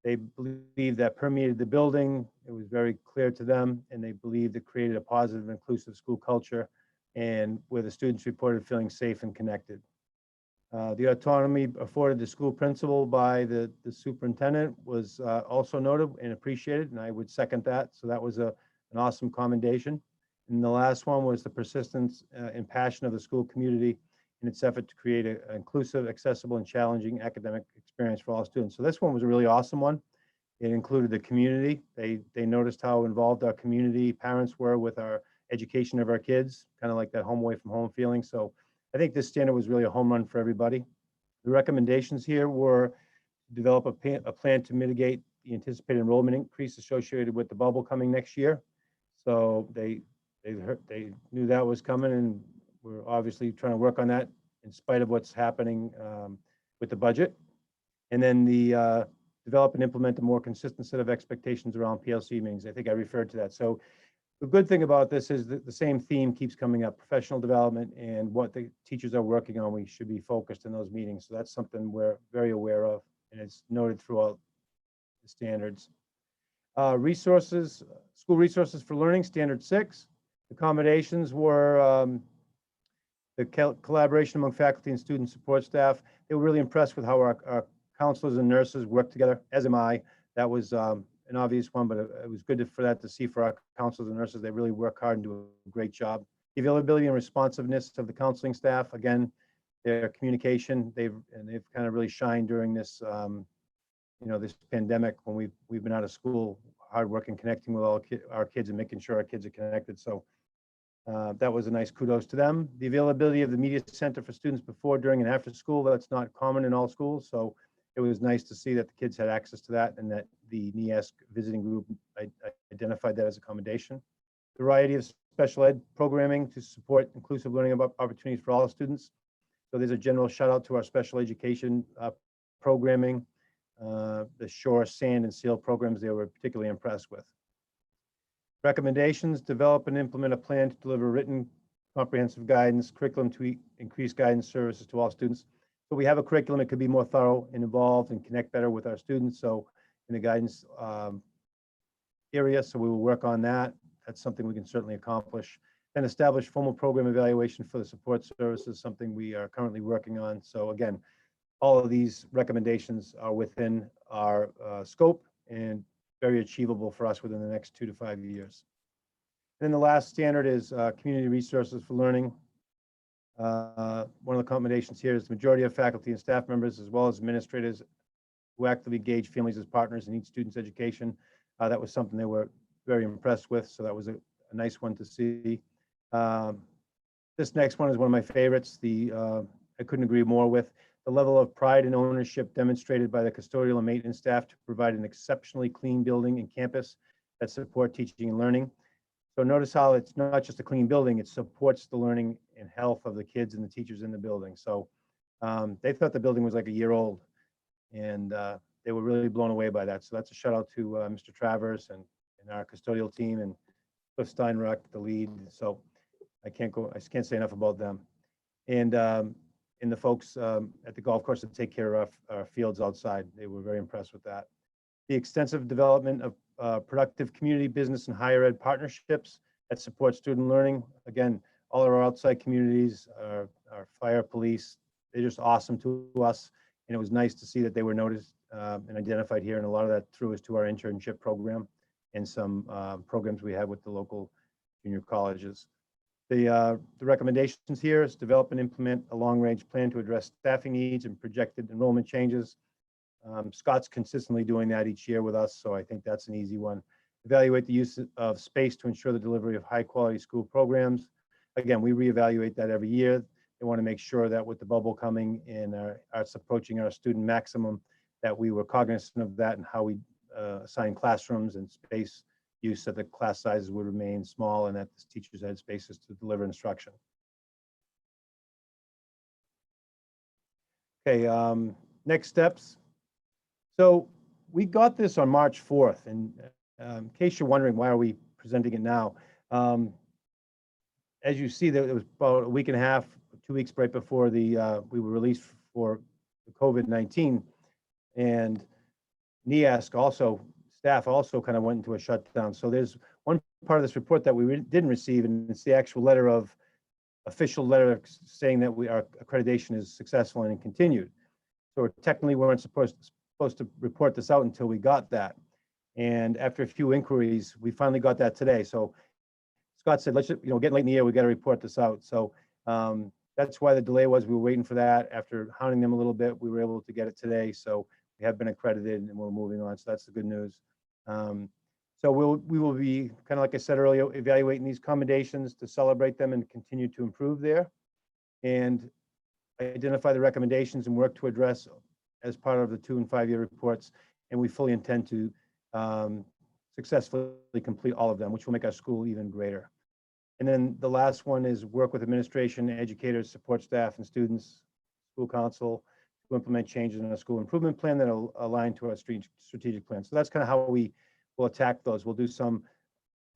They believe that permeated the building. It was very clear to them, and they believed it created a positive, inclusive school culture, and where the students reported feeling safe and connected. The autonomy afforded the school principal by the superintendent was also noted and appreciated, and I would second that. So that was an awesome commendation. And the last one was the persistence and passion of the school community in its effort to create an inclusive, accessible, and challenging academic experience for all students. So this one was a really awesome one. It included the community. They noticed how involved our community parents were with our education of our kids, kind of like that home away from home feeling. So I think this standard was really a home run for everybody. The recommendations here were develop a plan to mitigate the anticipated enrollment increase associated with the bubble coming next year. So they knew that was coming, and we're obviously trying to work on that in spite of what's happening with the budget. And then the develop and implement a more consistent set of expectations around PLC meetings. I think I referred to that. So the good thing about this is that the same theme keeps coming up: professional development and what the teachers are working on. We should be focused in those meetings. So that's something we're very aware of, and it's noted throughout the standards. Resources, school resources for learning, standard 6. Accommodations were the collaboration among faculty and student support staff. They were really impressed with how our counselors and nurses work together, as am I. That was an obvious one, but it was good for that to see for our counselors and nurses. They really work hard and do a great job. The availability and responsiveness of the counseling staff, again, their communication, they've kind of really shined during this, this pandemic when we've been out of school, hard working, connecting with all our kids and making sure our kids are connected. So that was a nice kudos to them. The availability of the media center for students before, during, and after school, that's not common in all schools. So it was nice to see that the kids had access to that and that the NEASC visiting group identified that as a commendation. The variety of special ed programming to support inclusive learning opportunities for all students. So there's a general shout out to our special education programming, the shore, sand, and seal programs they were particularly impressed with. Recommendations: develop and implement a plan to deliver written comprehensive guidance, curriculum to increase guidance services to all students. So we have a curriculum, it could be more thorough and involved and connect better with our students. So in the guidance area, so we will work on that. That's something we can certainly accomplish. And establish formal program evaluation for the support services, something we are currently working on. So again, all of these recommendations are within our scope and very achievable for us within the next 2 to 5 years. Then the last standard is community resources for learning. One of the accommodations here is the majority of faculty and staff members, as well as administrators, who actively engage families as partners in each student's education. That was something they were very impressed with. So that was a nice one to see. This next one is one of my favorites. I couldn't agree more with the level of pride and ownership demonstrated by the custodial and maintenance staff to provide an exceptionally clean building and campus that support teaching and learning. So notice how it's not just a clean building, it supports the learning and health of the kids and the teachers in the building. So they thought the building was like a year old, and they were really blown away by that. So that's a shout out to Mr. Travers and our custodial team, and Cliff Steinrock, the lead. So I can't say enough about them. And the folks at the golf course that take care of our fields outside, they were very impressed with that. The extensive development of productive community, business, and higher ed partnerships that support student learning. Again, all of our outside communities, our fire, police, they're just awesome to us. And it was nice to see that they were noticed and identified here. And a lot of that through us to our internship program and some programs we have with the local junior colleges. The recommendations here is develop and implement a long-range plan to address staffing needs and projected enrollment changes. Scott's consistently doing that each year with us, so I think that's an easy one. Evaluate the use of space to ensure the delivery of high-quality school programs. Again, we reevaluate that every year. They want to make sure that with the bubble coming and us approaching our student maximum, that we were cognizant of that and how we assign classrooms and space use, that the class sizes would remain small and that the teachers had spaces to deliver instruction. Okay, next steps. So we got this on March 4th, and in case you're wondering why are we presenting it now, as you see, there was about a week and a half, 2 weeks right before we were released for the COVID-19, and NEASC also, staff also kind of went into a shutdown. So there's one part of this report that we didn't receive, and it's the actual official letter saying that our accreditation is successful and continued. So technically we weren't supposed to report this out until we got that. And after a few inquiries, we finally got that today. So Scott said, let's, getting late in the year, we got to report this out. So that's why the delay was. We were waiting for that. After hounding them a little bit, we were able to get it today. So we have been accredited and we're moving on. So that's the good news. So we will be, kind of like I said earlier, evaluating these commendations to celebrate them and continue to improve there, and identify the recommendations and work to address as part of the 2- and 5-year reports. And we fully intend to successfully complete all of them, which will make our school even greater. And then the last one is work with administration, educators, support staff, and students, school council to implement changes in a school improvement plan that will align to our strategic plan. So that's kind of how we will attack those. We'll do some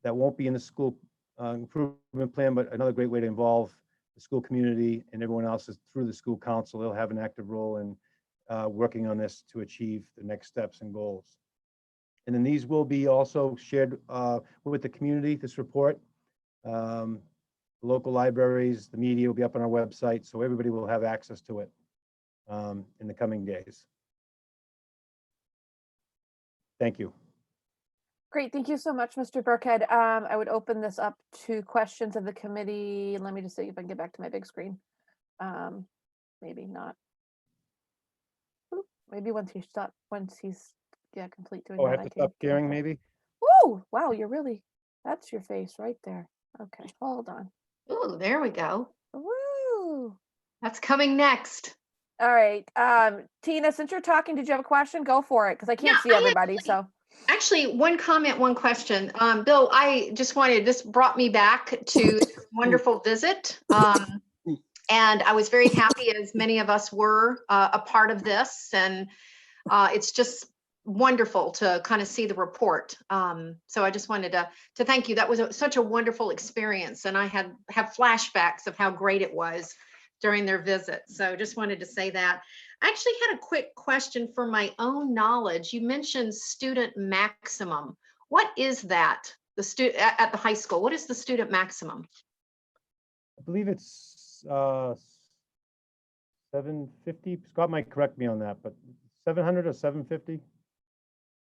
that won't be in the school improvement plan, but another great way to involve the school community and everyone else is through the school council. They'll have an active role in working on this to achieve the next steps and goals. And then these will be also shared with the community, this report. The local libraries, the media will be up on our website, so everybody will have access to it in the coming days. Thank you. Great, thank you so much, Mr. Burkhead. I would open this up to questions of the committee. Let me just see if I can get back to my big screen. Maybe not. Oop, maybe once he's complete doing Oh, I that. have to can stop do sharing that. maybe? Woo, wow, that's your face right there. Okay, hold on. Oh, there we go. Woo. That's coming next. All right, Tina, since you're talking, did you have a question? Go for it, because I can't Yeah, see everybody, so. Actually, one comment, one question. Bill, I just this brought me back to this wonderful visit. And I was very happy, as many of us were, a part of this. And it's just wonderful to kind of see the report. So I just wanted to thank you. That was such a wonderful experience. And I have flashbacks of how great it was during their visit. So just wanted to say that. I actually had a quick question for my own knowledge. You mentioned student maximum. What is that? At the high school, what is the student maximum? I believe it's 750. Scott might correct me on that, but 700 or 750?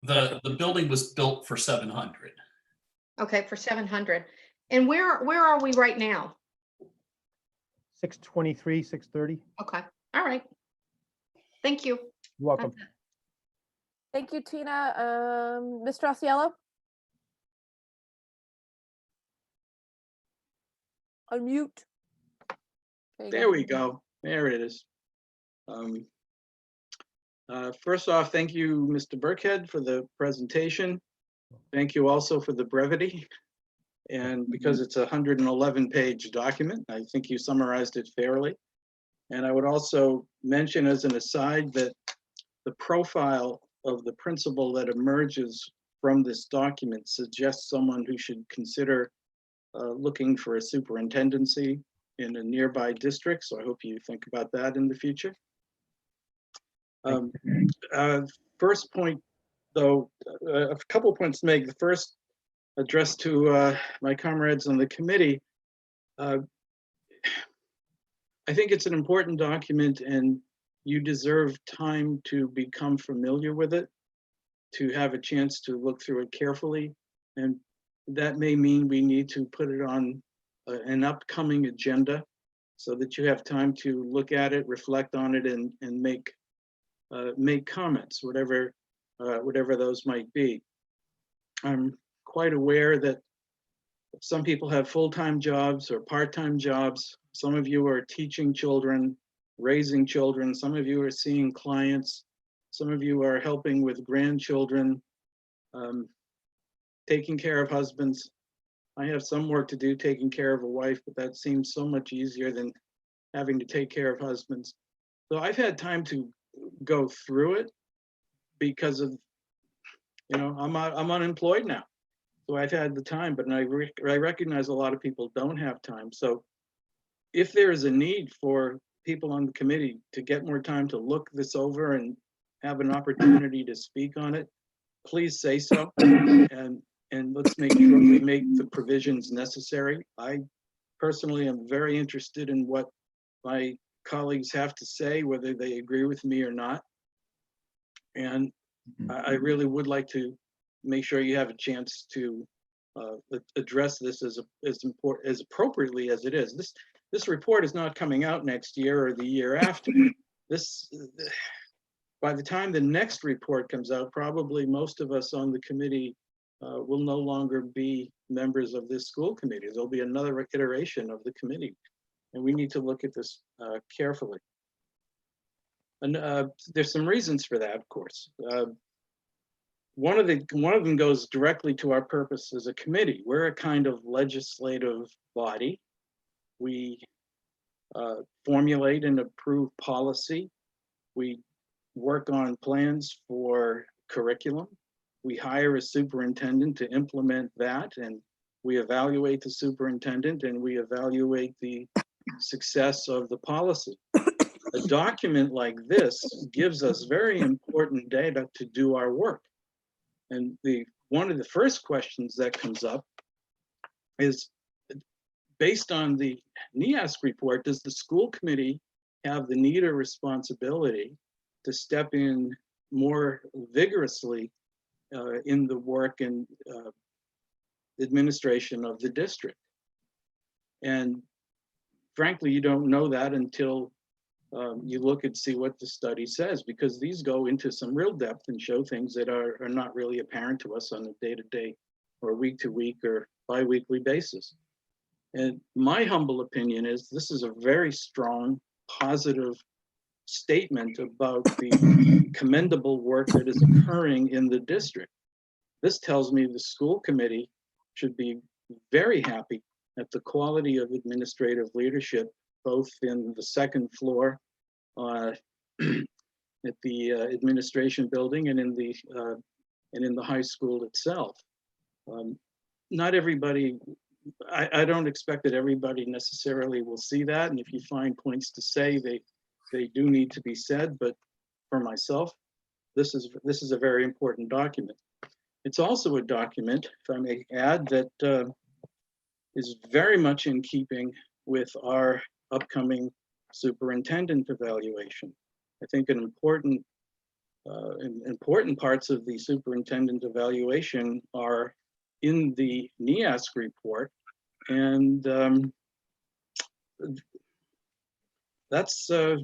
The building was built for 700. Okay, for 700. And where are we right now? 623, 630. Okay, all right. Thank you. You're welcome. Thank you, Tina. Mr. Osceola? Unmute. There we go. There it is. First off, thank you, Mr. Burkhead, for the presentation. Thank you also for the brevity. And because it's a 111-page document, I think you summarized it fairly. And I would also mention as an aside that the profile of the principal that emerges from this document suggests someone who should consider looking for a superintendency in a nearby district. So I hope you think about that in the future. First point, though, a couple points to make. The first addressed to my comrades on the committee. I think it's an important document and you deserve time to become familiar with it, to have a chance to look through it carefully. And that may mean we need to put it on an upcoming agenda so that you have time to look at it, reflect on it, and make comments, whatever those might be. I'm quite aware that some people have full-time jobs or part-time jobs. Some of you are teaching children, raising children. Some of you are seeing clients. Some of you are helping with grandchildren, taking care of husbands. I have some work to do taking care of a wife, but that seems so much easier than having to take care of husbands. So I've had time to go through it because of, I'm unemployed now. So I've had the time, but I recognize a lot of people don't have time. So if there is a need for people on the committee to get more time to look this over and have an opportunity to speak on it, please say so. And let's make sure we make the provisions necessary. I personally am very interested in what my colleagues have to say, whether they agree with me or not. And I really would like to make sure you have a chance to address this as appropriately as it is. This report is not coming out next year or the year after. By the time the next report comes out, probably most of us on the committee will no longer be members of this school committee. There'll be another iteration of the committee, and we need to look at this carefully. And there's some reasons for that, of course. One of them goes directly to our purpose as a committee. We're a kind of legislative body. We formulate and approve policy. We work on plans for curriculum. We hire a superintendent to implement that, and we evaluate the superintendent, and we evaluate the success of the policy. A document like this gives us very important data to do our work. And one of the first questions that comes up is, based on the NEASC report, does the school committee have the need or responsibility to step in more vigorously in the work and administration of the district? And frankly, you don't know that until you look and see what the study says, because these go into some real depth and show things that are not really apparent to us on a day-to-day or week-to-week or bi-weekly basis. And my humble opinion is this is a very strong, positive statement about the commendable work that is occurring in the district. This tells me the school committee should be very happy at the quality of administrative leadership, both in the second floor at the administration building and in the high school itself. Not everybody, I don't expect that everybody necessarily will see that, and if you find points to say, they do need to be said, but for myself, this is a very important document. It's also a document, if I may add, that is very much in keeping with our upcoming superintendent evaluation. I think an important parts of the superintendent evaluation are in the NEASC report, and that's a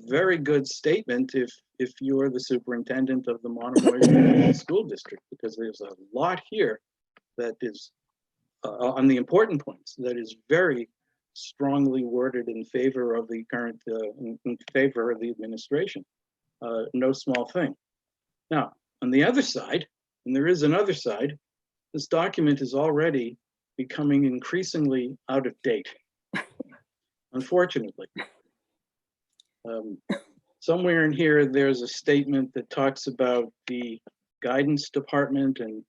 very good statement if you're the superintendent of the Monomoy School District, because there's a lot here that is on the important points that is very strongly worded in favor of the current, in favor of the administration. No small thing. Now, on the other side, and there is another side, this document is already becoming increasingly out of date, unfortunately. Somewhere in here, there's a statement that talks about the guidance department and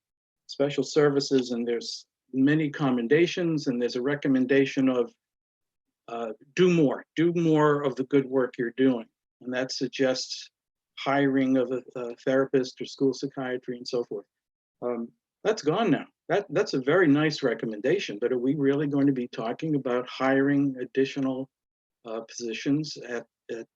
special services, and there's many commendations, and there's a recommendation of do more of the good work you're doing. And that suggests hiring of a therapist or school psychiatry and so forth. That's gone now. That's a very nice recommendation, but are we really going to be talking about hiring additional positions at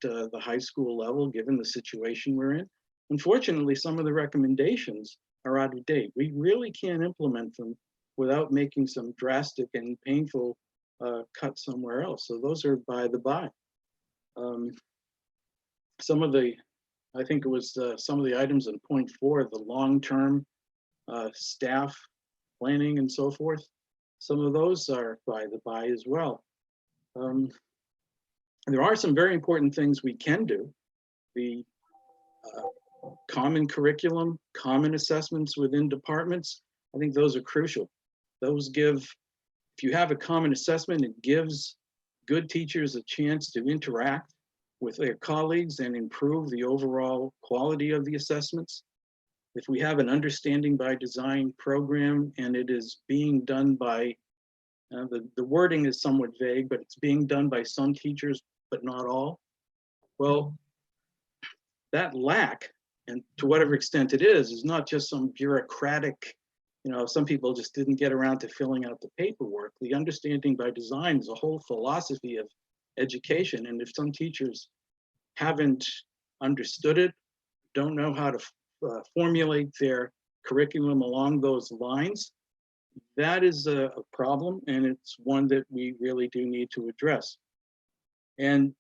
the high school level, given the situation we're in? Unfortunately, some of the recommendations are out of date. We really can't implement them without making some drastic and painful cuts somewhere else. So those are by the by. Some of the, I think it was some of the items in point 4, the long-term staff planning and so forth. Some of those are by the by as well. There are some very important things we can do. The common curriculum, common assessments within departments, I think those are crucial. Those give, if you have a common assessment, it gives good teachers a chance to interact with their colleagues and improve the overall quality of the assessments. If we have an understanding by design program and it is being done by, the wording is somewhat vague, but it's being done by some teachers, but not all. Well, that lack, and to whatever extent it is not just some bureaucratic, some people just didn't get around to filling out the paperwork. The understanding by design is a whole philosophy of education. And if some teachers haven't understood it, don't know how to formulate their curriculum along those lines, that is a problem, and it's one that we really do need to address. And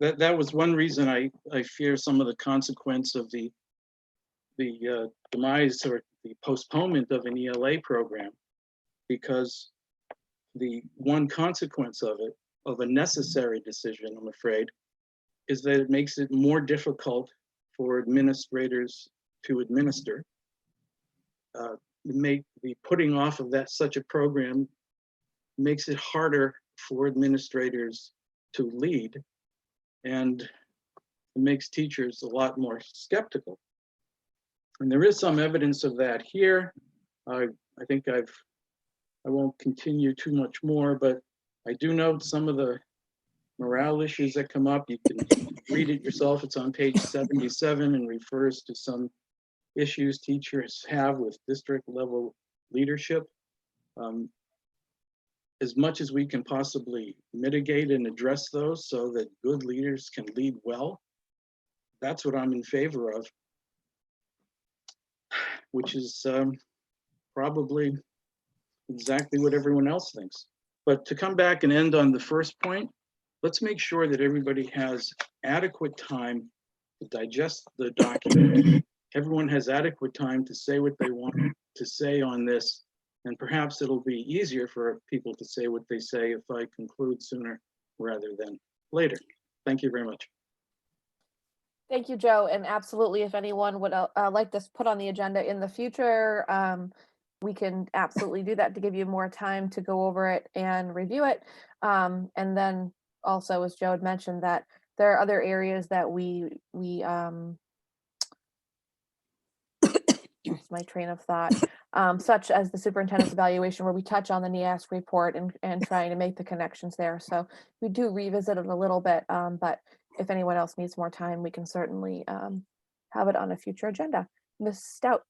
that was one reason I fear some of the consequence of the demise or the postponement of an ELA program, because the one consequence of it, of a necessary decision, I'm afraid, is that it makes it more difficult for administrators to administer. The putting off of such a program makes it harder for administrators to lead, and it makes teachers a lot more skeptical. And there is some evidence of that here. I think I won't continue too much more, but I do note some of the morale issues that come up. You can read it yourself. It's on page 77 and refers to some issues teachers have with district level leadership. As much as we can possibly mitigate and address those so that good leaders can lead well, that's what I'm in favor of, which is probably exactly what everyone else thinks. But to come back and end on the first point, let's make sure that everybody has adequate time to digest the document. Everyone has adequate time to say what they want to say on this, and perhaps it'll be easier for people to say what they say if I conclude sooner rather than later. Thank you very much. Thank you, Joe. And absolutely, if anyone would like this put on the agenda in the future, we can absolutely do that to give you more time to go over it and review it. And then also, as Joe had mentioned, that there are other areas that we lost my train of thought, such as the superintendent's evaluation, where we touch on the NEASC report and trying to make the connections there. So we do revisit it a little bit, but if anyone else needs more time, we can certainly have it on a future agenda. Ms. Stout.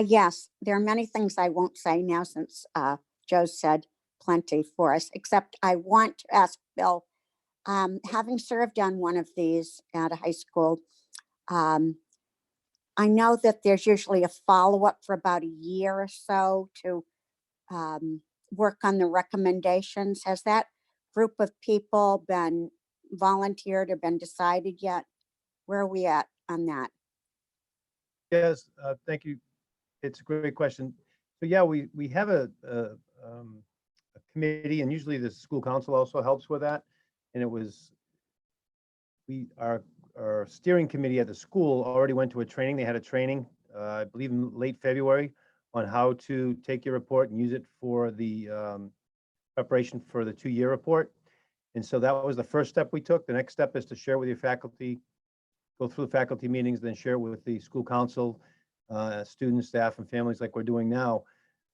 Yes, there are many things I won't say now since Joe said plenty for us, except I want to ask Bill, having served on one of these at a high school, I know that there's usually a follow-up for about a year or so to work on the recommendations. Has that group of people been volunteered or been decided yet? Where are we at on that? Yes, thank you. It's a great question. So yeah, we have a committee, and usually the school council also helps with that. And it was, our steering committee at the school already went to a training. They had a training, I believe in late February, on how to take your report and use it for the preparation for the 2-year report. And so that was the first step we took. The next step is to share with your faculty, go through the faculty meetings, then share it with the school council, students, staff, and families like we're doing now,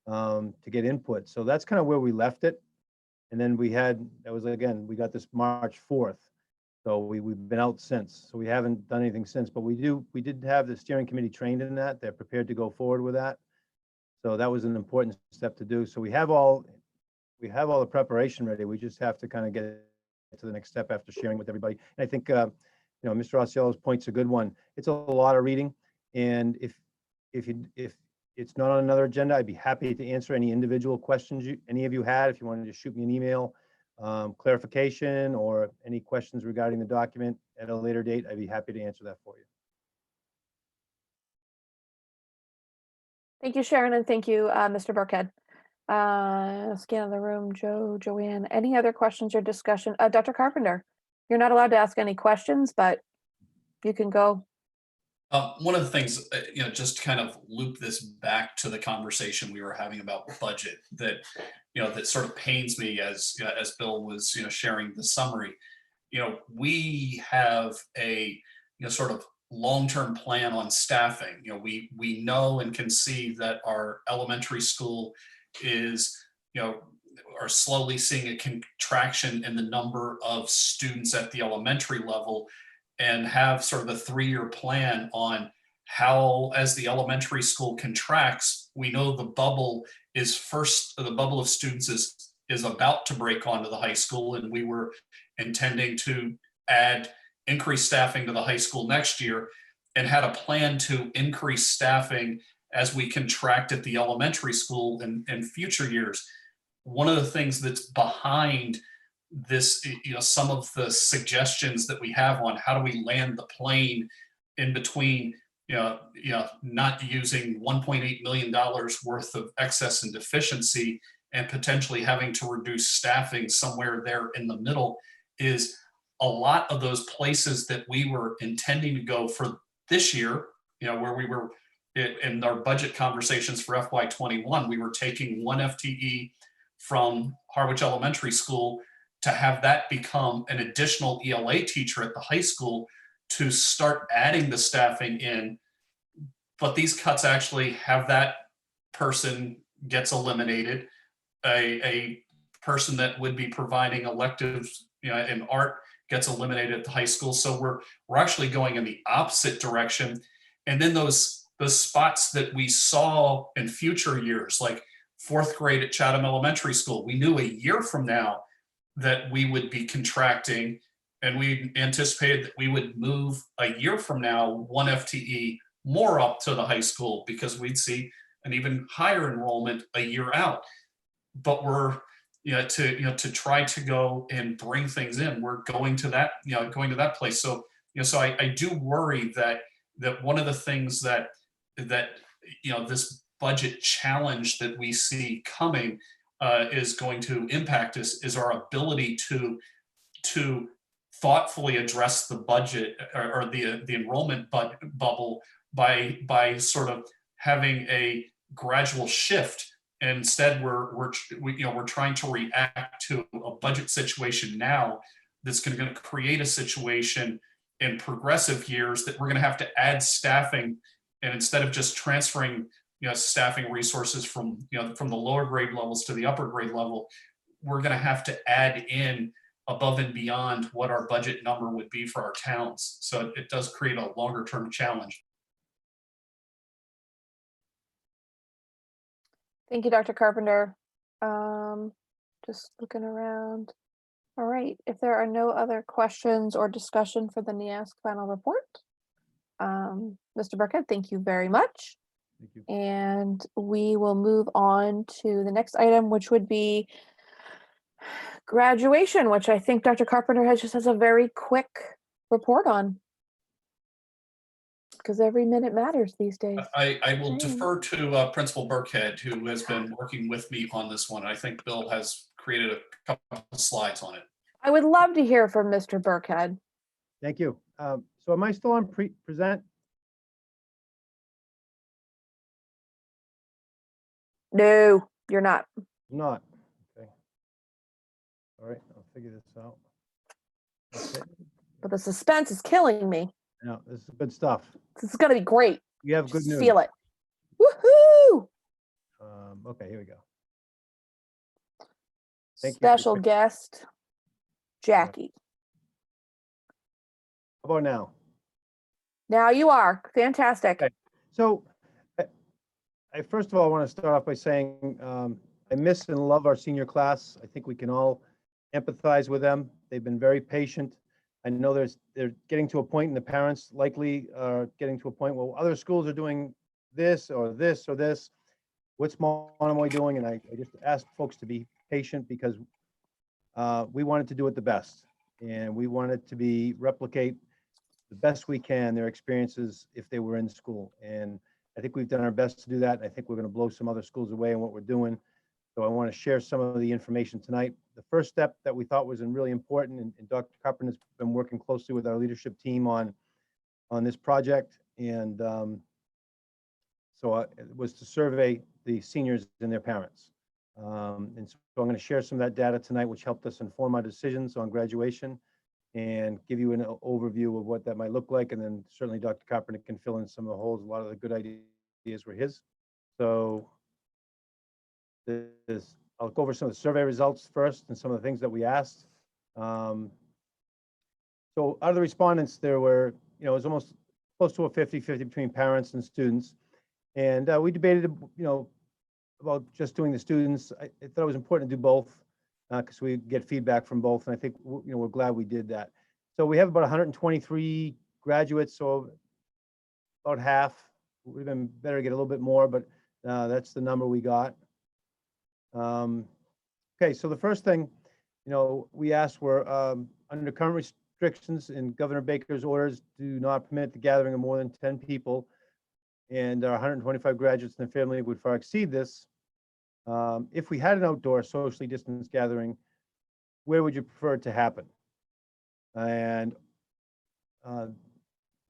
to get input. So that's kind of where we left it. And then we got this March 4th. So we've been out since. So we haven't done anything since, but we did have the steering committee trained in that. They're prepared to go forward with that. So that was an important step to do. So we have all the preparation ready. We just have to kind of get to the next step after sharing with everybody. And I think, Mr. Osceola's point's a good one. It's a lot of reading. And if it's not on another agenda, I'd be happy to answer any individual questions any of you had. If you wanted to shoot me an email, clarification, or any questions regarding the document at a later date, I'd be happy to answer that for you. Thank you, Sharon, and thank you, Mr. Burkhead. Scan of the room, Joe, Joanne. Any other questions or discussion? Dr. Carpenter, you're not allowed to ask any questions, but you can go. One of the things, just to kind of loop this back to the conversation we were having about budget, that, that sort of pains me as Bill was, sharing the summary. we have a, sort of long-term plan on staffing. We know and can see that our elementary school is, are slowly seeing a contraction in the number of students at the elementary level, and have sort of a 3-year plan on how, as the elementary school contracts, we know the bubble of students is about to break onto the high school, and we were intending to add increased staffing to the high school next year, and had a plan to increase staffing as we contract at the elementary school in future years. One of the things that's behind this, some of the suggestions that we have on how do we land the plane in between, not using $1.8 million worth of excess and deficiency and potentially having to reduce staffing somewhere there in the middle, is a lot of those places that we were intending to go for this year, where we were in our budget conversations for FY21, we were taking 1 FTE from Harwich Elementary School to have that become an additional ELA teacher at the high school to start adding the staffing in. But these cuts actually have that person gets eliminated. A person that would be providing electives, in art gets eliminated at the high school. So we're actually going in the opposite direction. And then those spots that we saw in future years, like 4th grade at Chatham Elementary School, we knew a year from now that we would be contracting, and we anticipated that we would move a year from now 1 FTE more up to the high school because we'd see an even higher enrollment a year out. But we're to try to go and bring things in, we're going to that place. So so I do worry that one of the things that this budget challenge that we see coming is going to impact us is our ability to thoughtfully address the budget or the enrollment bubble by sort of having a gradual shift. Instead, we're trying to react to a budget situation now that's going to create a situation in progressive years that we're going to have to add staffing, and instead of just transferring staffing resources from from the lower grade levels to the upper grade level, we're going to have to add in above and beyond what our budget number would be for our towns. So it does create a longer term challenge. Thank you, Dr. Carpenter. Just looking around. All right, if there are no other questions or discussion for the NEASC final report, Mr. Burkhead, thank you very much. Thank you. And we will move on to the next item, which would be graduation, which I think Dr. Carpenter has a very quick report on, because every minute matters these days. I will defer to Principal Burkhead, who has been working with me on this one. I think Bill has created a couple of slides on it. I would love to hear from Mr. Burkhead. Thank you. So am I still on present? No, you're not. I'm not. Okay. All right, I'll figure this out. Okay. But the suspense is killing me. No, this is good stuff. This is going to be great. You have good Just news. feel it. Woohoo! Okay, here we go. Thank you. Special guest, Jackie. How about now? Now you are. Fantastic. Okay. So I first of all want to start off by saying I miss and love our senior class. I think we can all empathize with them. They've been very patient. I know they're getting to a point, and the parents likely are getting to a point where other schools are doing this or this or this. What's Monomoy doing? And I just ask folks to be patient, because we wanted to do it the best, and we wanted to replicate the best we can their experiences if they were in school. And I think we've done our best to do that. I think we're going to blow some other schools away in what we're doing. So I want to share some of the information tonight. The first step that we thought was really important, and Dr. Carpenter has been working closely with our leadership team on this project, and so it was to survey the seniors and their parents. And so I'm going to share some of that data tonight, which helped us inform our decisions on graduation. and give you an overview of what that might look like. And then certainly Dr. Carpenter can fill in some of the holes. A lot of the good ideas were his. So I'll go over some of the survey results first and some of the things that we asked. So out of the respondents, there were, it was almost close to a 50-50 between parents and students. And we debated, about just doing the students. I thought it was important to do both because we get feedback from both. And I think, we're glad we did that. So we have about 123 graduates, so about half. Would have been better to get a little bit more, but that's the number we got. Okay, so the first thing, we asked were under current restrictions in Governor Baker's orders do not permit the gathering of more than 10 people, and our 125 graduates and their family would far exceed this. If we had an outdoor socially distanced gathering, where would you prefer it to happen? And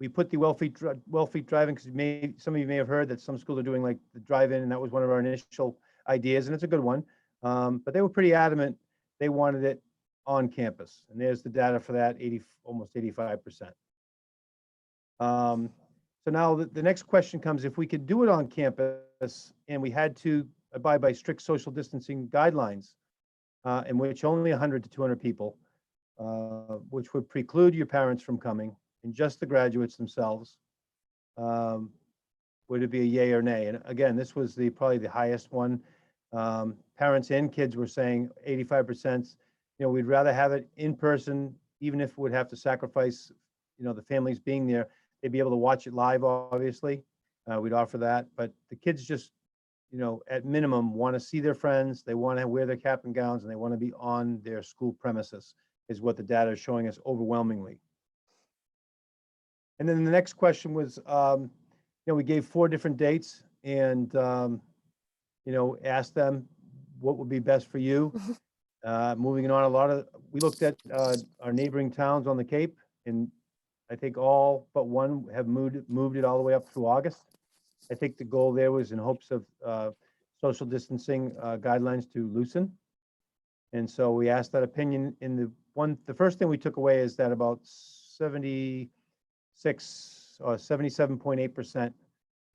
we put the well-feet driving because some of you may have heard that some schools are doing like the drive-in, and that was one of our initial ideas, and it's a good one. But they were pretty adamant they wanted it on campus, and there's the data for that, almost 85%. So now the next question comes: if we could do it on campus and we had to abide by strict social distancing guidelines, in which only 100 to 200 people, which would preclude your parents from coming, and just the graduates themselves, would it be a yay or nay? And again, this was probably the highest one. Parents and kids were saying 85%. We'd rather have it in person, even if we'd have to sacrifice, the families being there. They'd be able to watch it live, obviously. We'd offer that, but the kids just, at minimum, want to see their friends. They want to wear their cap and gowns, and they want to be on their school premises, is what the data is showing us overwhelmingly. And then the next question was, we gave 4 different dates and, asked them what would be best for you. Moving on, we looked at our neighboring towns on the Cape, and I think all but one have moved it all the way up through August. I think the goal there was in hopes of social distancing guidelines to loosen. And so we asked that opinion. The first thing we took away is that about 76 or 77.8%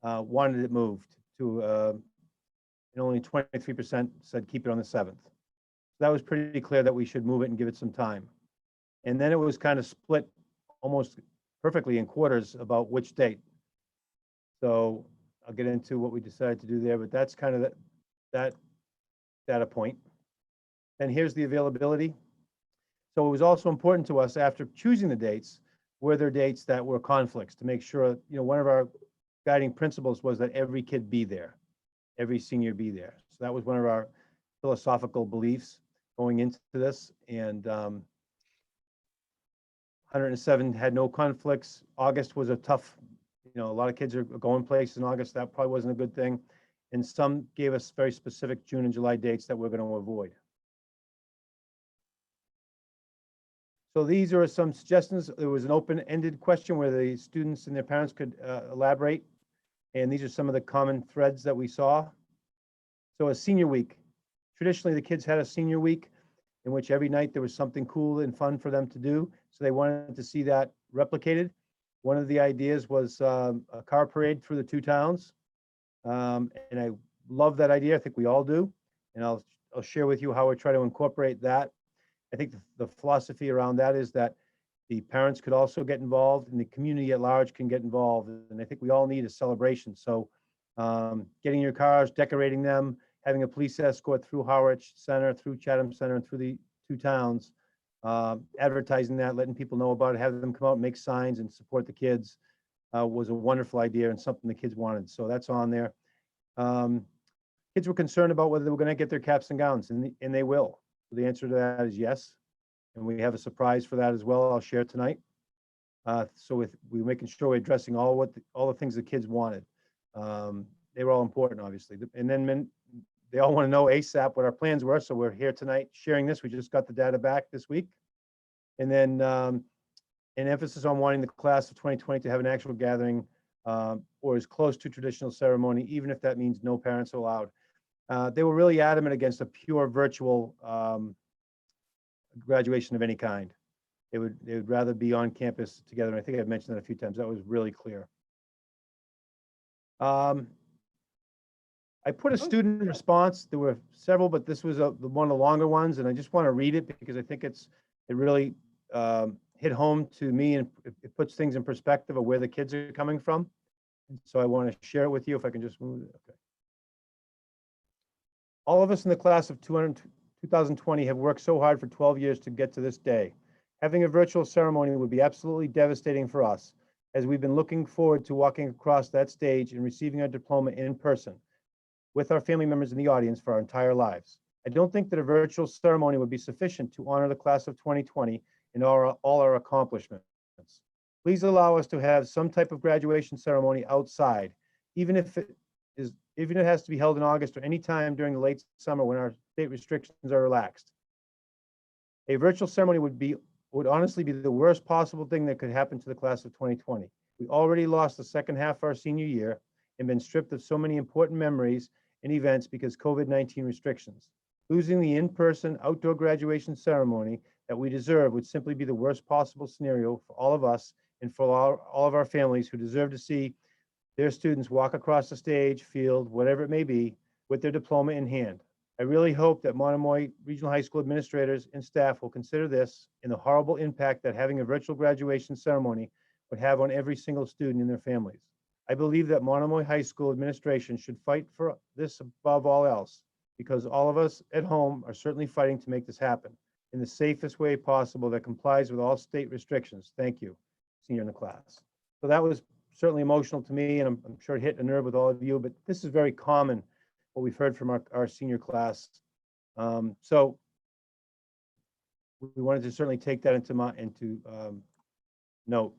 wanted it moved to, and only 23% said keep it on the 7th. So that was pretty clear that we should move it and give it some time. And then it was kind of split almost perfectly in quarters about which date. So I'll get into what we decided to do there, but that's kind of that data point. And here's the availability. So it was also important to us, after choosing the dates, were there dates that were conflicts, to make sure, one of our guiding principles was that every kid be there, every senior be there. So that was one of our philosophical beliefs going into this. And 107 had no conflicts. August was a tough, a lot of kids are going places in August. That probably wasn't a good thing. And some gave us very specific June and July dates that we're going to avoid. So these are some suggestions. There was an open-ended question where the students and their parents could elaborate. And these are some of the common threads that we saw. So a senior week. Traditionally, the kids had a senior week in which every night there was something cool and fun for them to do. So they wanted to see that replicated. One of the ideas was a car parade through the 2 towns. And I love that idea. I think we all do. And I'll share with you how we try to incorporate that. I think the philosophy around that is that the parents could also get involved and the community at large can get involved. And I think we all need a celebration. So getting your cars, decorating them, having a police escort through Harwich Center, through Chatham Center, and through the 2 towns, advertising that, letting people know about it, having them come out and make signs and support the kids was a wonderful idea and something the kids wanted. So that's on there. Kids were concerned about whether they were going to get their caps and gowns, and they will. So the answer to that is yes. And we have a surprise for that as well. I'll share tonight. So we're making sure we're addressing all the things the kids wanted. They were all important, obviously. And then they all want to know ASAP what our plans were. So we're here tonight sharing this. We just got the data back this week. And then an emphasis on wanting the class of 2020 to have an actual gathering or as close to traditional ceremony, even if that means no parents are allowed. They were really adamant against a pure virtual graduation of any kind. They would rather be on campus together. And I think I've mentioned that a few times. That was really clear. I put a student response. There were several, but this was one of the longer ones, and I just want to read it because I think it really hit home to me, and it puts things in perspective of where the kids are coming from. So I want to share it with you if I can just move it. Okay. All of us in the class of 2020 have worked so hard for 12 years to get to this day. Having a virtual ceremony would be absolutely devastating for us, as we've been looking forward to walking across that stage and receiving our diploma in person with our family members in the audience for our entire lives. I don't think that a virtual ceremony would be sufficient to honor the class of 2020 and all our accomplishments. Please allow us to have some type of graduation ceremony outside, even if it has to be held in August or any time during the late summer when our state restrictions are relaxed. A virtual ceremony would honestly be the worst possible thing that could happen to the class of 2020. We already lost the second half of our senior year and been stripped of so many important memories and events because COVID-19 restrictions. Losing the in-person outdoor graduation ceremony that we deserve would simply be the worst possible scenario for all of us and for all of our families who deserve to see their students walk across the stage, field, whatever it may be, with their diploma in hand. I really hope that Monomoy Regional High School administrators and staff will consider this and the horrible impact that having a virtual graduation ceremony would have on every single student and their families. I believe that Monomoy High School administration should fight for this above all else, because all of us at home are certainly fighting to make this happen in the safest way possible that complies with all state restrictions. Thank you, senior in the class. So that was certainly emotional to me, and I'm sure it hit a nerve with all of you, but this is very common, what we've heard from our senior class. So we wanted to certainly take that into note.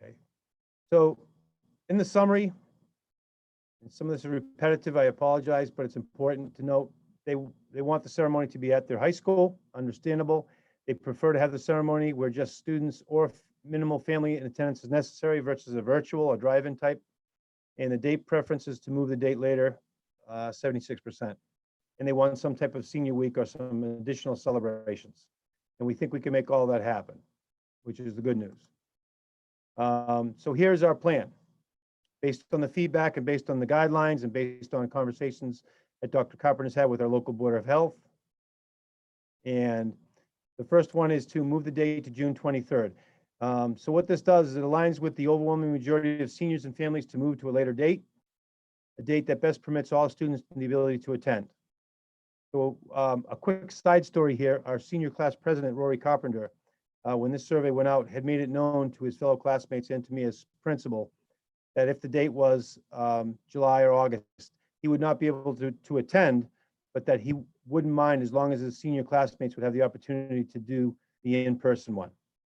Okay. So in the summary, and some of this is repetitive, I apologize, but it's important to note they want the ceremony to be at their high school, understandable. They prefer to have the ceremony where just students or minimal family in attendance is necessary versus a virtual or drive-in type. And the date preference is to move the date later, 76%. And they want some type of senior week or some additional celebrations. And we think we can make all that happen, which is the good news. So here's our plan. Based on the feedback and based on the guidelines and based on conversations that Dr. Carpenter's had with our local Board of Health. And the first one is to move the date to June 23rd. So what this does is it aligns with the overwhelming majority of seniors and families to move to a later date, a date that best permits all students the ability to attend. So a quick side story here, our senior class president, Rory Carpenter, when this survey went out, had made it known to his fellow classmates and to me as principal that if the date was July or August, he would not be able to attend, but that he wouldn't mind as long as his senior classmates would have the opportunity to do the in-person one.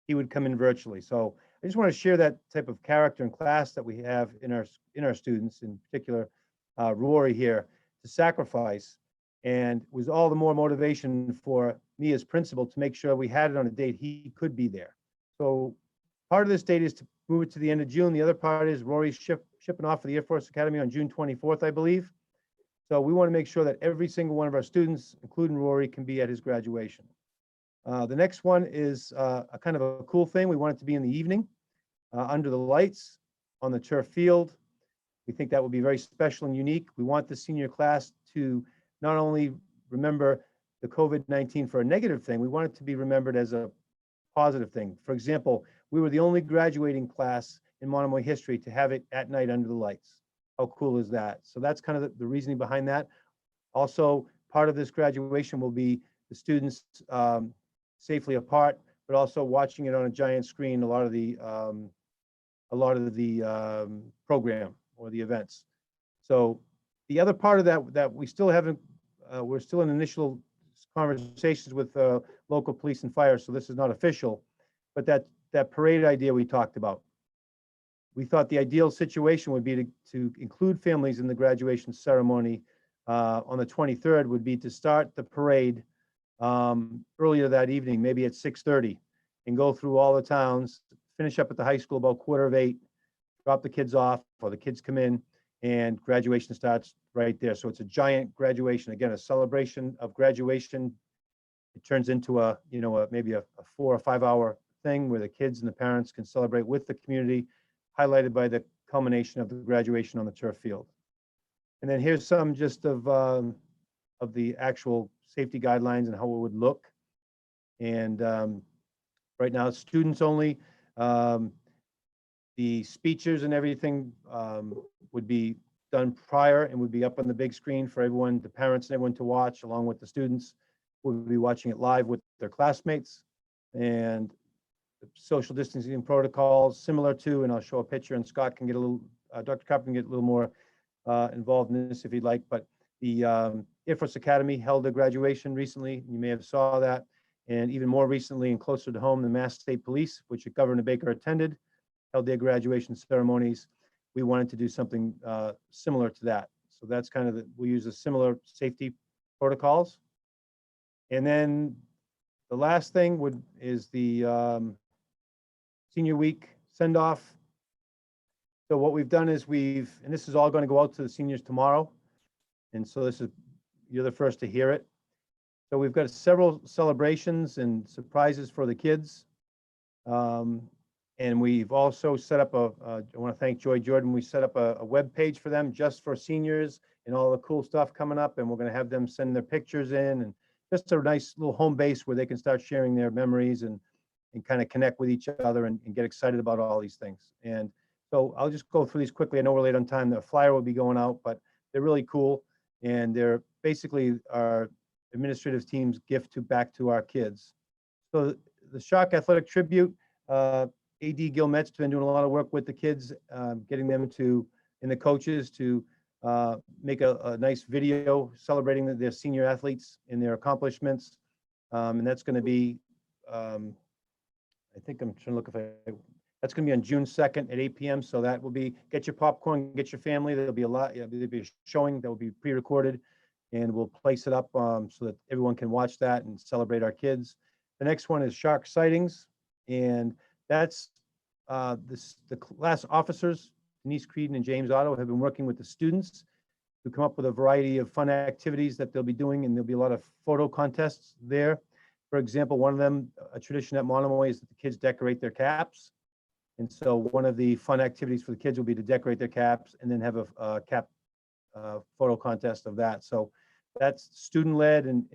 He would come in virtually. So I just want to share that type of character and class that we have in our students, in particular, Rory here, to sacrifice, and was all the more motivation for me as principal to make sure we had it on a date he could be there. So part of this date is to move it to the end of June. The other part is Rory's shipping off for the Air Force Academy on June 24th, I believe. So we want to make sure that every single one of our students, including Rory, can be at his graduation. The next one is a kind of a cool thing. We want it to be in the evening, under the lights on the turf field. We think that will be very special and unique. We want the senior class to not only remember the COVID-19 for a negative thing, we want it to be remembered as a positive thing. For example, we were the only graduating class in Monomoy history to have it at night under the lights. How cool is that? So that's kind of the reasoning behind that. Also, part of this graduation will be the students safely apart, but also watching it on a giant screen, a lot of the program or the events. So the other part of that we still haven't, we're still in initial conversations with local police and fire, so this is not official, but that parade idea we talked about. We thought the ideal situation would be to include families in the graduation ceremony on the 23rd would be to start the parade earlier that evening, maybe at 6:30, and go through all the towns, finish up at the high school about 7:45, drop the kids off, or the kids come in, and graduation starts right there. So it's a giant graduation, again, a celebration of graduation it turns into a, maybe a 4 or 5 hour thing where the kids and the parents can celebrate with the community, highlighted by the culmination of the graduation on the turf field. And then here's some just of the actual safety guidelines and how it would look. And right now, it's students only. The speeches and everything would be done prior and would be up on the big screen for everyone, the parents and everyone to watch, along with the students. We'll be watching it live with their classmates. And the social distancing protocols similar to, and I'll show a picture, and Scott can get a little, Dr. Carpenter can get a little more involved in this if he'd like, but the Air Force Academy held a graduation recently. You may have saw that. And even more recently and closer to home, the Mass State Police, which Governor Baker attended, held their graduation ceremonies. We wanted to do something similar to that. So that's kind of, we use a similar safety protocols. And then the last thing is the senior week send off. So what we've done is and this is all going to go out to the seniors tomorrow. And so you're the first to hear it. So we've got several celebrations and surprises for the kids. And we've also set up I want to thank Joy Jordan. We set up a web page for them just for seniors and all the cool stuff coming up. And we're going to have them send their pictures in, and just a nice little home base where they can start sharing their memories and kind of connect with each other and get excited about all these things. And so I'll just go through these quickly. I know we're late on time. The flyer will be going out, but they're really cool. And they're basically our administrative team's gift back to our kids. So the Shock Athletic Tribute, AD Gil Met's been doing a lot of work with the kids, getting them and the coaches to make a nice video celebrating their senior athletes and their accomplishments. And that's going to be, I think I'm trying to look that's going to be on June 2nd at 8 p.m. So that will be, get your popcorn, get your family. There'll be there'll be a showing that will be pre-recorded, and we'll place it up so that everyone can watch that and celebrate our kids. The next one is Shark Sightings, and that's the class officers, Denise Creedon and James Otto, have been working with the students to come up with a variety of fun activities that they'll be doing, and there'll be a lot of photo contests there. For example, one of them, a tradition at Monomoy, is that the kids decorate their caps. And so one of the fun activities for the kids will be to decorate their caps and then have a cap photo contest of that. So that's student-led, and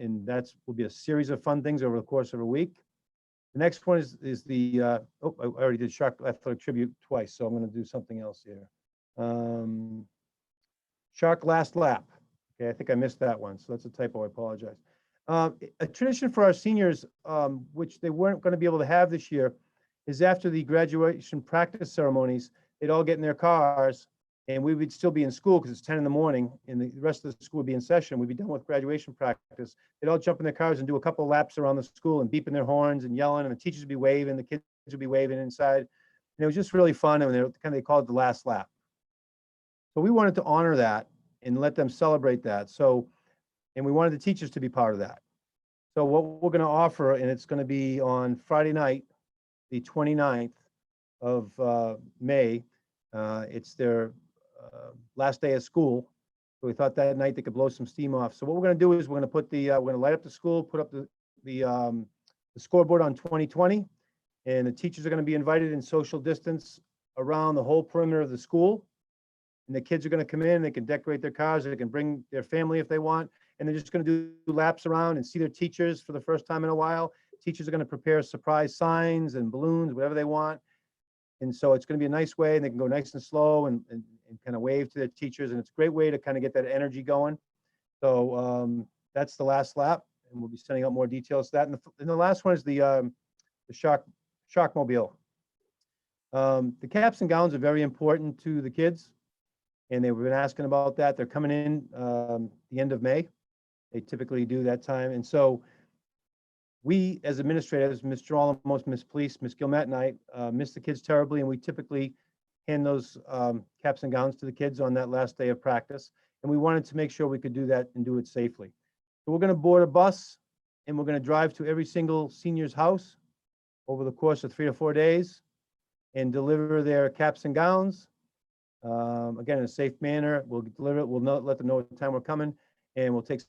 will be a series of fun things over the course of a week. The next one is the, I already did Shark Athletic Tribute twice, so I'm going to do something else here. Shark Last Lap. Okay, I think I missed that one, so that's a typo, I apologize. A tradition for our seniors, which they weren't going to be able to have this year, is after the graduation practice ceremonies, they'd all get in their cars, and we would still be in school because it's 10 in the morning, and the rest of the school would be in session. We'd be done with graduation practice. They'd all jump in their cars and do a couple of laps around the school and beeping their horns and yelling, and the teachers would be waving, the kids would be waving inside. And it was just really fun, and they called it the last lap. So we wanted to honor that and let them celebrate that. So, and we wanted the teachers to be part of that. So what we're going to offer, and it's going to be on Friday night, the 29th of May. It's their last day of school. So we thought that night they could blow some steam off. So what we're going to do is we're going to put we're going to light up the school, put up the scoreboard on 2020, and the teachers are going to be invited in social distance around the whole perimeter of the school. And the kids are going to come in, they can decorate their cars, they can bring their family if they want, and they're just going to do laps around and see their teachers for the first time in a while. Teachers are going to prepare surprise signs and balloons, whatever they want. And so it's going to be a nice way, and they can go nice and slow and kind of wave to their teachers. And it's a great way to kind of get that energy going. So that's the last lap, and we'll be sending out more details to that. And the last one is the Shockmobile. The caps and gowns are very important to the kids, and they've been asking about that. They're coming in the end of May. They typically do that time. And so we, as administrators, Mr. Alamos, Ms. Police, Ms. Gilmet, and I miss the kids terribly, and we typically hand those caps and gowns to the kids on that last day of practice. And we wanted to make sure we could do that and do it safely. So we're going to board a bus, and we're going to drive to every single senior's house over the course of 3 or 4 days and deliver their caps and gowns. Again, in a safe manner. We'll deliver it. We'll let them know what time we're coming, and we'll take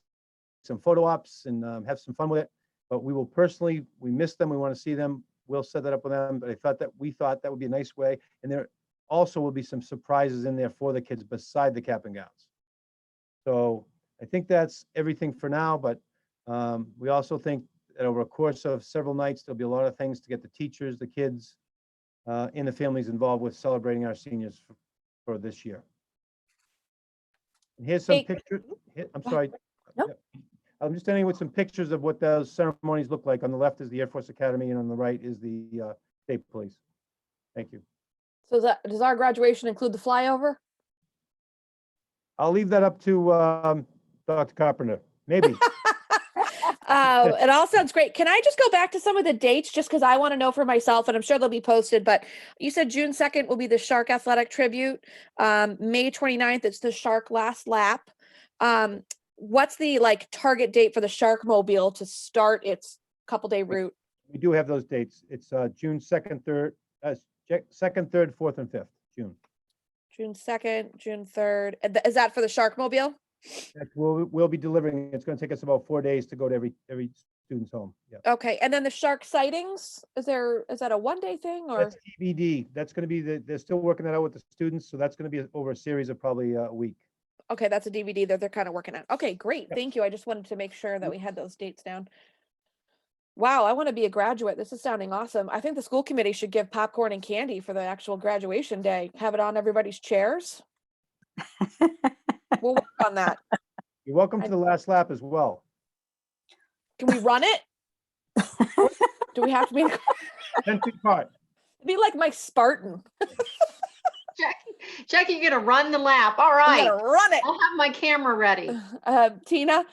some photo ops and have some fun with it. But we will personally, we miss them, we want to see them, we'll set that up with them, but we thought that would be a nice way. And there also will be some surprises in there for the kids beside the cap and gowns. So I think that's everything for now, but we also think that over a course of several nights, there'll be a lot of things to get the teachers, the kids, and the families involved with celebrating our seniors for this year. And here's some Hey. pictures. I'm sorry. Nope. Yeah. I'm just ending with some pictures of what those ceremonies look like. On the left is the Air Force Academy, and on the right is the State Police. Thank you. So does our graduation include the flyover? I'll leave that up to Dr. Carpenter. Maybe. It all sounds great. Can I just go back to some of the dates just because I want to know for myself, and I'm sure they'll be posted, but you said June 2nd will be the Shark Athletic Tribute. May 29th, it's the Shark Last Lap. What's the target date for the Shark Mobile to start its couple-day route? We do have those dates. It's June 2nd, 3rd, 2nd, 3rd, 4th, and 5th, June. June 2nd, June 3rd. Is that for the Shark Mobile? We'll be delivering. It's going to take us about 4 days to go to every student's home. Yeah. Okay, and then the shark sightings, is that a one-day thing or? That's TBD. That's going to be they're still working that out with the students. So that's going to be over a series of probably a week. Okay, that's a DVD that they're kind of working on. Okay, great. Yep. Thank you. I just wanted to make sure that we had those dates down. Wow, I want to be a graduate. This is sounding awesome. I think the school committee should give popcorn and candy for the actual graduation day. Have it on everybody's chairs. We'll work on that. You're welcome to the last lap as well. Can we run it? Do we have to be? 10 feet apart. Be like my Spartan. Jackie, you're gonna run the lap. All I'm right. gonna run it. I'll have my camera ready. Tina.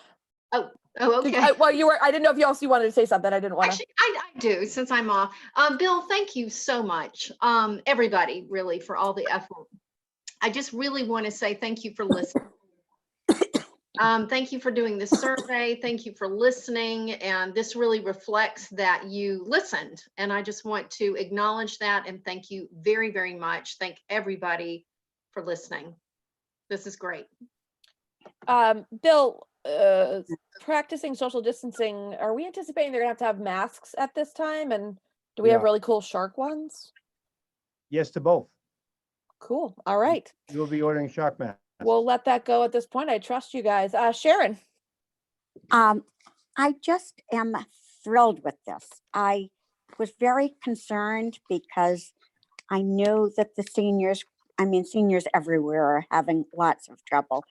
Oh, okay. I didn't know if you wanted to say something. I didn't want to. Actually, I do, since I'm off. Bill, thank you so much. Everybody, really, for all the effort. I just really want to say thank you for listening. Thank you for doing this survey. Thank you for listening. And this really reflects that you listened. And I just want to acknowledge that and thank you very, very much. Thank everybody for listening. This is great. Bill, practicing social distancing, are we anticipating they're gonna have masks at this time? And do we have Yeah. really cool shark ones? Yes to both. Cool. All right. You will be ordering shark masks. We'll let that go at this point. I trust you guys. Sharon. I just am thrilled with this. I was very concerned because I knew that the seniors everywhere are having lots of trouble.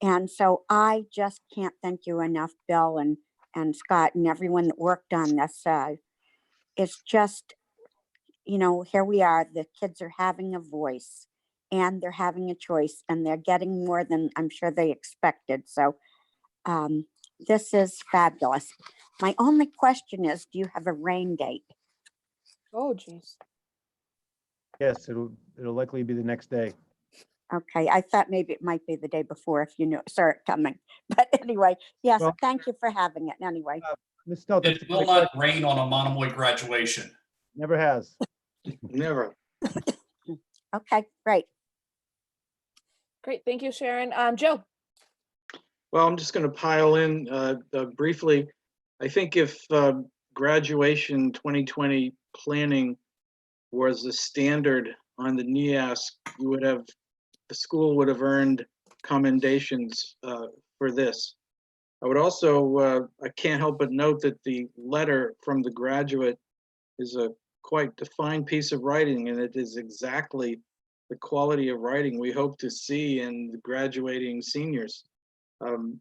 And so I just can't thank you enough, Bill and Scott and everyone that worked on this. It's just, here we are, the kids are having a voice and they're having a choice and they're getting more than I'm sure they expected. So this is fabulous. My only question is, do you have a rain date? Oh, geez. Yes, it'll likely be the next day. Okay, I thought maybe it might be the day before if you saw it coming. But anyway, yes, Well- thank you for having it anyway. Ms. Stout, that's It a will great not question. rain on a Monomoy graduation. Never has. Never. Okay, great. Great. Thank you, Sharon. Joe. Well, I'm just going to pile in briefly. I think if graduation 2020 planning was the standard on the NEAS, the school would have earned commendations for this. I would also, I can't help but note that the letter from the graduate is a quite defined piece of writing, and it is exactly the quality of writing we hope to see in the graduating seniors. You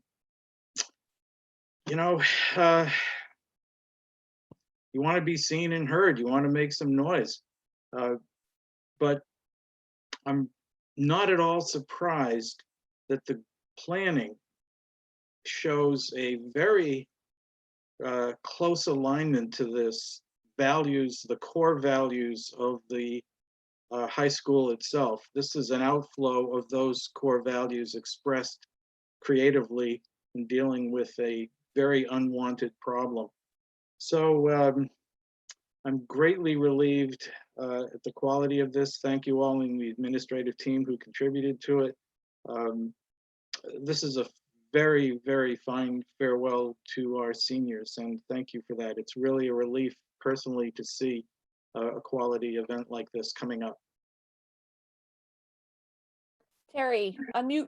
want to be seen and heard, you want to make some noise. But I'm not at all surprised that the planning shows a very close alignment to this values, the core values of the high school itself. This is an outflow of those core values expressed creatively in dealing with a very unwanted problem. So I'm greatly relieved at the quality of this. Thank you all in the administrative team who contributed to it. This is a very, very fine farewell to our seniors, and thank you for that. It's really a relief personally to see a quality event like this coming up. Terry, unmute.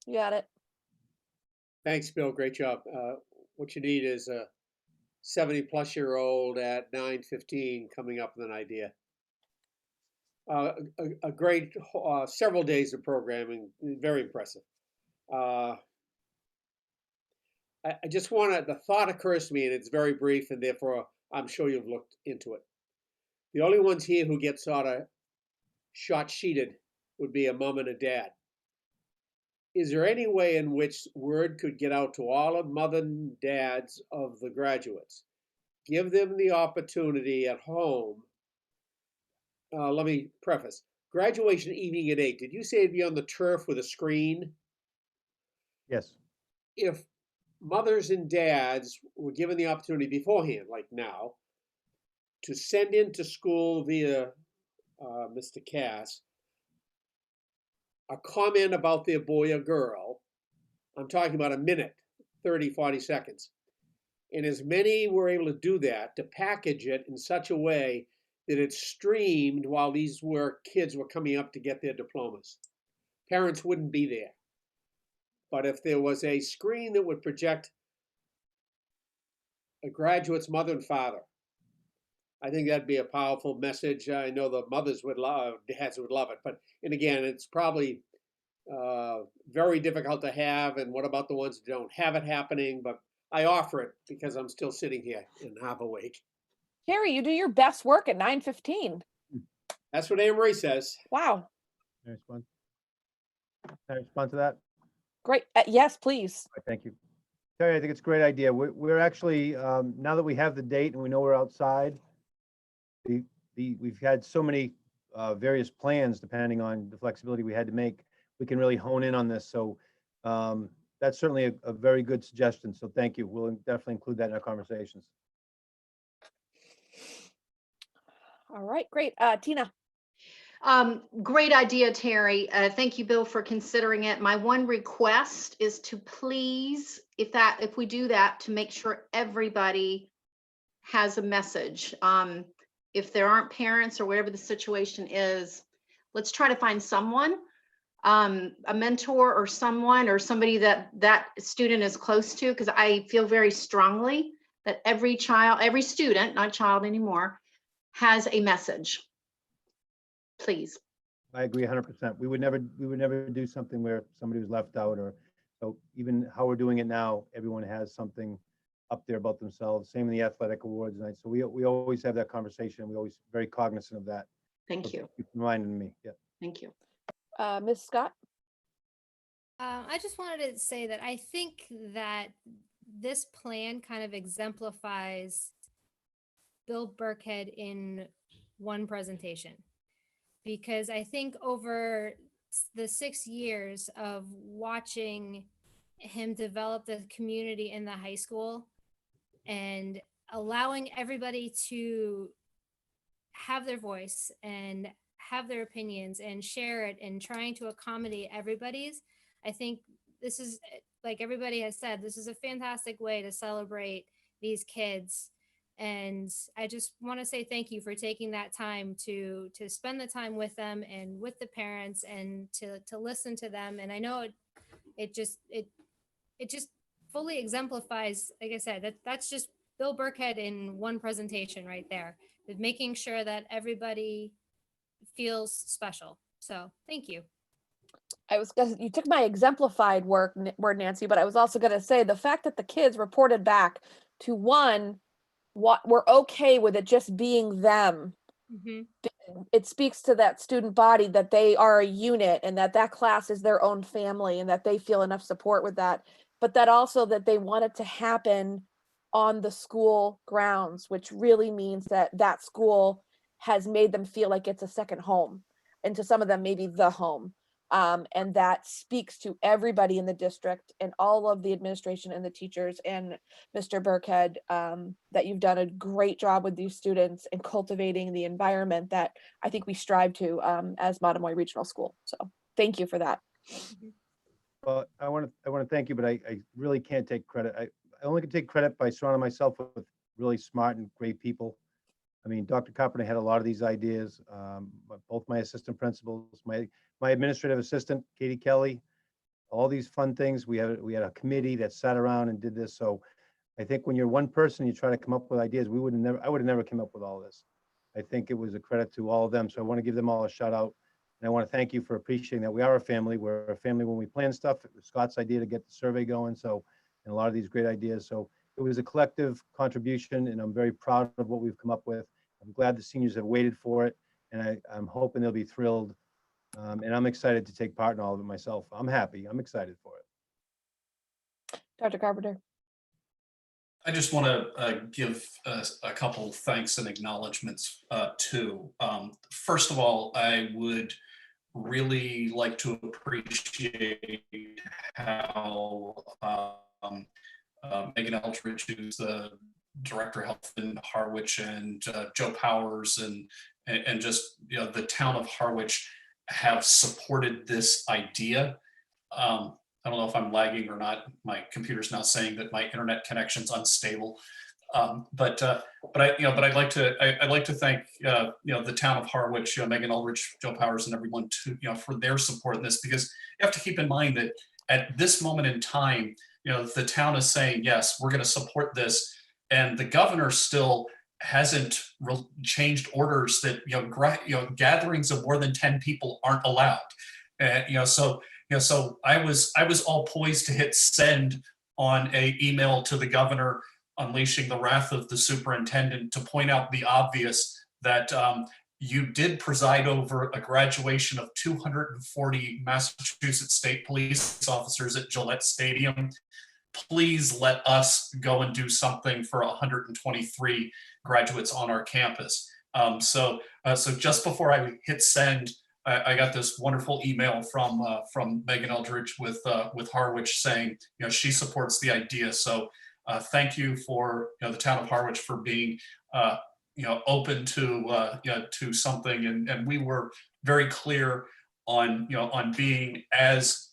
You got it. Thanks, Bill. Great job. What you need is a 70-plus-year-old at 9:15 coming up with an idea. A great several days of programming, very impressive. I just want to, the thought occurs to me, and it's very brief, and therefore I'm sure you've looked into it. The only ones here who get sort of short-sheeted would be a mom and a dad. Is there any way in which word could get out to all of mother and dads of the graduates? Give them the opportunity at home. Let me preface. Graduation evening at 8. Did you say it'd be on the turf with a screen? Yes. If mothers and dads were given the opportunity beforehand, like now, to send into school via Mr. Cass a comment about their boy or girl, I'm talking about a minute, 30, 40 seconds. And as many were able to do that, to package it in such a way that it's streamed while these kids were coming up to get their diplomas. Parents wouldn't be there. But if there was a screen that would project a graduate's mother and father, I think that'd be a powerful message. I know the mothers would love, dads would love it. But, and again, it's probably very difficult to have. And what about the ones that don't have it happening? But I offer it because I'm still sitting here and half awake. Terry, you do your best work at 9:15. That's what Anne Marie says. Wow. Can I respond to that? Great. Yes, please. All right, thank you. Terry, I think it's a great idea. We're actually, now that we have the date and we know we're outside, we've had so many various plans depending on the flexibility we had to make. We can really hone in on this. So that's certainly a very good suggestion. So thank you. We'll definitely include that in our conversations. All right, great. Tina. Great idea, Terry. Thank you, Bill, for considering it. My one request is to please, if we do that, to make sure everybody has a message. If there aren't parents or whatever the situation is, let's try to find someone, a mentor or someone or somebody that student is close to, because I feel very strongly that every student, not child anymore, has a message. Please. I agree 100%. We would never do something where somebody was left out, or so even how we're doing it now, everyone has something up there about themselves. Same in the athletic awards night. So we always have that conversation. We always very cognizant of that. Thank you. Keep reminding me. Yeah. Thank you. Ms. Scott. I just wanted to say that I think that this plan kind of exemplifies Bill Burkhead in one presentation, because I think over the 6 years of watching him develop the community in the high school and allowing everybody to have their voice and have their opinions and share it and trying to accommodate everybody's, I think this is, like everybody has said, this is a fantastic way to celebrate these kids. And I just want to say thank you for taking that time to spend the time with them and with the parents and to listen to them. And I know it just fully exemplifies, like I said, that's just Bill Burkhead in one presentation right there, with making sure that everybody feels special. So thank you. You took my exemplified word, Nancy, but I was also going to say the fact that the kids reported back to what we're okay with it just being them. Mm-hmm. It speaks to that student body that they are a unit and that class is their own family and that they feel enough support with that, but that also that they want it to happen on the school grounds, which really means that school has made them feel like it's a second home, and to some of them maybe the home. And that speaks to everybody in the district and all of the administration and the teachers and Mr. Burkhead, that you've done a great job with these students and cultivating the environment that I think we strive to as Monomoy Regional School. So thank you for that. Well, I want to thank you, but I really can't take credit. I only can take credit by surrounding myself with really smart and great people. I mean, Dr. Carpenter had a lot of these ideas. But both my assistant principals, my administrative assistant, Katie Kelly, all these fun things. We had a committee that sat around and did this. So I think when you're one person, you try to come up with ideas. I would have never come up with all this. I think it was a credit to all of them. So I want to give them all a shout out. And I want to thank you for appreciating that we are a family. We're a family when we plan stuff. It was Scott's idea to get the survey going. So, and a lot of these great ideas. So it was a collective contribution, and I'm very proud of what we've come up with. I'm glad the seniors have waited for it, and I'm hoping they'll be thrilled. And I'm excited to take part in all of it myself. I'm happy. I'm excited for it. Dr. Carpenter. I just want to give a couple thanks and acknowledgements too. First of all, I would really like to appreciate how Megan Eldridge, who's the Director of Health in Harwich, and Joe Powers and just the town of Harwich have supported this idea. I don't know if I'm lagging or not. My computer's now saying that my internet connection's unstable. But I'd like to thank the town of Harwich, Megan Eldridge, Joe Powers, and everyone for their support in this, because you have to keep in mind that at this moment in time, the town is saying, yes, we're going to support this, and the governor still hasn't changed orders that gatherings of more than 10 people aren't allowed. So I was all poised to hit send on an email to the governor unleashing the wrath of the superintendent to point out the obvious, that you did preside over a graduation of 240 Massachusetts State Police officers at Gillette Stadium. Please let us go and do something for 123 graduates on our campus. So just before I hit send, I got this wonderful email from Megan Eldridge with Harwich saying, she supports the idea. So thank you for the town of Harwich for being open to something, and we were very clear on being as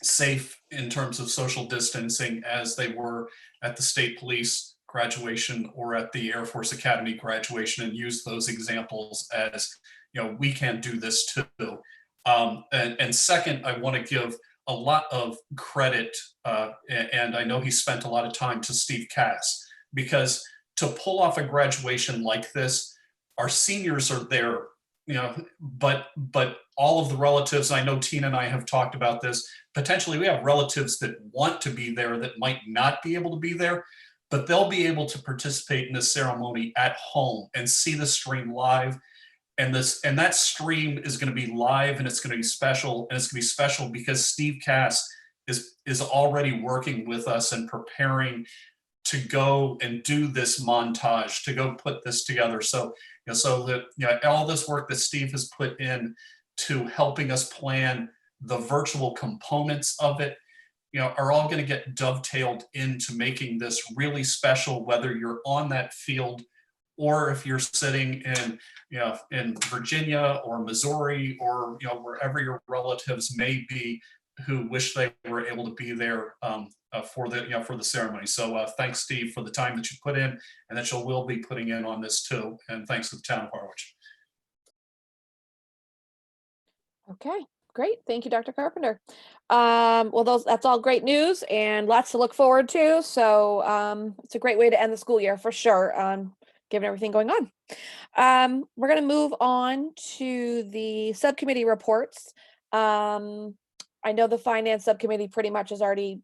safe in terms of social distancing as they were at the state police graduation or at the Air Force Academy graduation, and use those examples as we can do this too. And second, I want to give a lot of credit, and I know he spent a lot of time, to Steve Cass, because to pull off a graduation like this, our seniors are there, but all of the relatives, I know Tina and I have talked about this, potentially we have relatives that want to be there that might not be able to be there, but they'll be able to participate in this ceremony at home and see the stream live. And that stream is going to be live, and it's going to be special. And it's going to be special because Steve Cass is already working with us and preparing to go and do this montage, to go put this together. So all this work that Steve has put in to helping us plan the virtual components of it, are all going to get dovetailed into making this really special, whether you're on that field or if you're sitting in Virginia or Missouri or wherever your relatives may be who wish they were able to be there for the ceremony. So thanks, Steve, for the time that you put in and that you will be putting in on this too. And thanks to the town of Harwich. Okay, great. Thank you, Dr. Carpenter. Well, that's all great news and lots to look forward to. So it's a great way to end the school year for sure, given everything going on. We're going to move on to the subcommittee reports. I know the finance subcommittee pretty much has already,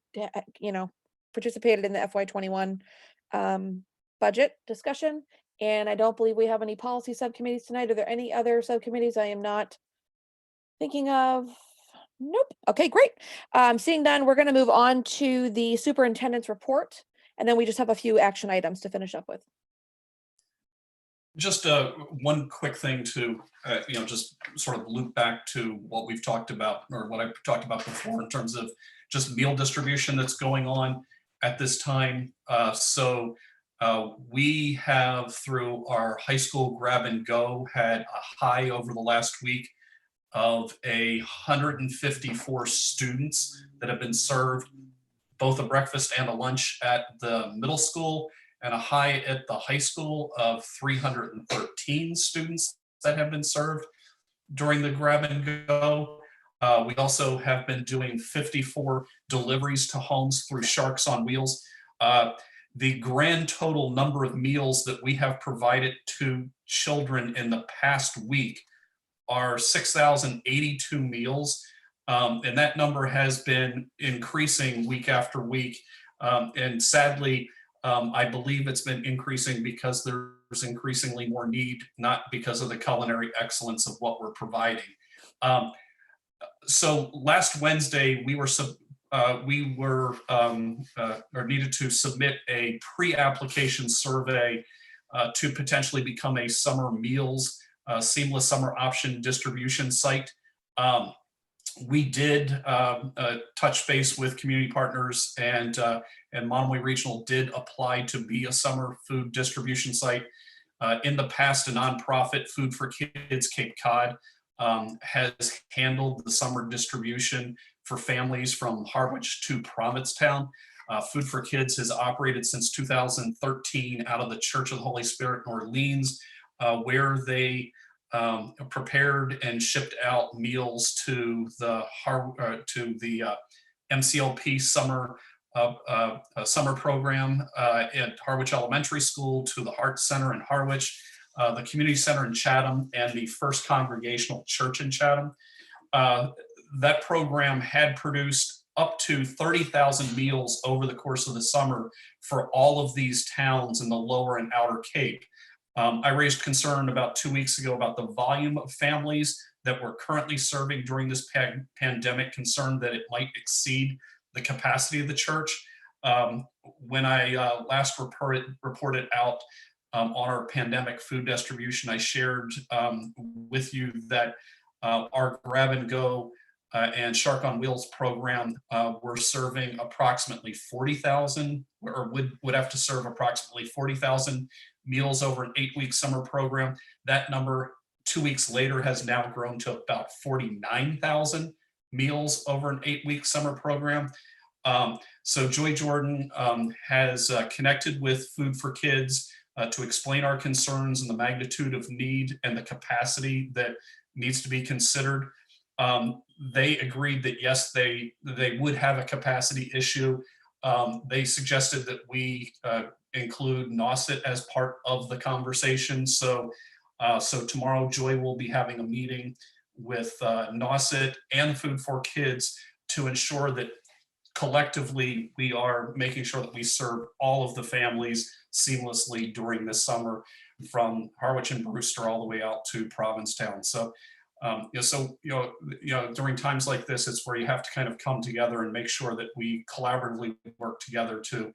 participated in the FY21 budget discussion. And I don't believe we have any policy subcommittees tonight. Are there any other subcommittees I am not thinking of? Nope. Okay, great. Seeing none, we're going to move on to the superintendent's report. And then we just have a few action items to finish up with. Just one quick thing to, just sort of loop back to what we've talked about, or what I've talked about before in terms of just meal distribution that's going on at this time. We have, through our high school grab and go, had a high over the last week of 154 students that have been served both a breakfast and a lunch at the middle school, and a high at the high school of 313 students that have been served during the grab and go. We also have been doing 54 deliveries to homes through Sharks on Wheels. The grand total number of meals that we have provided to children in the past week are 6,082 meals. And that number has been increasing week after week. And sadly, I believe it's been increasing because there's increasingly more need, not because of the culinary excellence of what we're providing. So last Wednesday, we needed to submit a pre-application survey to potentially become a summer meals, seamless summer option distribution site. We did touch base with community partners, and Monomoy Regional did apply to be a summer food distribution site. In the past, a nonprofit, Food for Kids Cape Cod, has handled the summer distribution for families from Harwich to Provincetown. Food for Kids has operated since 2013 out of the Church of the Holy Spirit, New Orleans, where they prepared and shipped out meals to the MCLP summer program at Harwich Elementary School, to the Heart Center in Harwich, the Community Center in Chatham, and the First Congregational Church in Chatham. That program had produced up to 30,000 meals over the course of the summer for all of these towns in the Lower and Outer Cape. I raised concern about 2 weeks ago about the volume of families that we're currently serving during this pandemic, concerned that it might exceed the capacity of the church. When I last reported out on our pandemic food distribution, I shared with you that our grab and go and Shark on Wheels program were serving approximately 40,000, or would have to serve approximately 40,000 meals over an 8-week summer program. That number 2 weeks later has now grown to about 49,000 meals over an 8-week summer program. So Joy Jordan has connected with Food for Kids to explain our concerns and the magnitude of need and the capacity that needs to be considered. They agreed that yes, they would have a capacity issue. They suggested that we include NOSIT as part of the conversation. So tomorrow, Joy will be having a meeting with NOSIT and Food for Kids to ensure that collectively we are making sure that we serve all of the families seamlessly during this summer, from Harwich and Brewster all the way out to Provincetown. So during times like this, it's where you have to kind of come together and make sure that we collaboratively work together to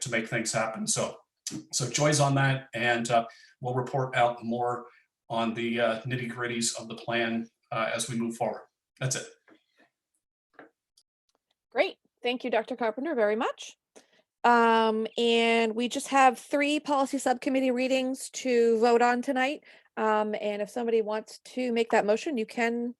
make things happen. So Joy's on that, and we'll report out more on the nitty-gritties of the plan as we move forward. That's it. Great. Thank you, Dr. Carpenter, very much. And we just have 3 policy subcommittee readings to vote on tonight. And if somebody wants to make that motion, you can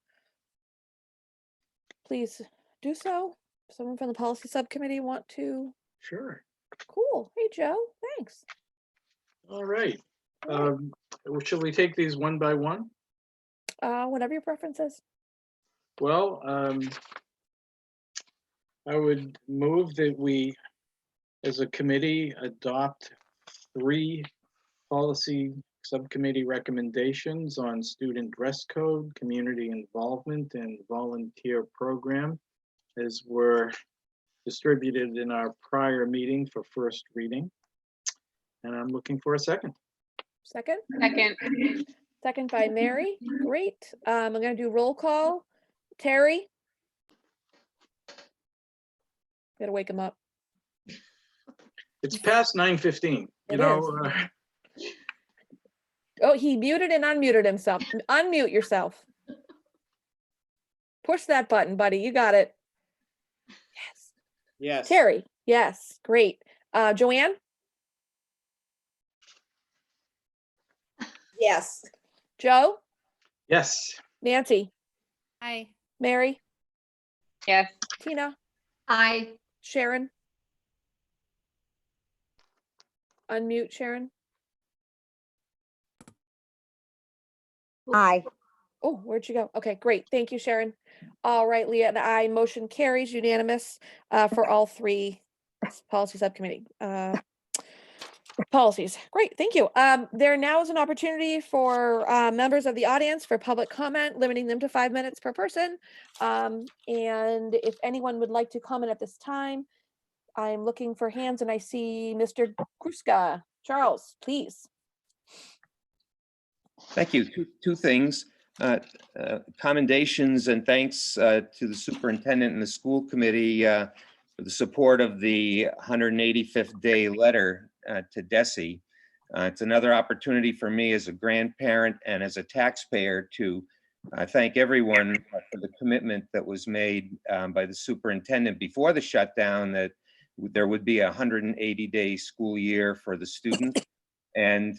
please do so. Someone from the policy subcommittee want to? Sure. Cool. Hey, Joe, thanks. All right. Should we take these one by one? Whatever your preference is. Well, I would move that we, as a committee, adopt 3 policy subcommittee recommendations on student dress code, community involvement, and volunteer program, as were distributed in our prior meeting for first reading. And I'm looking for a second. Second? Second. Second by Mary. Great. I'm going to do roll call. Terry? Gotta wake him up. It's past 9:15, It you know. Oh, he muted and unmuted himself. Unmute yourself. Push that button, buddy. You got it. Yes. Yes. Terry, yes, great. Joanne, Yes. Joe, Yes. Nancy, Hi. Mary, Yes. Tina, I, Sharon. Unmute Sharon. Aye. Oh, where'd you go? Okay, great. Thank you, Sharon. All right, Leah and I, motion carries unanimous for all three policy subcommittee policies. Great, thank you. There now is an opportunity for members of the audience for public comment, limiting them to 5 minutes per person. And if anyone would like to comment at this time, I'm looking for hands and I see Mr. Kruska. Charles, please. Thank you. Two things. Commendations and thanks to the superintendent and the school committee for the support of the 185th day letter to DESE. It's another opportunity for me as a grandparent and as a taxpayer to thank everyone for the commitment that was made by the superintendent before the shutdown that there would be a 180-day school year for the students. And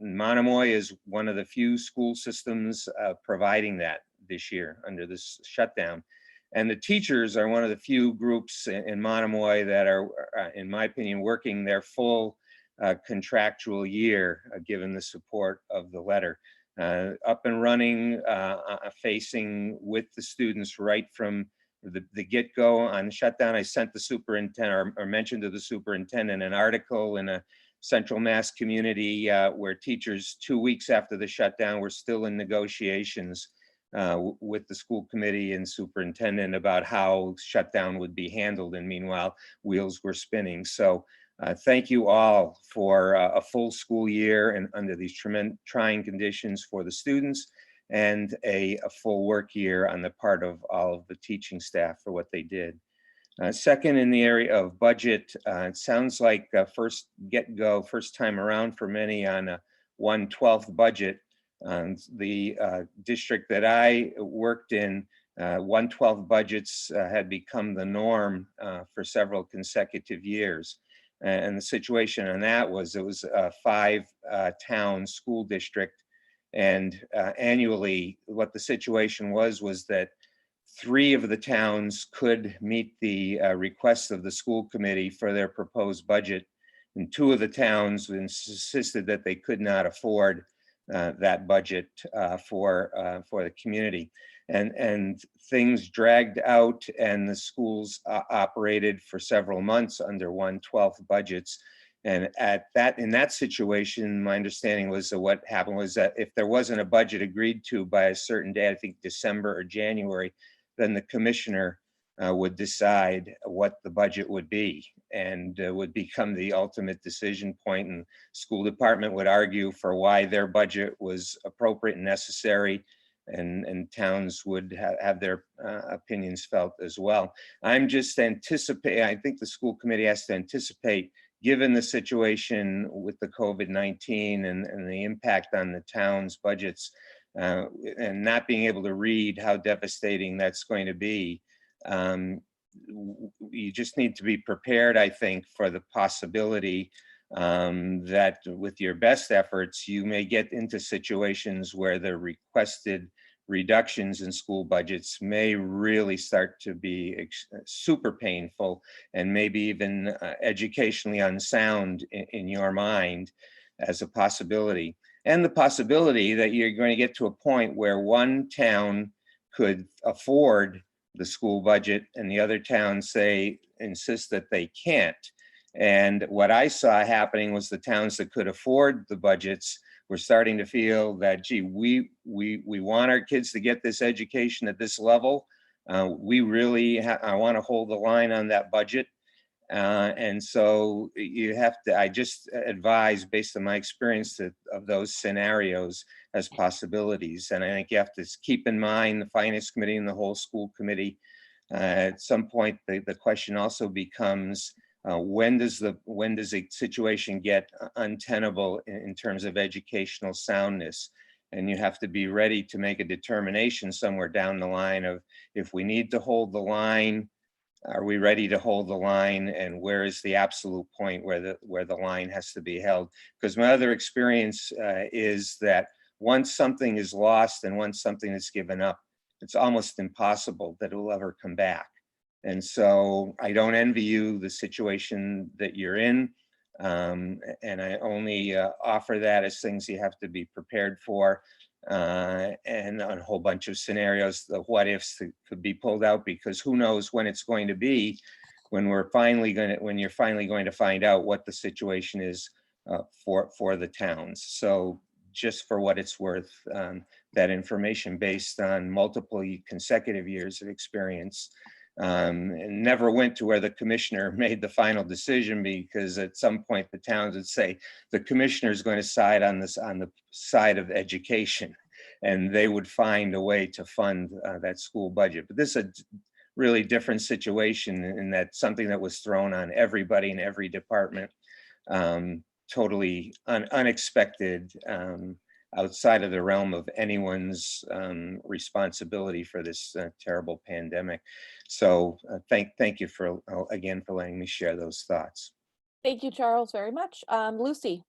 Monomoy is one of the few school systems providing that this year under this shutdown. And the teachers are one of the few groups in Monomoy that are, in my opinion, working their full contractual year, given the support of the letter. Up and running, facing with the students right from the get-go on the shutdown. I sent the superintendent or mentioned to the superintendent an article in a Central Mass community where teachers 2 weeks after the shutdown were still in negotiations with the school committee and superintendent about how shutdown would be handled. And meanwhile, wheels were spinning. So thank you all for a full school year and under these trying conditions for the students, and a full work year on the part of all of the teaching staff for what they did. Second, in the area of budget, it sounds like first time around for many on a 1/12 budget. The district that I worked in, 1/12 budgets had become the norm for several consecutive years. And the situation on that was it was a 5-town school district. And annually, what the situation was that 3 of the towns could meet the requests of the school committee for their proposed budget, and 2 of the towns insisted that they could not afford that budget for the community. And things dragged out, and the schools operated for several months under 1/12 budgets. And in that situation, my understanding was that what happened was that if there wasn't a budget agreed to by a certain day, I think December or January, then the commissioner would decide what the budget would be, and would become the ultimate decision point. And school department would argue for why their budget was appropriate and necessary, and towns would have their opinions felt as well. I'm just anticipating, I think the school committee has to anticipate, given the situation with the COVID-19 and the impact on the town's budgets, and not being able to read how devastating that's going to be. You just need to be prepared, I think, for the possibility that with your best efforts, you may get into situations where the requested reductions in school budgets may really start to be super painful, and maybe even educationally unsound in your mind as a possibility. And the possibility that you're going to get to a point where one town could afford the school budget and the other towns insist that they can't. And what I saw happening was the towns that could afford the budgets were starting to feel that, gee, we want our kids to get this education at this level. We really, I want to hold the line on that budget. And so you have to, I just advise, based on my experience, of those scenarios as possibilities. And I think you have to keep in mind the finance committee and the whole school committee. At some point, the question also becomes, When does a situation get untenable in terms of educational soundness? And you have to be ready to make a determination somewhere down the line of, if we need to hold the line, are we ready to hold the line? And where is the absolute point where the line has to be held? Because my other experience is that once something is lost and once something is given up, it's almost impossible that it will ever come back. And so I don't envy you the situation that you're in. And I only offer that as things you have to be prepared for. And a whole bunch of scenarios, the what ifs that could be pulled out, because who knows when it's going to be, when you're finally going to find out what the situation is for the towns. So just for what it's worth, that information based on multiple consecutive years of experience, and never went to where the commissioner made the final decision, because at some point the towns would say the commissioner is going to side on the side of education, and they would find a way to fund that school budget. But this is a really different situation in that something that was thrown on everybody in every department, totally unexpected, outside of the realm of anyone's responsibility for this terrible pandemic. So thank you again for letting me share those thoughts. Thank you, Charles, very much. Lucy,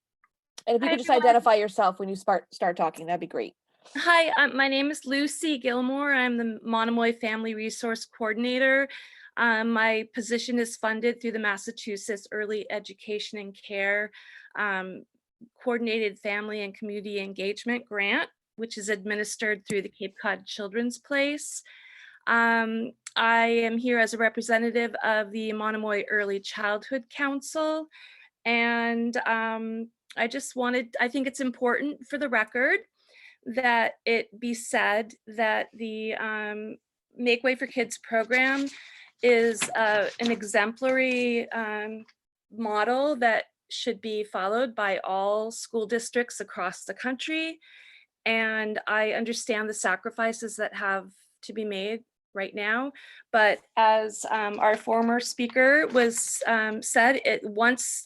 and if you Hi, could just everyone. identify yourself when you start talking, that'd be great. Hi, my name is Lucy Gilmore. I'm the Monomoy Family Resource Coordinator. My position is funded through the Massachusetts Early Education and Care Coordinated Family and Community Engagement Grant, which is administered through the Cape Cod Children's Place. I am here as a representative of the Monomoy Early Childhood Council, and I think it's important for the record that it be said that the Make Way for Kids program is an exemplary model that should be followed by all school districts across the country. And I understand the sacrifices that have to be made right now. But as our former speaker said, once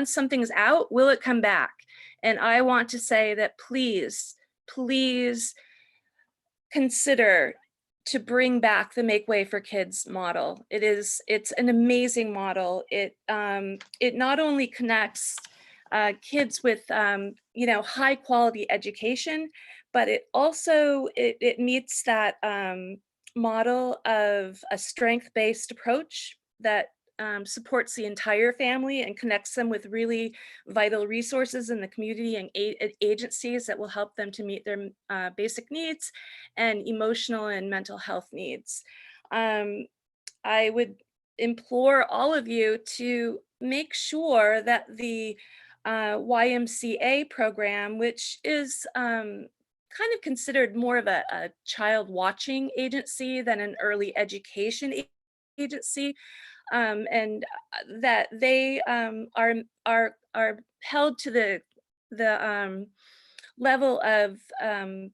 something's out, will it come back? And I want to say that please consider to bring back the Make Way for Kids model. It's an amazing model. It not only connects kids with high quality education, but it also it meets that model of a strength-based approach that supports the entire family and connects them with really vital resources in the community and agencies that will help them to meet their basic needs and emotional and mental health needs. I would implore all of you to make sure that the YMCA program, which is kind of considered more of a child watching agency than an early education agency, and that they are held to the level of the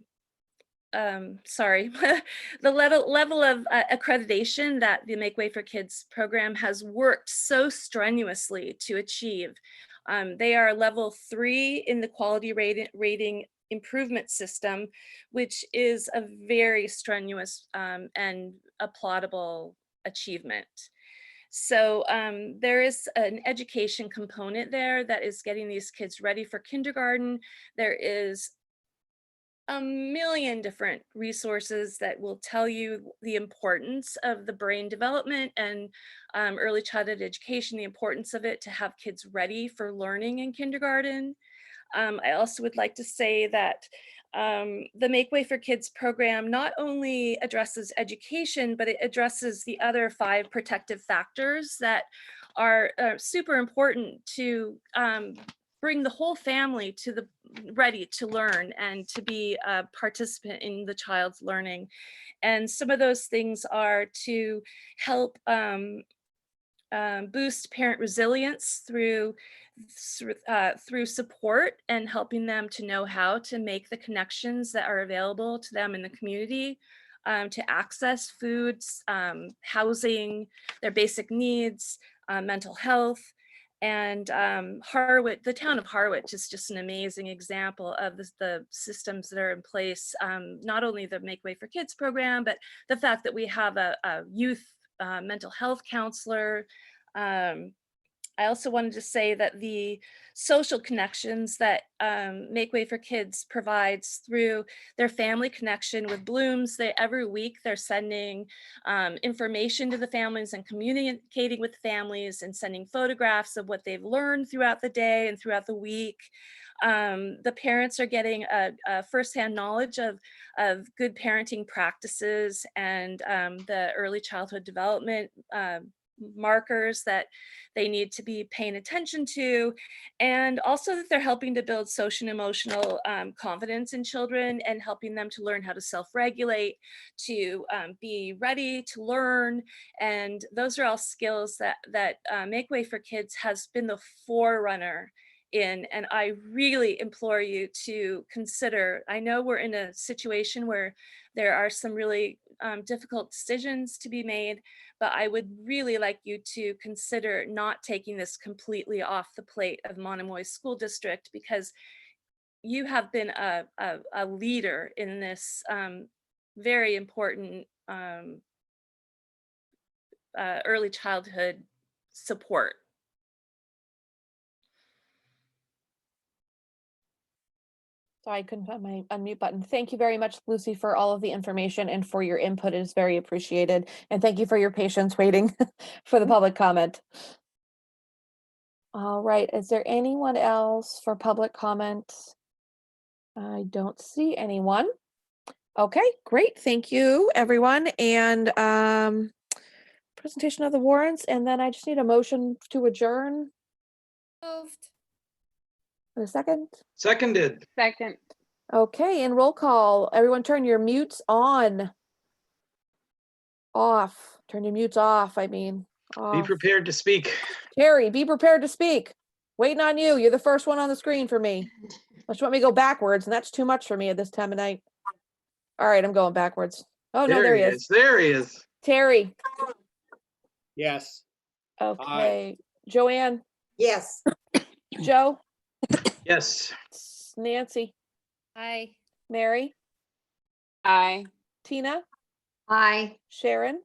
level of accreditation that the Make Way for Kids program has worked so strenuously to achieve. They are level 3 in the quality rating improvement system, which is a very strenuous and applaudable achievement. So there is an education component there that is getting these kids ready for kindergarten. There is a million different resources that will tell you the importance of the brain development and early childhood education, the importance of it to have kids ready for learning in kindergarten. I also would like to say that the Make Way for Kids program not only addresses education, but it addresses the other 5 protective factors that are super important to bring the whole family to ready to learn and to be a participant in the child's learning. And some of those things are to help boost parent resilience through support and helping them to know how to make the connections that are available to them in the community, to access foods, housing, their basic needs, mental health. And Harwich, the town of Harwich is just an amazing example of the systems that are in place. Not only the Make Way for Kids program, but the fact that we have a youth mental health counselor. I also wanted to say that the social connections that Make Way for Kids provides through their family connection with Blooms, every week they're sending information to the families and communicating with families and sending photographs of what they've learned throughout the day and throughout the week. The parents are getting a firsthand knowledge of good parenting practices and the early childhood development markers that they need to be paying attention to, and also that they're helping to build social and emotional confidence in children and helping them to learn how to self-regulate, to be ready to learn. And those are all skills that Make Way for Kids has been the forerunner in, and I really implore you to consider. I know we're in a situation where there are some really difficult decisions to be made, but I would really like you to consider not taking this completely off the plate of Monomoy School District, because you have been a leader in this very important early childhood support. So I couldn't find my unmute button. Thank you very much, Lucy, for all of the information and for your input. It is very appreciated. And thank you for your patience waiting for the public comment. All right, is there anyone else for public comment? I don't see anyone. Okay, great. Thank you, everyone. And presentation of the warrants, and then I just need a motion to adjourn. Moved. In a second. Seconded. Second. Okay, and roll call. Everyone turn your mutes on. Off. Turn your mutes off, I mean. Be Off. prepared to speak. Terry, be prepared to speak. Waiting on you. You're the first one on the screen for me. Unless you want me to go backwards, and that's too much for me at this time of night. All right, I'm going backwards. Oh, no, there he is. There he is. Terry. Yes. Okay. Joanne. Yes. Joe. Yes. Nancy. Aye. Mary. Aye. Tina. Aye. Sharon.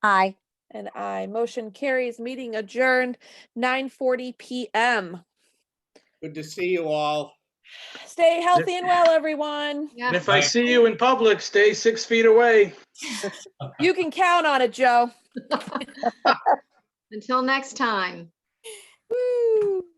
Aye. And I. Motion carries. Meeting adjourned 9:40 p.m. Good to see you all. Stay healthy and well, everyone. And Yeah. if I see you in public, stay 6 feet away. You can count on it, Joe. Until next time. Woo.